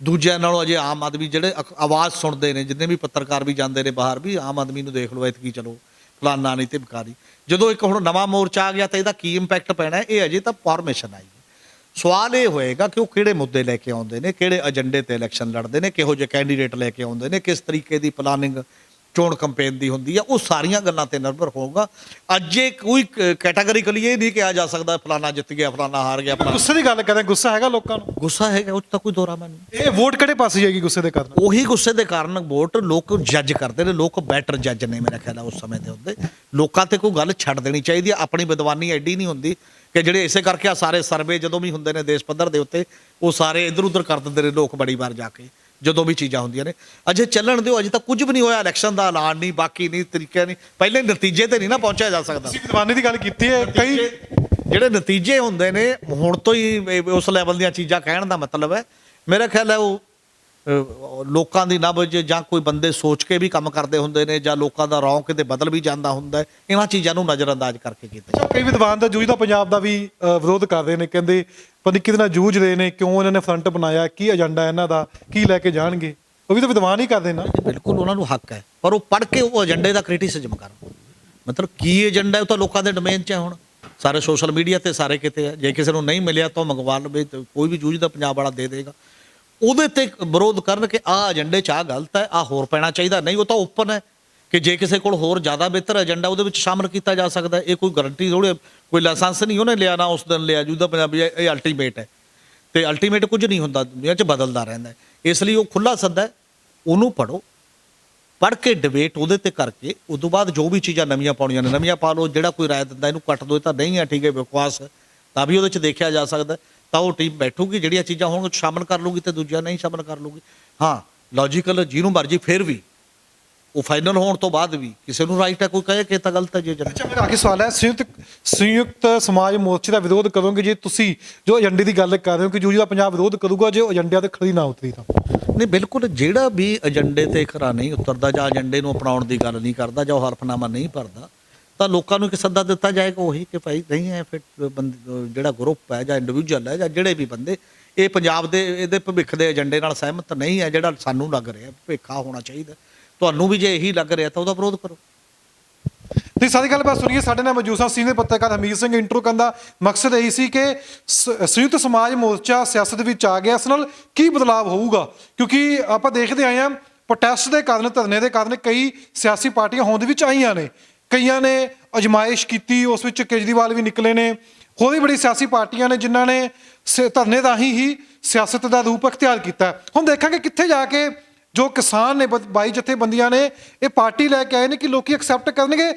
ਦੂਜਿਆਂ ਨਾਲੋਂ ਅਜੇ ਆਮ ਆਦਮੀ ਜਿਹੜੇ ਆਵਾਜ਼ ਸੁਣਦੇ ਨੇ, ਜਿੰਨੇ ਵੀ ਪੱਤਰਕਾਰ ਵੀ ਜਾਂਦੇ ਨੇ ਬਾਹਰ ਵੀ, ਆਮ ਆਦਮੀ ਨੂੰ ਦੇਖ ਲਓ ਐਤਕੀ ਚਲੋ ਫਲਾਨਾ ਨਹੀਂ ਧਮਕਾਰੀ। ਜਦੋਂ ਇੱਕ ਹੁਣ ਨਵਾਂ ਮੋਰਚਾ ਆ ਗਿਆ ਤਾਂ ਇਹਦਾ ਕੀ ਇੰਪੈਕਟ ਪੈਣਾ, ਇਹ ਅਜੇ ਤਾਂ ਫਾਰਮੇਸ਼ਨ ਆਈ। ਸਵਾਲ ਇਹ ਹੋਏਗਾ ਕਿ ਉਹ ਕਿਹੜੇ ਮੁੱਦੇ ਲੈ ਕੇ ਆਉਂਦੇ ਨੇ, ਕਿਹੜੇ ਏਜੰਡੇ ਤੇ ਇਲੈਕਸ਼ਨ ਲੜਦੇ ਨੇ, ਕਿਹੋ ਜਿਹੇ ਕੈਂਡੀਡੇਟ ਲੈ ਕੇ ਆਉਂਦੇ ਨੇ, ਕਿਸ ਤਰੀਕੇ ਦੀ ਪਲਾਨਿੰਗ ਚੋਣ ਕੰਪੇਨ ਦੀ ਹੁੰਦੀ ਆ, ਉਹ ਸਾਰੀਆਂ ਗੱਲਾਂ ਤੇ ਨਿਰਭਰ ਹੋਊਗਾ। ਅੱਜ ਇਹ ਕੋਈ ਕੈਟਾਗਰੀਕਲੀ ਇਹ ਨਹੀਂ ਕਿਹਾ ਜਾ ਸਕਦਾ ਫਲਾਨਾ ਜਿੱਤ ਗਿਆ ਫਲਾਨਾ ਹਾਰ ਗਿਆ। ਗੁੱਸੇ ਦੀ ਗੱਲ ਕਰਾਂ, ਗੁੱਸਾ ਹੈਗਾ ਲੋਕਾਂ ਨੂੰ? ਗੁੱਸਾ ਹੈਗਾ, ਉਹ 'ਚ ਤਾਂ ਕੋਈ ਦੋਰਾਮਾ ਨਹੀਂ। ਇਹ ਵੋਟ ਕਿਹੜੇ ਪਾਸੇ ਜਾਏਗੀ ਗੁੱਸੇ ਦੇ ਕਾਰਨ? ਉਹੀ ਗੁੱਸੇ ਦੇ ਕਾਰਨ ਵੋਟ ਲੋਕ ਜੱਜ ਕਰਦੇ ਨੇ, ਲੋਕ ਬੈਟਰ ਜੱਜ ਨੇ ਮੇਰਾ ਖਿਆਲ ਆ ਉਸ ਸਮੇਂ ਦੇ ਹੁੰਦੇ। ਲੋਕਾਂ ਤੇ ਕੋਈ ਗੱਲ ਛੱਡ ਦੇਣੀ ਚਾਹੀਦੀ ਆ, ਆਪਣੀ ਵਿਦਵਾਨੀ ਐਡੀ ਨਹੀਂ ਹੁੰਦੀ ਕਿ ਜਿਹੜੇ ਇਸੇ ਕਰਕੇ ਆ ਸਾਰੇ ਸਰਵੇ ਜਦੋਂ ਵੀ ਹੁੰਦੇ ਨੇ ਦੇਸ਼ ਪੱਧਰ ਦੇ ਉੱਤੇ, ਉਹ ਸਾਰੇ ਇੱਧਰ ਉੱਧਰ ਕਰ ਦਿੰਦੇ ਨੇ ਲੋਕ ਬੜੀ ਵਾਰ ਜਾ ਕੇ, ਜਦੋਂ ਵੀ ਚੀਜ਼ਾਂ ਹੁੰਦੀਆਂ ਨੇ। ਅਜੇ ਚੱਲਣ ਦਿਓ, ਅਜੇ ਤਾਂ ਕੁਝ ਵੀ ਨਹੀਂ ਹੋਇਆ, ਇਲੈਕਸ਼ਨ ਦਾ ਐਲਾਨ ਨਹੀਂ, ਬਾਕੀ ਨਹੀਂ, ਤਰੀਕੇ ਨਹੀਂ, ਪਹਿਲੇ ਨਤੀਜੇ ਤੇ ਨਹੀਂ ਨਾ ਪਹੁੰਚਿਆ ਜਾ ਸਕਦਾ। ਤੁਸੀਂ ਵਿਦਵਾਨੀ ਦੀ ਗੱਲ ਕੀਤੀ ਹੈ, ਕਈ ਜਿਹੜੇ ਨਤੀਜੇ ਹੁੰਦੇ ਨੇ ਹੁਣ ਤੋਂ ਹੀ ਉਸ ਲੈਵਲ ਦੀਆਂ ਚੀਜ਼ਾਂ ਕਹਿਣ ਦਾ ਮਤਲਬ ਹੈ ਮੇਰਾ ਖਿਆਲ ਹੈ ਉਹ ਲੋਕਾਂ ਦੀ ਨਬਜ਼ ਜਾਂ ਕੋਈ ਬੰਦੇ ਸੋਚ ਕੇ ਵੀ ਕੰਮ ਕਰਦੇ ਹੁੰਦੇ ਨੇ, ਜਾਂ ਲੋਕਾਂ ਦਾ ਰੌਂ ਕਿਤੇ ਬਦਲ ਵੀ ਜਾਂਦਾ ਹੁੰਦਾ ਹੈ, ਇਹਨਾਂ ਚੀਜ਼ਾਂ ਨੂੰ ਨਜ਼ਰਅੰਦਾਜ਼ ਕਰਕੇ ਕੀਤਾ। ਕਈ ਵਿਦਵਾਨ ਦਾ ਜੂਝਦਾ ਪੰਜਾਬ ਦਾ ਵੀ ਵਿਰੋਧ ਕਰ ਰਹੇ ਨੇ, ਕਹਿੰਦੇ ਪਤਾ ਕਿਹਦੇ ਨਾਲ ਜੂਝ ਰਹੇ ਨੇ, ਕਿਉਂ ਇਹਨਾਂ ਨੇ ਫਰੰਟ ਬਣਾਇਆ, ਕੀ ਏਜੰਡਾ ਇਹਨਾਂ ਦਾ, ਕੀ ਲੈ ਕੇ ਜਾਣਗੇ, ਉਹ ਵੀ ਤਾਂ ਵਿਦਵਾਨ ਹੀ ਕਰਦੇ ਨਾ। ਬਿਲਕੁਲ ਉਹਨਾਂ ਨੂੰ ਹੱਕ ਹੈ, ਪਰ ਉਹ ਪੜ੍ਹ ਕੇ ਉਹ ਏਜੰਡੇ ਦਾ ਕ੍ਰਿਟਿਸਿਜ਼ਮ ਕਰਨ। ਮਤਲਬ ਕੀ ਏਜੰਡਾ ਉਹ ਤਾਂ ਲੋਕਾਂ ਦੇ ਡੋਮੇਨ 'ਚ ਹੈ, ਹੁਣ ਸਾਰੇ ਸੋਸ਼ਲ ਮੀਡੀਆ ਤੇ ਸਾਰੇ ਕਿਤੇ ਹੈ। ਜੇ ਕਿਸੇ ਨੂੰ ਨਹੀਂ ਮਿਲਿਆ ਤਾਂ ਮੰਗਵਾ ਲਵੇ, ਕੋਈ ਵੀ ਜੂਝਦਾ ਪੰਜਾਬ ਵਾਲਾ ਦੇ ਦੇਗਾ। ਉਹਦੇ ਤੇ ਵਿਰੋਧ ਕਰਨ ਕਿ ਆਹ ਏਜੰਡੇ 'ਚ ਆਹ ਗਲਤ ਹੈ, ਆਹ ਹੋਰ ਪੈਣਾ ਚਾਹੀਦਾ। ਨਹੀਂ, ਉਹ ਤਾਂ ਓਪਨ ਹੈ ਕਿ ਜੇ ਕਿਸੇ ਕੋਲ ਹੋਰ ਜ਼ਿਆਦਾ ਬਿਹਤਰ ਏਜੰਡਾ ਉਹਦੇ ਵਿੱਚ ਸ਼ਾਮਲ ਕੀਤਾ ਜਾ ਸਕਦਾ। ਇਹ ਕੋਈ ਗਰੰਟੀ ਥੋੜ੍ਹੇ, ਕੋਈ ਲਾਇਸੈਂਸ ਨਹੀਂ ਉਹਨੇ ਲਿਆ ਨਾ ਉਸ ਦਿਨ ਲਿਆ ਜੂਦਾ ਪੰਜਾਬੀ ਇਹ ਅਲਟੀਮੇਟ ਹੈ, ਤੇ ਅਲਟੀਮੇਟ ਕੁਝ ਨਹੀਂ ਹੁੰਦਾ, ਦੁਨੀਆ 'ਚ ਬਦਲਦਾ ਰਹਿੰਦਾ। ਇਸ ਲਈ ਉਹ ਖੁੱਲ੍ਹਾ ਸੱਦਾ, ਉਹਨੂੰ ਪੜ੍ਹੋ, ਪੜ੍ਹ ਕੇ ਡਿਬੇਟ ਉਹਦੇ ਤੇ ਕਰਕੇ ਉਦੋਂ ਬਾਅਦ ਜੋ ਵੀ ਚੀਜ਼ਾਂ ਨਵੀਆਂ ਪਾਉਣੀਆਂ ਨੇ ਨਵੀਆਂ ਪਾ ਲਓ। ਜਿਹੜਾ ਕੋਈ ਰਾਏ ਦਿੰਦਾ ਇਹਨੂੰ ਕੱਟ ਦਿਓ, ਇਹ ਤਾਂ ਨਹੀਂ ਹੈ ਠੀਕ ਹੈ ਬਕਵਾਸ ਹੈ, ਤਾਂ ਵੀ ਉਹਦੇ 'ਚ ਦੇਖਿਆ ਜਾ ਸਕਦਾ। ਤਾਂ ਉਹ ਟੀਮ ਬੈਠੂਗੀ, ਜਿਹੜੀਆਂ ਚੀਜ਼ਾਂ ਹੋਣਗੀਆਂ ਸ਼ਾਮਲ ਕਰ ਲੂਗੀ ਤੇ ਦੂਜੀਆਂ ਨਹੀਂ ਸ਼ਾਮਲ ਕਰ ਲੂਗੀ। ਹਾਂ, ਲੌਜੀਕਲ ਜਿਹਨੂੰ ਮਰਜ਼ੀ, ਫਿਰ ਵੀ ਉਹ ਫਾਈਨਲ ਹੋਣ ਤੋਂ ਬਾਅਦ ਵੀ ਕਿਸੇ ਨੂੰ ਰਾਈਟ ਹੈ, ਕੋਈ ਕਹੇ ਕਿ ਤਾਂ ਗਲਤ ਹੈ। ਜੇ ਅੱਛਾ, ਮੇਰਾ ਆਖਰੀ ਸਵਾਲ ਹੈ, ਸੰਯੁਕਤ ਸਮਾਜ ਮੋਰਚੇ ਦਾ ਵਿਰੋਧ ਕਰੋਗੇ ਜੇ ਤੁਸੀਂ ਜੋ ਏਜੰਡੇ ਦੀ ਗੱਲ ਕਰ ਰਹੇ ਹੋ ਕਿ ਜੂਝਦਾ ਪੰਜਾਬ ਵਿਰੋਧ ਕਰੂਗਾ ਜੇ ਉਹ ਏਜੰਡਿਆਂ ਤੇ ਖਰੀ ਨਾ ਉਤਰੀ ਤਾਂ? ਨਹੀਂ, ਬਿਲਕੁਲ, ਜਿਹੜਾ ਵੀ ਏਜੰਡੇ ਤੇ ਖਰਾ ਨਹੀਂ ਉਤਰਦਾ ਜਾਂ ਏਜੰਡੇ ਨੂੰ ਅਪਣਾਉਣ ਦੀ ਗੱਲ ਨਹੀਂ ਕਰਦਾ ਜਾਂ ਉਹ ਹਲਫਨਾਮਾ ਨਹੀਂ ਭਰਦਾ, ਤਾਂ ਲੋਕਾਂ ਨੂੰ ਇੱਕ ਸੱਦਾ ਦਿੱਤਾ ਜਾਏਗਾ ਉਹੀ ਕਿ ਭਾਈ ਨਹੀਂ ਹੈ। ਫਿਰ ਜਿਹੜਾ ਗਰੁੱਪ ਹੈ ਜਾਂ ਇੰਡੀਵਿਜੂਅਲ ਹੈ ਜਾਂ ਜਿਹੜੇ ਵੀ ਬੰਦੇ ਇਹ ਪੰਜਾਬ ਦੇ ਇਹਦੇ ਭਵਿੱਖ ਦੇ ਏਜੰਡੇ ਨਾਲ ਸਹਿਮਤ ਨਹੀਂ ਹੈ, ਜਿਹੜਾ ਸਾਨੂੰ ਲੱਗ ਰਿਹਾ ਭਵਿੱਖਾ ਹੋਣਾ ਚਾਹੀਦਾ, ਤੁਹਾਨੂੰ ਵੀ ਜੇ ਇਹੀ ਲੱਗ ਰਿਹਾ ਤਾਂ ਉਹਦਾ ਵਿਰੋਧ ਕਰੋ। ਤੇ ਸਾਰੀ ਗੱਲਬਾਤ ਸੁਣੀਏ। ਸਾਡੇ ਨਾਲ ਮੌਜੂਦ ਸੀਨੀਅਰ ਪੱਤਰਕਾਰ ਹਮੀਰ ਸਿੰਘ। ਇੰਟਰੋ ਕਰਨ ਦਾ ਮਕਸਦ ਇਹੀ ਸੀ ਕਿ ਸੰਯੁਕਤ ਸਮਾਜ ਮੋਰਚਾ ਸਿਆਸਤ ਵਿੱਚ ਆ ਗਿਆ, ਇਸ ਨਾਲ ਕੀ ਬਦਲਾਅ ਹੋਊਗਾ, ਕਿਉਂਕਿ ਆਪਾਂ ਦੇਖਦੇ ਆਏ ਹਾਂ ਪ੍ਰੋਟੈਸਟ ਦੇ ਕਾਰਨ, ਧਰਨੇ ਦੇ ਕਾਰਨ ਕਈ ਸਿਆਸੀ ਪਾਰਟੀਆਂ ਹੋਂਦ ਵਿੱਚ ਆਈਆਂ ਨੇ, ਕਈਆਂ ਨੇ ਅਜਮਾਇਸ਼ ਕੀਤੀ, ਉਸ ਵਿੱਚ ਕੇਜਰੀਵਾਲ ਵੀ ਨਿਕਲੇ ਨੇ, ਹੋਰ ਵੀ ਬੜੀ ਸਿਆਸੀ ਪਾਰਟੀਆਂ ਨੇ ਜਿਨ੍ਹਾਂ ਨੇ ਧਰਨੇ ਰਾਹੀਂ ਹੀ ਸਿਆਸਤ ਦਾ ਰੂਪ ਅਖਤਿਆਰ ਕੀਤਾ। ਹੁਣ ਦੇਖਾਂਗੇ ਕਿੱਥੇ ਜਾ ਕੇ ਜੋ ਕਿਸਾਨ ਨੇ 22 ਜਥੇਬੰਦੀਆਂ ਨੇ ਇਹ ਪਾਰਟੀ ਲੈ ਕੇ ਆਏ ਨੇ ਕਿ ਲੋਕੀ ਐਕਸੈਪਟ ਕਰਨਗੇ।